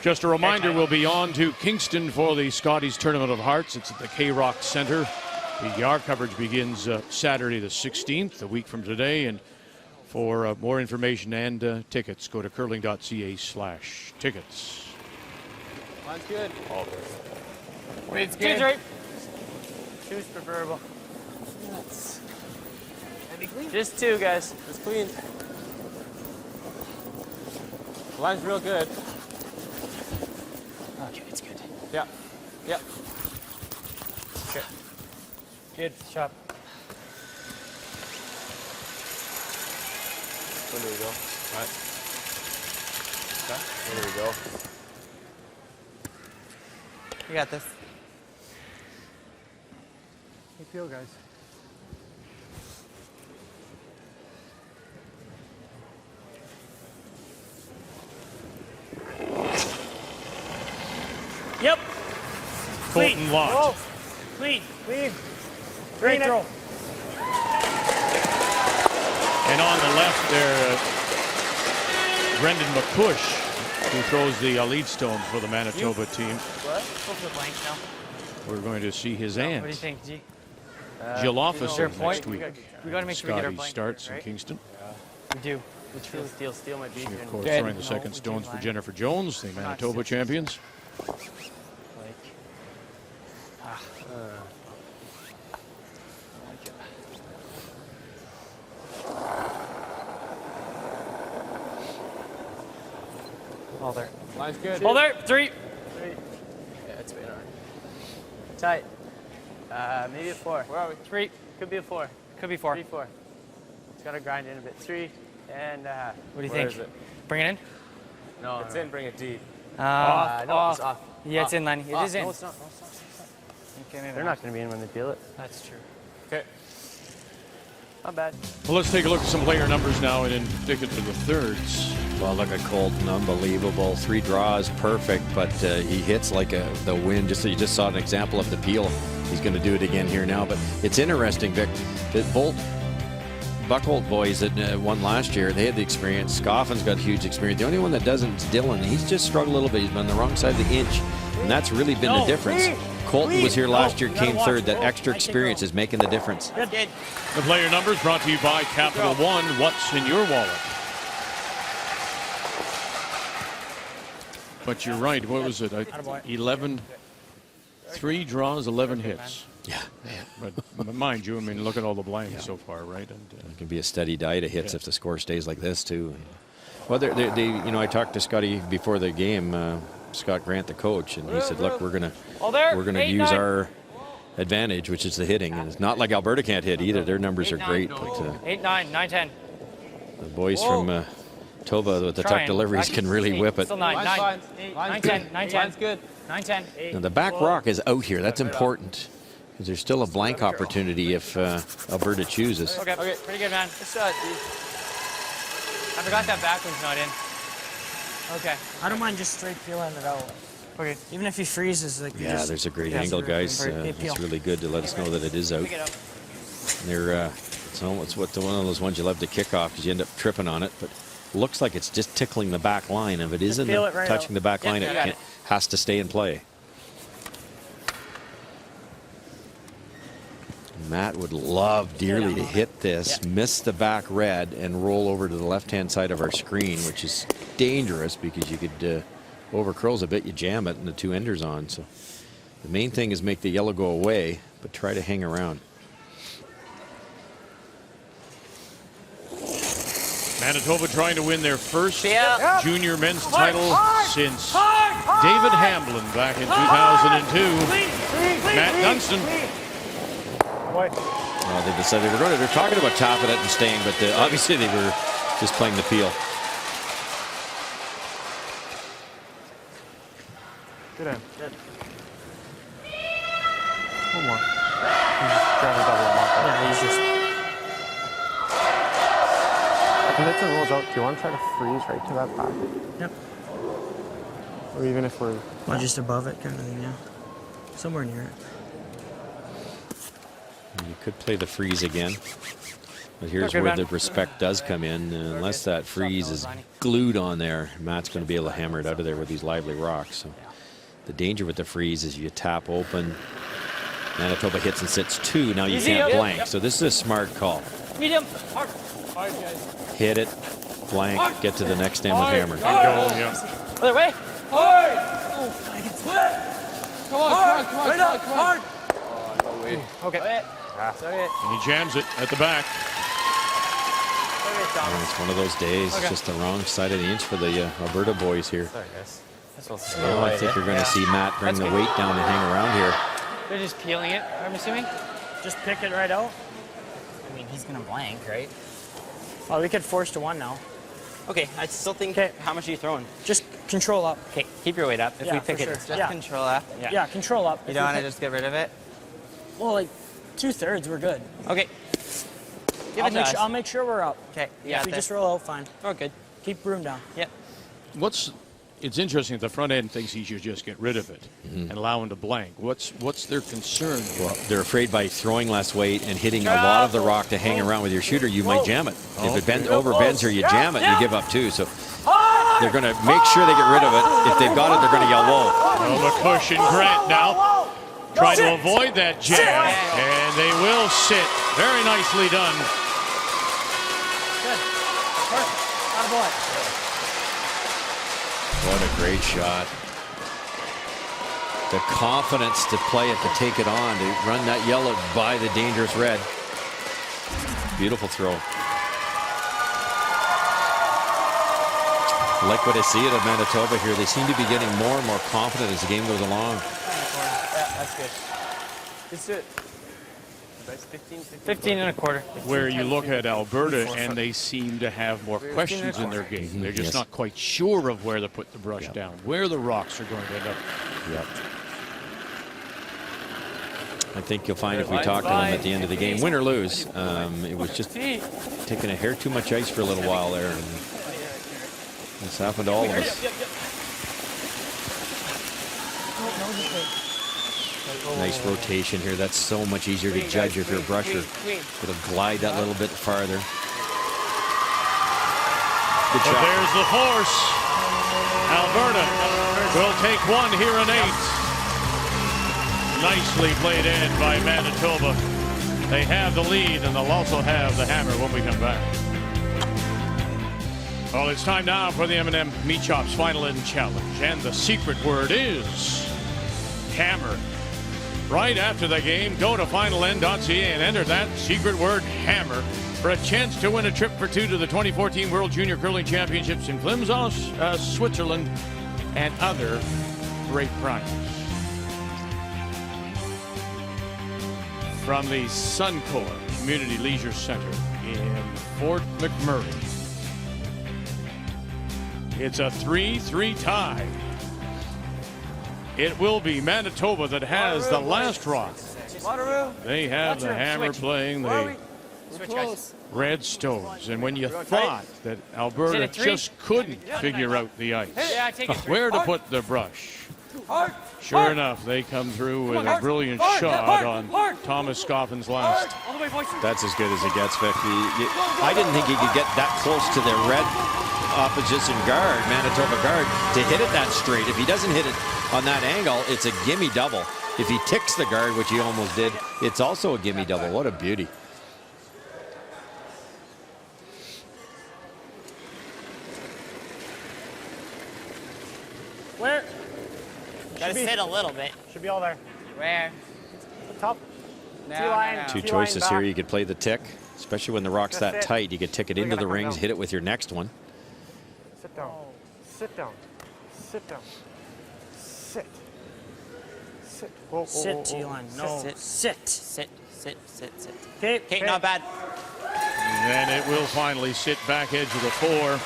Just a reminder, we'll be on to Kingston for the Scotties Tournament of Hearts. It's at the K-Rock Center. Our coverage begins Saturday the 16th, a week from today. And for more information and tickets, go to curling.ca/tickets. Mine's good. It's good. Right. Two's preferable. Just 2, guys. It's clean. Line's real good. Okay, it's good. Yeah. Yep. Okay. Good. Shot. Where do we go? All right. Okay. Where do we go? You got this. Hey, peel, guys. Yep. Colton Lott. Clean. Clean. Great throw. And on the left there, Brendan McCush, who throws the lead stone for the Manitoba team. What? Go for the blanks now. We're going to see his aunt. What do you think, G? Jill Officer next week. We got to make sure we get our Scotty blank. starts right? in Kingston. We do. Steal might be here. Of course, throwing the second stones for Jennifer Jones, the Manitoba champions. All there. Line's good. All there. 3. Yeah, it's way hard. Tight. Maybe a 4. Where are we? 3. Could be a 4. Could be 4. 3, 4. Just gotta grind in a bit. 3 and a half. What do you Where think? is it? Bring it in. No, It's in, bring it deep. No, it's off. Yeah, it's in, Lenny. It is in. No, it's not. Okay, maybe They're not gonna be in when they feel it. That's true. Okay. Not bad. Well, let's take a look at some player numbers now and then dig into the thirds. Well, look at Colton, unbelievable. 3 draws, perfect, but he hits like the wind. You just saw an example of the peel. He's going to do it again here now. But it's interesting, Vic, that Buckholt boys that won last year, they had the experience. Scoffin's got huge experience. The only one that doesn't is Dylan. He's just struggled a little bit. He's been on the wrong side of the inch, and that's really been the difference. Colton was here last year, came third. That extra experience is making the difference. Good. The player numbers brought to you by Capital One. What's in your wallet? But you're right. What was it? 11, 3 draws, 11 hits. Yeah. But mind you, I mean, look at all the blanks so far, right? And it can be a steady diet of hits if the score stays like this too. Well, I talked to Scotty before the game, Scott Grant, the coach, and he said, "Look, we're gonna use our advantage, which is the hitting. And it's not like Alberta can't hit either. Their numbers are great, but 8, 9, 9, 10. the boys from Tova with the tuck deliveries can really whip it. Still 9, 9, 9, 10, 9, 10. Line's good. 9, 10. Now, the back rock is out here. That's important because there's still a blank opportunity if Alberta chooses. Okay, pretty good, man. Good shot, dude. I forgot that back one's not in. Okay. I don't mind just straight peeling it out. Okay. Even if he freezes, like Yeah, there's a great angle, guys. It's really good to let us know that it is out. Pick it up. They're it's one of those ones you love to kick off because you end up tripping on it, but looks like it's just tickling the back line. If it isn't touching the back line, it has to stay in play. Matt would love dearly to hit this, miss the back red, and roll over to the left-hand side of our screen, which is dangerous because you could over curls a bit, you jam it, and the 2 enders on. So the main thing is make the yellow go away, but try to hang around. Manitoba trying to win their first junior men's title since David Hamblin back in 2002. Matt Dunstone. They decided they're talking about topping it and staying, but obviously they were just playing the peel. Good end. Good. One more. He's just trying to double him up. Yeah, he's just. If Nixon rolls out, do you want to try to freeze right to that back? Yep. Or even if we're... Well, just above it kind of thing, yeah. Somewhere near it. You could play the freeze again. But here's where the respect does come in. Unless that freeze is glued on there, Matt's going to be able to hammer it out of there with these lively rocks. So the danger with the freeze is you tap open. Manitoba hits and sits 2. Now you can't blank. So this is a smart call. Medium. Hard, guys. Hit it, blank, get to the next stand with hammer. Other way. Hard. Come on. Hard. Okay. And he jams it at the back. It's one of those days. It's just the wrong side of the inch for the Alberta boys here. Sorry, guys. Well, I think you're going to see Matt bring the weight down and hang around here. They're just peeling it, I'm assuming? Just pick it right out. I mean, he's going to blank, right? Oh, we could force to 1 now. Okay, I still think, how much are you throwing? Just control up. Okay, keep your weight up. If we pick it, sure. just control up. Yeah, control up. You don't want to just get rid of it? Well, like 2/3, we're good. Okay. I'll make sure we're up. Okay. Yeah, if we just roll out, fine. Oh, good. Keep room down. Yep. It's interesting that the front end thinks he should just get rid of it and allow him to blank. What's their concern? Well, they're afraid by throwing less weight and hitting a lot of the rock to hang around with your shooter, you might jam it. If it overbends or you jam it, you give up too. So they're going to make sure they get rid of it. If they've got it, they're going to yell low. Well, McCush and Grant now try to avoid that jam, and they will sit. Very nicely done. Good. boy. What a great shot. The confidence to play it, to take it on, to run that yellow by the dangerous red. Beautiful throw. Like what I see it of Manitoba here. They seem to be getting more and more confident as the game goes along. Yeah, that's good. Let's do it. 15 and a quarter. Where you look at Alberta and they seem to have more questions in their game. They're just not quite sure of where to put the brush down, where the rocks are going to end up. Yep. I think you'll find if we talk to them at the end of the game, win or lose, it was just taking a hair too much ice for a little while there. And it's happened to all of us. Nice rotation here. That's so much easier to judge if you're a brusher. It'll glide that little bit farther. Good But shot. there's the force. Alberta will take one here in 8. Nicely played in by Manitoba. They have the lead, and they'll also have the hammer when we come back. Well, it's time now for the M&M Meat Chops Final End Challenge, and the secret word is hammer. Right after the game, go to finalend.ca and enter that secret word hammer for a chance to win a trip for 2 to the 2014 World Junior Curling Championships in Glimsau, Switzerland, and other great prizes. From the Suncor Community Leisure Center in Fort McMurray, it's a 3-3 tie. It will be Manitoba that has the last rock. They have the hammer playing the Red Stones. And when you thought that Alberta just couldn't figure out the ice, where to put the brush, sure enough, they come through with a brilliant shot on Thomas Scoffin's last. That's as good as it gets, Vic. I didn't think he could get that close to the red opposition guard, Manitoba guard, to hit it that straight. If he doesn't hit it on that angle, it's a gimme double. If he ticks the guard, which he almost did, it's also a gimme double. What a beauty. Where? Gotta sit a little bit. Should be all there. Where? The top. No, T-line. no, no. Two T-line choices back. here. You could play the tick, especially when the rock's That's that it. tight. You could tick it into the gonna come rings, down. hit it with your next one. Sit down. Sit down. Sit down. Sit. Sit. Whoa, whoa, Sit, whoa, whoa. T-line. No. Sit. Sit. Okay. Okay, not bad. And then it will finally sit back edge of the 4.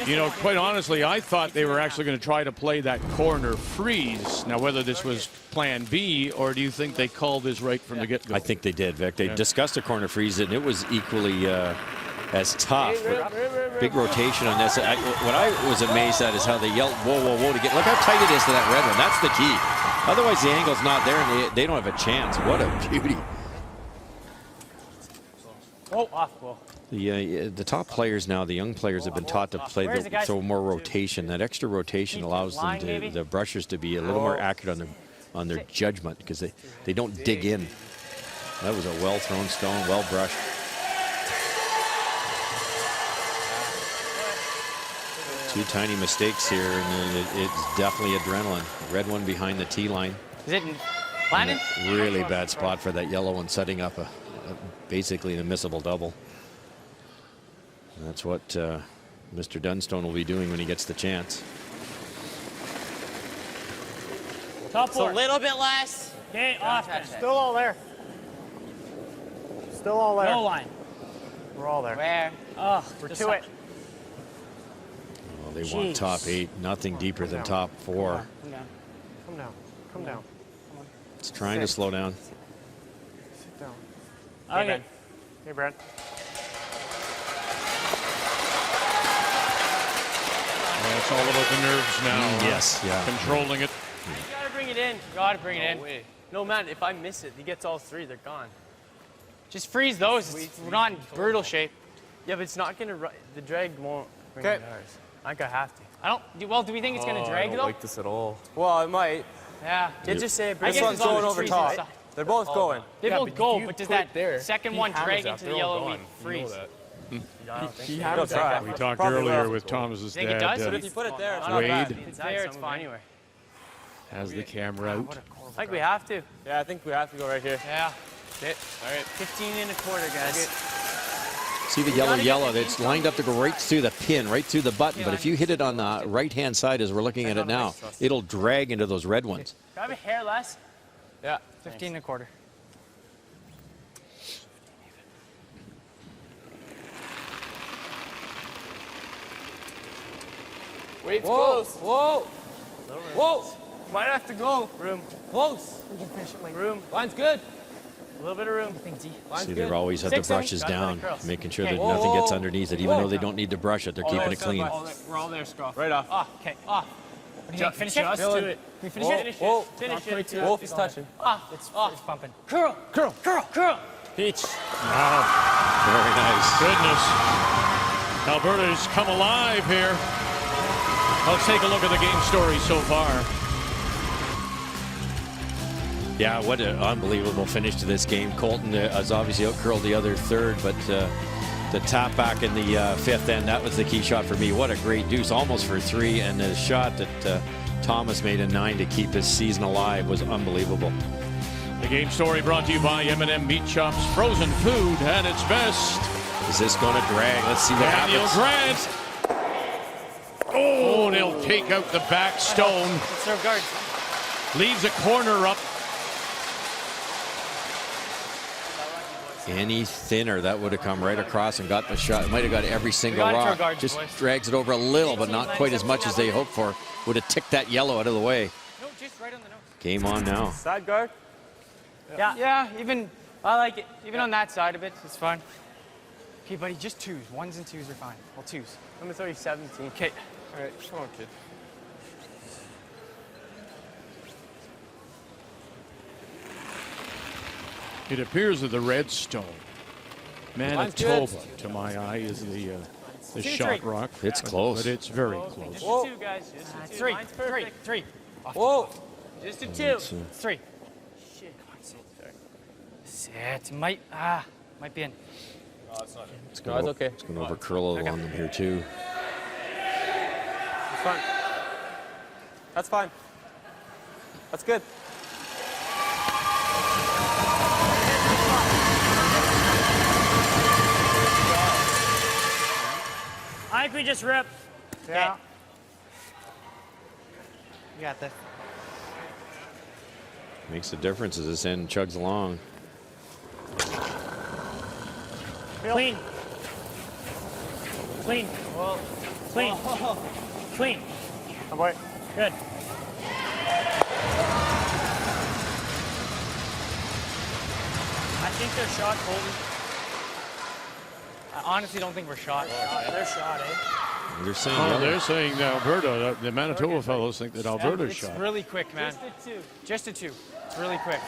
You know, quite honestly, I thought they were actually going to try to play that corner freeze. Now, whether this was plan B, or do you think they called this right from the get-go? I think they did, Vic. They discussed a corner freeze, and it was equally as tough. But big rotation on this. What I was amazed at is how they yelled, whoa, whoa, whoa, to get. Look how tight it is to that red one. That's the key. Otherwise, the angle's not there, and they don't have a chance. What a beauty. Oh, off. Whoa. The top players now, the young players, have been taught to play throw more rotation. That extra rotation allows them to, the brushers, to be a little more accurate on their judgment, because they don't dig in. That was a well thrown stone, well brushed. Two tiny mistakes here, and it's definitely adrenaline. Red one behind the tee line. Is it planted? Really bad spot for that yellow one, setting up basically an admissible double. That's what Mr. Dunstone will be doing when he gets the chance. Top It's a 4. little bit less. Okay, off. Still all there. Still all there. No line. We're all there. Where? Oh, we're to it. Well, they want top 8, nothing deeper than top 4. Come down. Come down. Come down. It's trying to slow down. Sit down. Okay. Hey, Brad. Well, it's all about the nerves now. Yes, yeah. Controlling it. You gotta bring it in. Gotta bring it in. No, man, if I miss it, he gets all 3, they're gone. Just freeze those. We're not in brutal shape. Yeah, but it's not gonna, the drag won't bring it ours. I think I have to. Well, do we think it's gonna drag though? this at all. Well, it might. Yeah. Just say it. I This guess one's as long as going it's over freezing top. stuff. They're both going. They Yeah, both but go, if you but does put that it there, second he one hammers drag out, into they're the all yellow gone. we You know freeze? that. He had a try. We talked Probably earlier will. with Thomas's Think it dad. does? But if you put it there, it's not Wade. bad. It's there, it's fine. Anyway. Has the camera out. I think we have to. Yeah, I think we have to go right here. Yeah. Okay. All right. 15 and a quarter, guys. See the yellow that's lined up to go right through the pin, right through the button. But if you hit it on the right-hand side as we're looking at it now, it'll drag into those red ones. Can I have a hair less? Yeah. 15 and a quarter. Wade's Whoa, close. whoa, whoa. Might have to go. Room. Close. Room. Line's good. A little bit of room. Line's See, good. they've always had the 6 inch. brushes Got it down, across. making sure Okay. that Whoa, nothing gets whoa, underneath it, even though they don't need to brush it. They're keeping it clean. We're all there, Scoff. Right off. Ah, okay. Ah. What do you think? Finish it? Just do it. Can we finish Whoa, it? whoa. Finish it. Wolf is touching. Ah, it's pumping. Curl. Curl. Curl. Curl. Peach. Very nice. Goodness. Alberta's come alive here. Let's take a look at the game story so far. Yeah, what an unbelievable finish to this game. Colton has obviously out-curled the other third, but the tap back in the fifth end, that was the key shot for me. What a great deuce, almost for 3, and the shot that Thomas made in 9 to keep his season alive was unbelievable. The game story brought to you by M&M Meat Shops, frozen food at its best. Is this going to drag? Let's see what Daniel happens. Grant. Oh, they'll take out the back stone. Let's serve guard. Leaves a corner up. Any thinner, that would have come right across and got the shot. It might have got every single got it to our rock. guards, Just boys. drags it over a little, but not quite as much as they hoped for. Would have ticked that yellow out of the way. No, just right on the nose. Game on now. Side guard. Yeah. Yeah, even, I like it. Even on that side of it, it's fine. Okay, buddy, just 2s. 1s and 2s are fine. Well, 2s. I'm gonna throw you 17. Okay. All right. Come on, kid. It appears that the redstone, Manitoba, to my eye, is the shot rock. It's close. But it's very close. Just a 2, guys. Just a 2. 3. Mine's perfect. 3. Whoa. Just a 2. 3. Shit. Come on, sit. Sit. Might be in. It's going okay. It's going to over-curl on them here, too. It's fine. That's fine. That's good. I think we just rip. Yeah. You got this. Makes a difference as this end chugs along. Clean. Clean. Clean. Clean. Oh, boy. Good. I think they're shot, Colton. I honestly don't think we're shot. They're shot, eh? They're saying, Oh, yeah. they're saying Alberta, the Manitoba fellows think that Alberta's It's shot. really quick, man. Just a 2. Just a 2. It's really quick.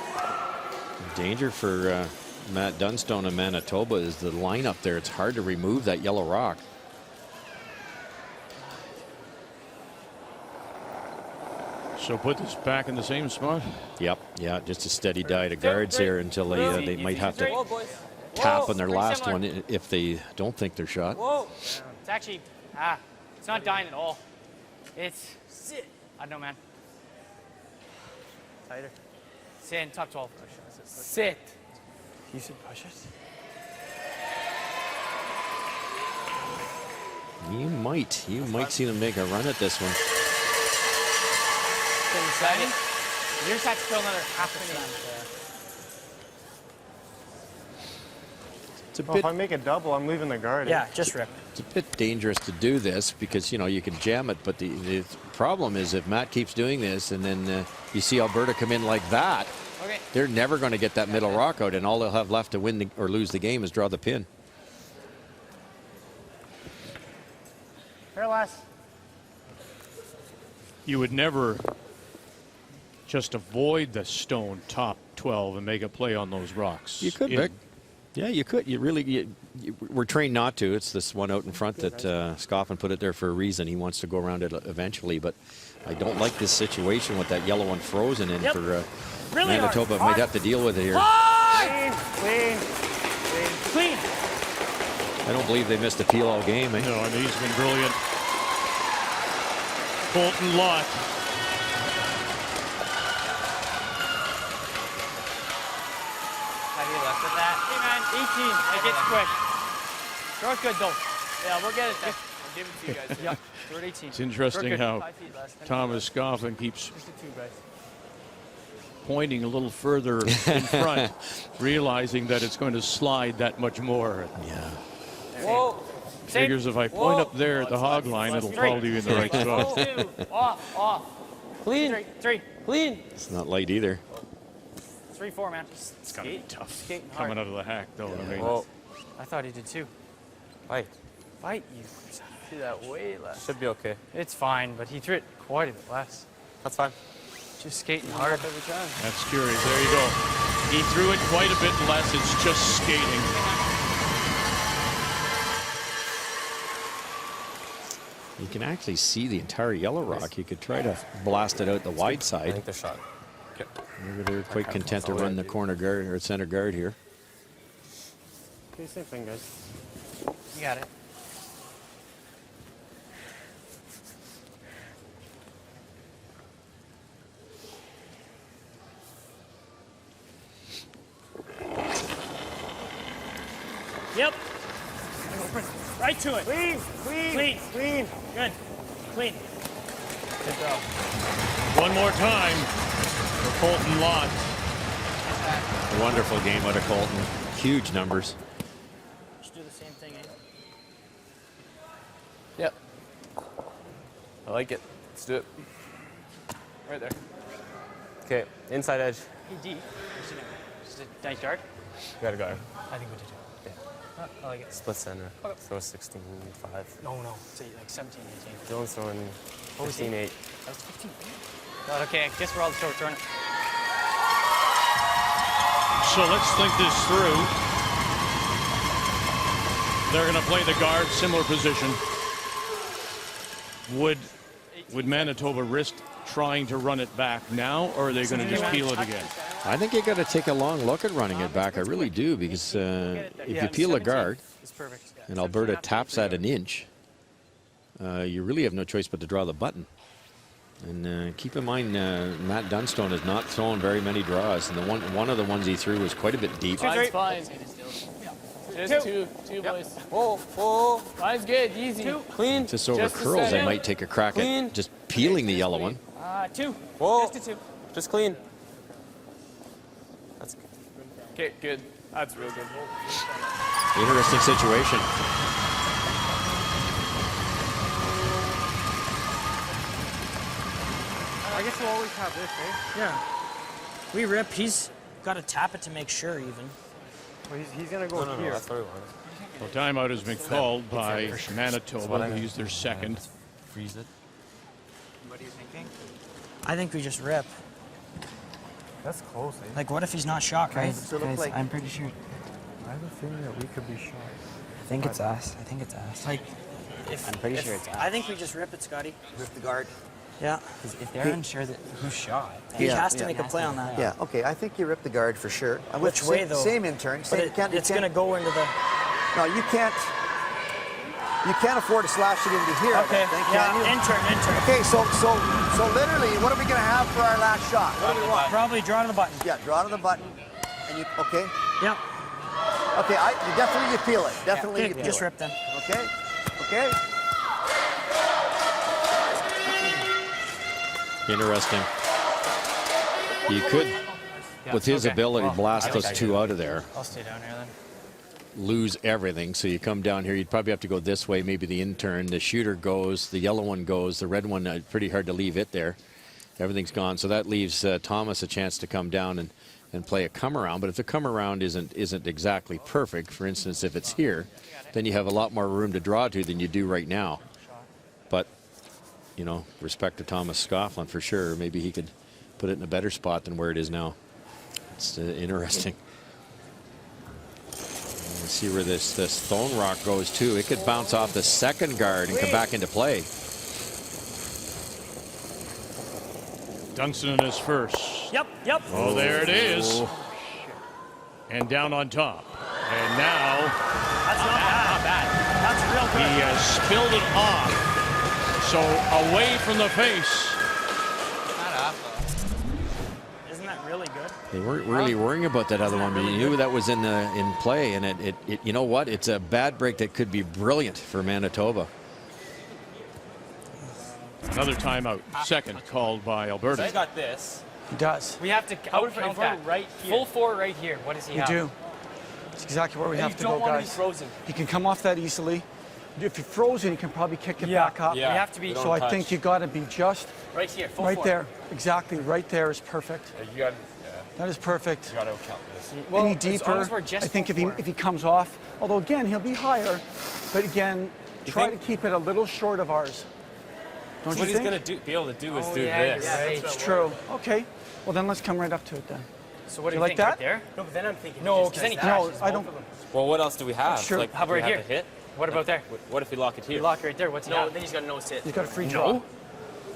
Danger for Matt Dunstone in Manitoba is the lineup there. It's hard to remove that yellow rock. So put this back in the same spot. Yep, yeah, just a steady dive to guards here until they might have to Whoa, boys. tap on their pretty last similar. one if they don't think they're shot. Whoa. It's actually, it's not dying at all. It's, sit. I don't know, man. Tighter. Sit in, top 12. Sit. You should push it. You might see them make a run at this one. Excited? You just have to kill another half a second. It's a Well, bit if I make a double, I'm leaving the guard. Yeah, just rip. It's a bit dangerous to do this because, you know, you can jam it, but the problem is if Matt keeps doing this and then you see Alberta come in like that, Okay. they're never going to get that middle rock out, and all they'll have left to win or lose the game is draw the pin. Here, last. You would never just avoid the stone top 12 and make a play on those rocks. You could, Vic. Yeah, you could. You really, we're trained not to. It's this one out in front that Scoffin put it there for a reason. He wants to go around it eventually, but I don't like this situation with that yellow one frozen in for Really Manitoba. Might have to deal with it here. Clean. Clean. Clean. I don't believe they missed a peel all game. Eh? No, and he's been brilliant. Colton Lott. Have you left with that? Hey man, 18. It gets quick. Throw it good though. Yeah, we'll get it there. I'll give it to you guys. Yeah, throw it 18. It's interesting how 5 feet less. Thomas Scoffin keeps Just the 2 guys. pointing a little further in front, realizing that it's going to slide that much more. Yeah. Whoa. Figures if I point up there at the hog line, it'll probably be in the right spot. 2. Off. Clean. 3. Clean. It's not light either. 3, 4, man. It's got to be tough Skating hard. coming out of the hack, though. I mean, Whoa. I thought he did too. Fight. Fight you. See that way less. Should be okay. It's fine, but he threw it quite a bit less. That's fine. Just skating hard every time. that's curious. There you go. He threw it quite a bit less. It's just skating. You can actually see the entire yellow rock. You could try to blast it out the wide I side. think they're shot. Okay. Maybe they're quite content to run the corner guard or center guard here. Okay, same thing, guys. You got it. Yep. Right to it. Clean. Good. Clean. Good throw. One more time for Colton Lott. A wonderful game out of Colton. Huge numbers. Just do the same thing, eh? Yep. I like it. Let's do it. Right there. Okay, inside edge. Hey, D. Just a nice dart. Got a guard. I think we did. I like it. Split center. Okay. Throw 16-5. No. Say like 17, 18. Dylan's throwing 15-8. That's 15. God, okay, I guess we're all short turn. So let's think this through. They're going to play the guard, similar position. Would Manitoba risk trying to run it back now, or are they going to just peel it again? I think you got to take a long look at running it back. I really do, because if you peel a guard It's perfect. and Alberta taps at an inch, you really have no choice but to draw the button. And keep in mind, Matt Dunstone has not thrown very many draws, and the one of the ones he threw was quite a bit deep. Mine's fine. Just two boys. Whoa. Mine's good, easy. Clean. Just over Just a curls, I second. might take a crack Clean. at just peeling the yellow one. 2. Whoa. Just a 2. Just clean. That's good. Okay, good. That's real good. Interesting situation. I guess we'll always have this, eh? Yeah. We rip. He's got to tap it to make sure even. Well, he's going to go No, here. that's what we wanted. Well, timeout has been called by Manitoba. They use their second. Freeze it. What are you thinking? I think we just rip. That's close, eh? Like, what if he's not shot, right? Guys, I'm pretty sure. I have a feeling that we could be shot. I think it's us. I think it's us. Like, if, I'm pretty sure it's us. I think we just rip it, Scotty. With the guard. Yeah. Because if they're unsure that who's shot, He has to make a play on that. Yeah, okay, I think you rip the guard for sure. Which way, though? Same intern. Same, But it's going to go into the... No, you can't afford to slash it into here. Okay, I think, yeah, can you? intern. Okay, so literally, what are we going to have for our last shot? What do we want? Probably draw to the button. Yeah, draw to the button. And you, okay? Yep. Okay, definitely you peel it. Definitely you peel Just it. rip them. Okay? Interesting. You could, with his ability, blast those two out of there. I'll stay down here then. Lose everything. So you come down here, you'd probably have to go this way, maybe the intern, the shooter goes, the yellow one goes, the red one, pretty hard to leave it there. Everything's gone. So that leaves Thomas a chance to come down and play a come around. But if the come around isn't exactly perfect, for instance, if it's here, then you have a lot more room to draw to than you do right now. But, you know, respect to Thomas Scoffin for sure. Maybe he could put it in a better spot than where it is now. It's interesting. Let's see where this stone rock goes too. It could bounce off the second guard and come back into play. Dunstone is first. Yep. Oh, there it is. And down on top. And now, That's not bad. He has spilled it off. So away from the face. Isn't that really good? They weren't really worrying about that other one, but you knew that was in play, and it you know what? It's a bad break that could be brilliant for Manitoba. Another timeout. Second called by Alberta. He's got this. He does. We have to count that. Right here. Full 4 right here. What does he We have? do. It's exactly where we have to don't go, want to be guys. frozen. He can come off that easily. If he frozen, he can probably kick it back up. Yeah. We have to be So I think you got to be just Right here. Full right 4. there. Exactly. Right there is perfect. You got That is perfect. to count this. Well, Any as long deeper, as we're just I think full if he comes off, although again, he'll be higher, but again, try to keep it a little short of ours. Don't you What he's think? going to be able to do is do yeah, this. yeah. It's true. Okay. Well, then let's come right up to it then. So what do You you like think? that? Right there? No, but then I'm thinking. No, because then he No, crashes. I don't. Well, what else do we have? Sure. Like, How do we about have here? the hit? What about there? What if we lock it here? You lock it right there. What's he No, have? then he's got a nose hit. He's got a free draw. No.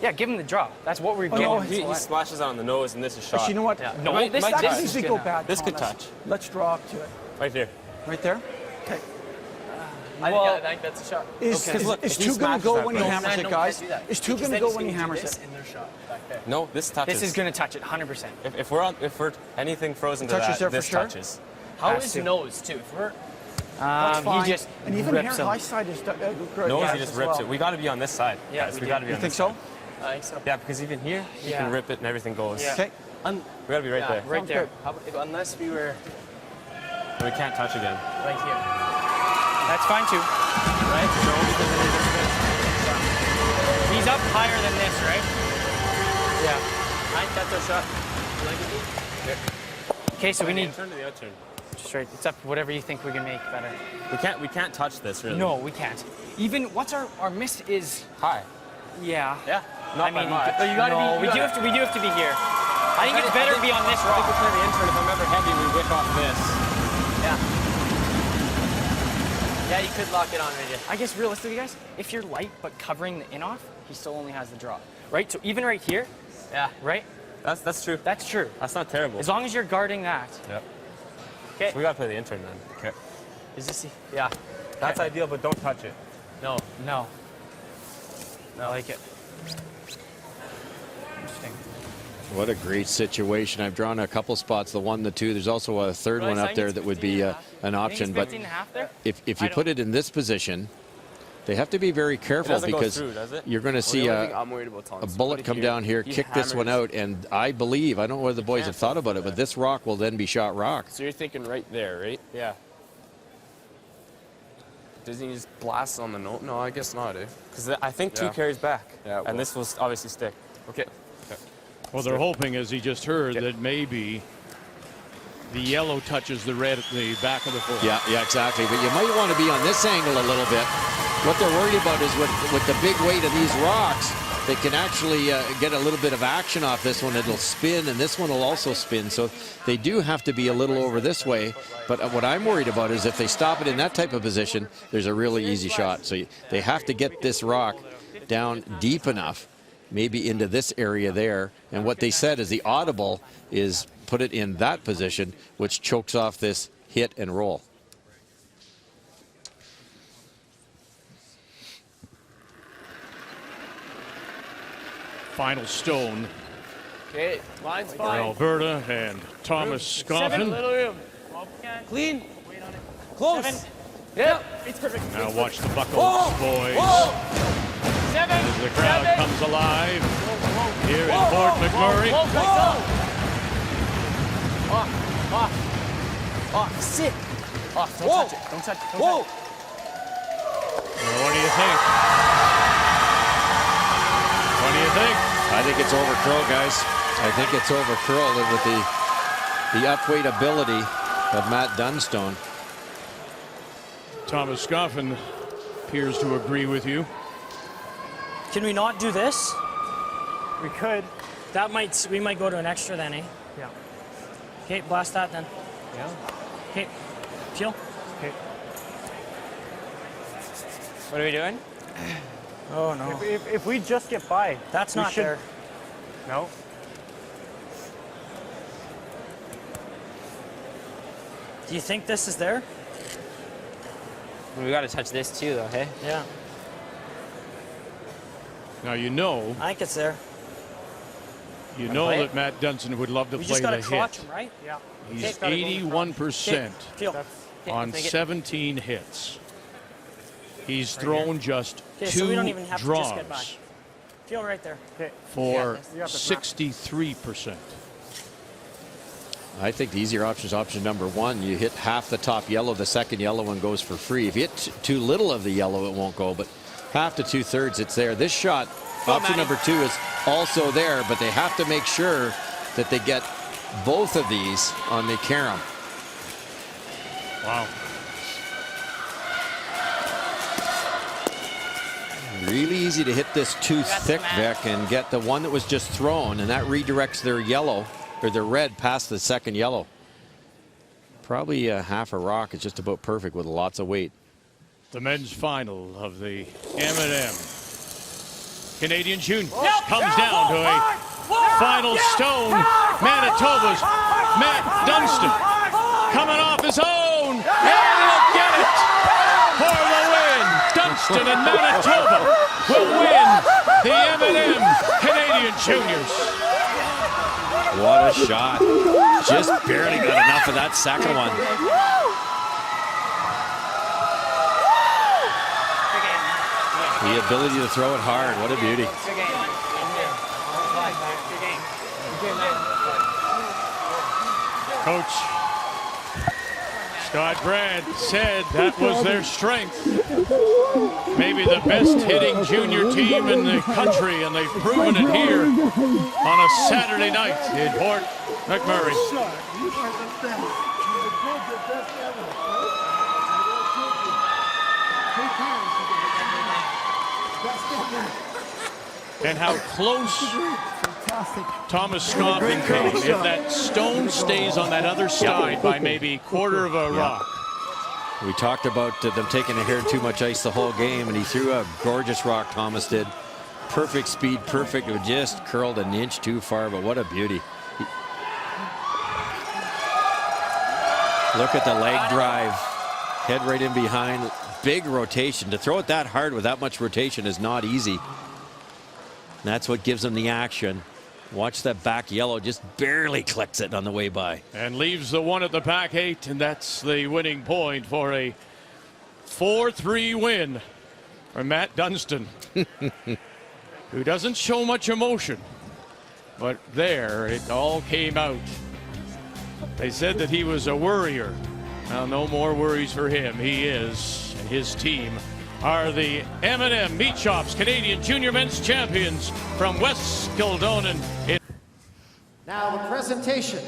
Yeah, give him the draw. That's what we're getting. no, He splashes on the nose, and this is shot. Actually, you know what? No, Might- this, might That this touch. can is easily go gonna- bad. This could Thomas. touch. Let's draw up to it. Right here. Right there. Okay. I think that's a shot. Is Okay. Look, is if he two going to smashes go that when he way- hammers it, guys? Is two going to go when he hammers it? In their shot back there. No, this touches. This is going to touch it 100%. If we're anything frozen to touches that, there for this sure? touches. How Has is to. nose too? If we're That's fine. He just and even rips here, him. high side is good. Nose, yeah, he just as rips well. it. We got to be on this side. Yeah, guys. we We do. got to be You on think this so? side. I think so. Yeah, because even here, you Yeah. can rip it and everything goes. Yeah. Okay. We got to be right there. Right Sounds there. good. How about, unless we were And we can't touch again. right here, That's fine too. right? No, because then it's good. He's up higher than this, right? Yeah. I think that's our shot. You like it? Okay, so we need Turn to the outside. just right. It's up whatever you think we can make better. We can't touch this really. No, we can't. Even what's our miss is High. yeah. Yeah. Not by much. But you gotta no, be. we do have to be here. I think it's better to be on this I think rock. we play the intern. If I'm ever heavy, we whip off this. Yeah, you could lock it on right here. I guess realistically, guys, if you're light but covering the in off, he still only has the draw, right? So even right here, Yeah. right? That's true. That's true. That's not terrible. As long as you're guarding that. Yep. Okay. So we got to play the intern then. Okay. Is this? Yeah. That's ideal, but don't touch it. No. No. I like it. Interesting. What a great situation. I've drawn a couple spots, the 1, the 2. There's also a third one up there that would be an option. But 15.5 there? if you put it in this position, they have to be very careful doesn't go because through, does it? you're going to Well, see the only thing a I'm worried about, Tom, is bullet what if come you- down here, he kick this one hammers- out, and I believe, I don't know whether the boys have thought about it, but this rock will then be shot rock. So you're thinking right there, right? Yeah. Doesn't he just blast on the note? No, I guess not, eh? Because I think 2 Yeah. carries back. Yeah, it will. And this will obviously stick. Okay. Well, they're hoping, as he just heard, that maybe the yellow touches the red at the back of the foot. Yeah, exactly. But you might want to be on this angle a little bit. What they're worried about is with the big weight of these rocks, they can actually get a little bit of action off this one. It'll spin, and this one will also spin. So they do have to be a little over this way. But what I'm worried about is if they stop it in that type of position, there's a really easy shot. So they have to get this rock down deep enough, maybe into this area there. And what they said is the audible is put it in that position, which chokes off this hit and roll. Final stone Okay. Line's for fine. Alberta and Thomas Scoffin. Little room. Clean. Close. 7. Yep. It's perfect. Now watch the buckles, Whoa! boys. Whoa! 7. As the crowd 7. comes alive here in Whoa, Fort whoa, McMurray. Whoa, whoa, off. Off. Sit. Off. Don't touch it. Don't touch it. Don't touch it. Well, what do you think? What do you think? I think it's over curl, guys. I think it's over curl with the upweight ability of Matt Dunstone. Thomas Scoffin appears to agree with you. Can we not do this? We could. We might go to an extra then, eh? Yeah. Okay, blast that then. Yeah. Okay, peel. Okay. What are we doing? Oh no. If we just get by, That's we not should- there. No. Do you think this is there? We got to touch this too, though, hey? Yeah. Now you know. I think it's there. You know that Matt Dunstone would love to We play just the got to hit. crotch him, right? Yeah. He's 81% on Take it. 17 hits. He's thrown just Okay, 2 so we don't even have to just get back. draws Feel right there. for 63%. I think the easier option is option number 1. You hit half the top yellow, the second yellow one goes for free. If you hit too little of the yellow, it won't go, but half to 2/3, it's there. This shot, option number 2 is also there, but they have to make sure that they get both of these on the carom. Wow. Really easy to hit this too thick, Vic, and get the one that was just thrown, and that redirects their yellow, or their red, past the second yellow. Probably half a rock is just about perfect with lots of weight. The men's final of the M&M Canadian Juniors comes down to a final stone. Manitoba's Matt Dunstone coming off his own, and he'll get it for the win. Dunstone and Manitoba will win the M&M Canadian Juniors. What a shot. Just barely got enough of that second one. The ability to throw it hard. What a beauty. Coach Scott Brand said that was their strength. Maybe the best hitting junior team in the country, and they've proven it here on a Saturday night in Port McMurray. And how close Thomas Scoffin came. If that stone stays on that other side by maybe quarter of a rock. We talked about them taking a hair too much ice the whole game, and he threw a gorgeous rock, Thomas did. Perfect speed, perfect. It just curled an inch too far, but what a beauty. Look at the leg drive. Head right in behind. Big rotation. To throw it that hard with that much rotation is not easy. That's what gives them the action. Watch that back yellow, just barely clicks it on the way by. And leaves the one at the back 8, and that's the winning point for a 4-3 win for Matt Dunstone, who doesn't show much emotion. But there, it all came out. They said that he was a worrier. Now, no more worries for him. He is, and his team are the M&M Meat Shops Canadian Junior Men's Champions from West Kildonan. Now the presentation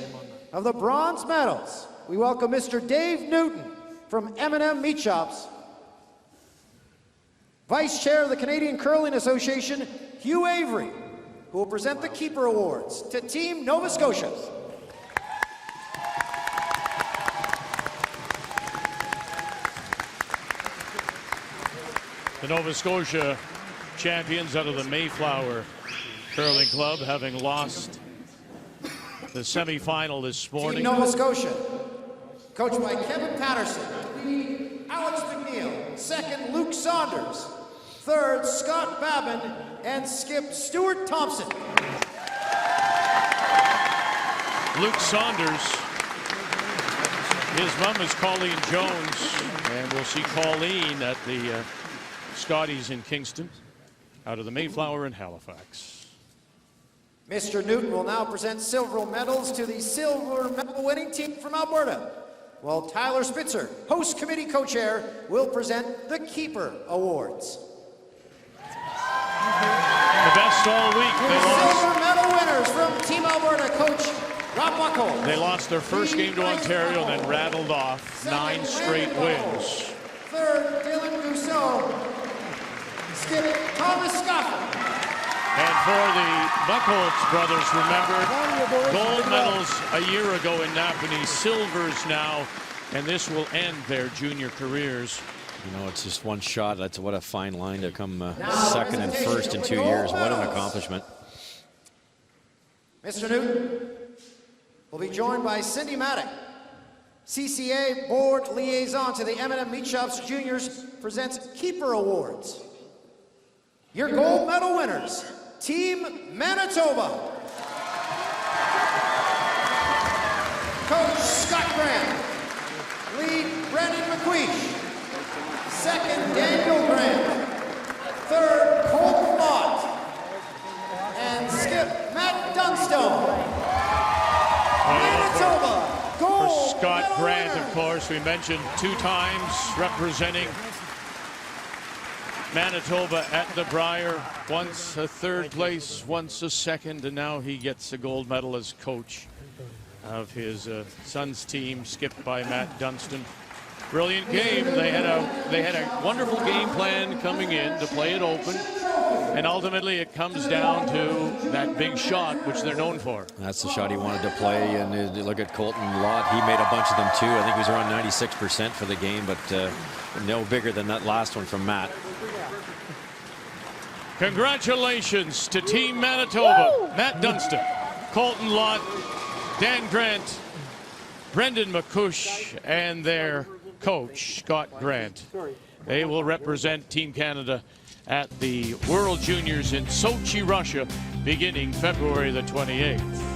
of the bronze medals. We welcome Mr. Dave Newton from M&M Meat Shops. Vice Chair of the Canadian Curling Association, Hugh Avery, who will present the Keeper Awards to Team Nova Scotia. The Nova Scotia champions out of the Mayflower Curling Club, having lost the semifinal this morning. Team Nova Scotia, coached by Kevin Patterson. Lead, Alex McNeil. Second, Luke Saunders. Third, Scott Babin. And skip, Stuart Thompson. Luke Saunders. His mom is Colleen Jones, and we'll see Colleen at the Scotties in Kingston, out of the Mayflower in Halifax. Mr. Newton will now present silver medals to the silver medal winning team from Alberta, while Tyler Spitzer, host committee co-chair, will present the Keeper Awards. The best all week. They lost. Silver medal winners from Team Alberta, Coach Rob Buckholz. They lost their first game to Ontario, then rattled off 9 straight wins. Third, Dylan Gousseau. Skip, Thomas Scoffin. And for the Buckholz brothers, remember, gold medals a year ago in Napanee, silvers now, and this will end their junior careers. You know, it's just one shot. That's what a fine line to come second and first in 2 years. What an accomplishment. Mr. Newton will be joined by Cindy Maddock, CCA Board Liaison to the M&M Meat Shops Juniors presents Keeper Awards. Your gold medal winners, Team Manitoba. Coach Scott Grant. Lead Brendan McQueesh. Second, Daniel Grant. Third, Colton Mott. And skip, Matt Dunstone. Manitoba, gold. For Scott medal Grant, winner. of course, we mentioned 2 times representing Manitoba at the Brier. Once a 3rd place, once a 2nd, and now he gets a gold medal as coach of his son's team, skipped by Matt Dunstone. Brilliant game. They had a wonderful game plan coming in to play it open, and ultimately it comes down to that big shot, which they're known for. That's the shot he wanted to play, and look at Colton Lott. He made a bunch of them too. I think he was around 96% for the game, but no bigger than that last one from Matt. Congratulations to Team Manitoba. Matt Dunstone, Colton Lott, Dan Grant, Brendan McQueesh, and their coach, Scott Grant. They will represent Team Canada at the World Juniors in Sochi, Russia, beginning February the 28th.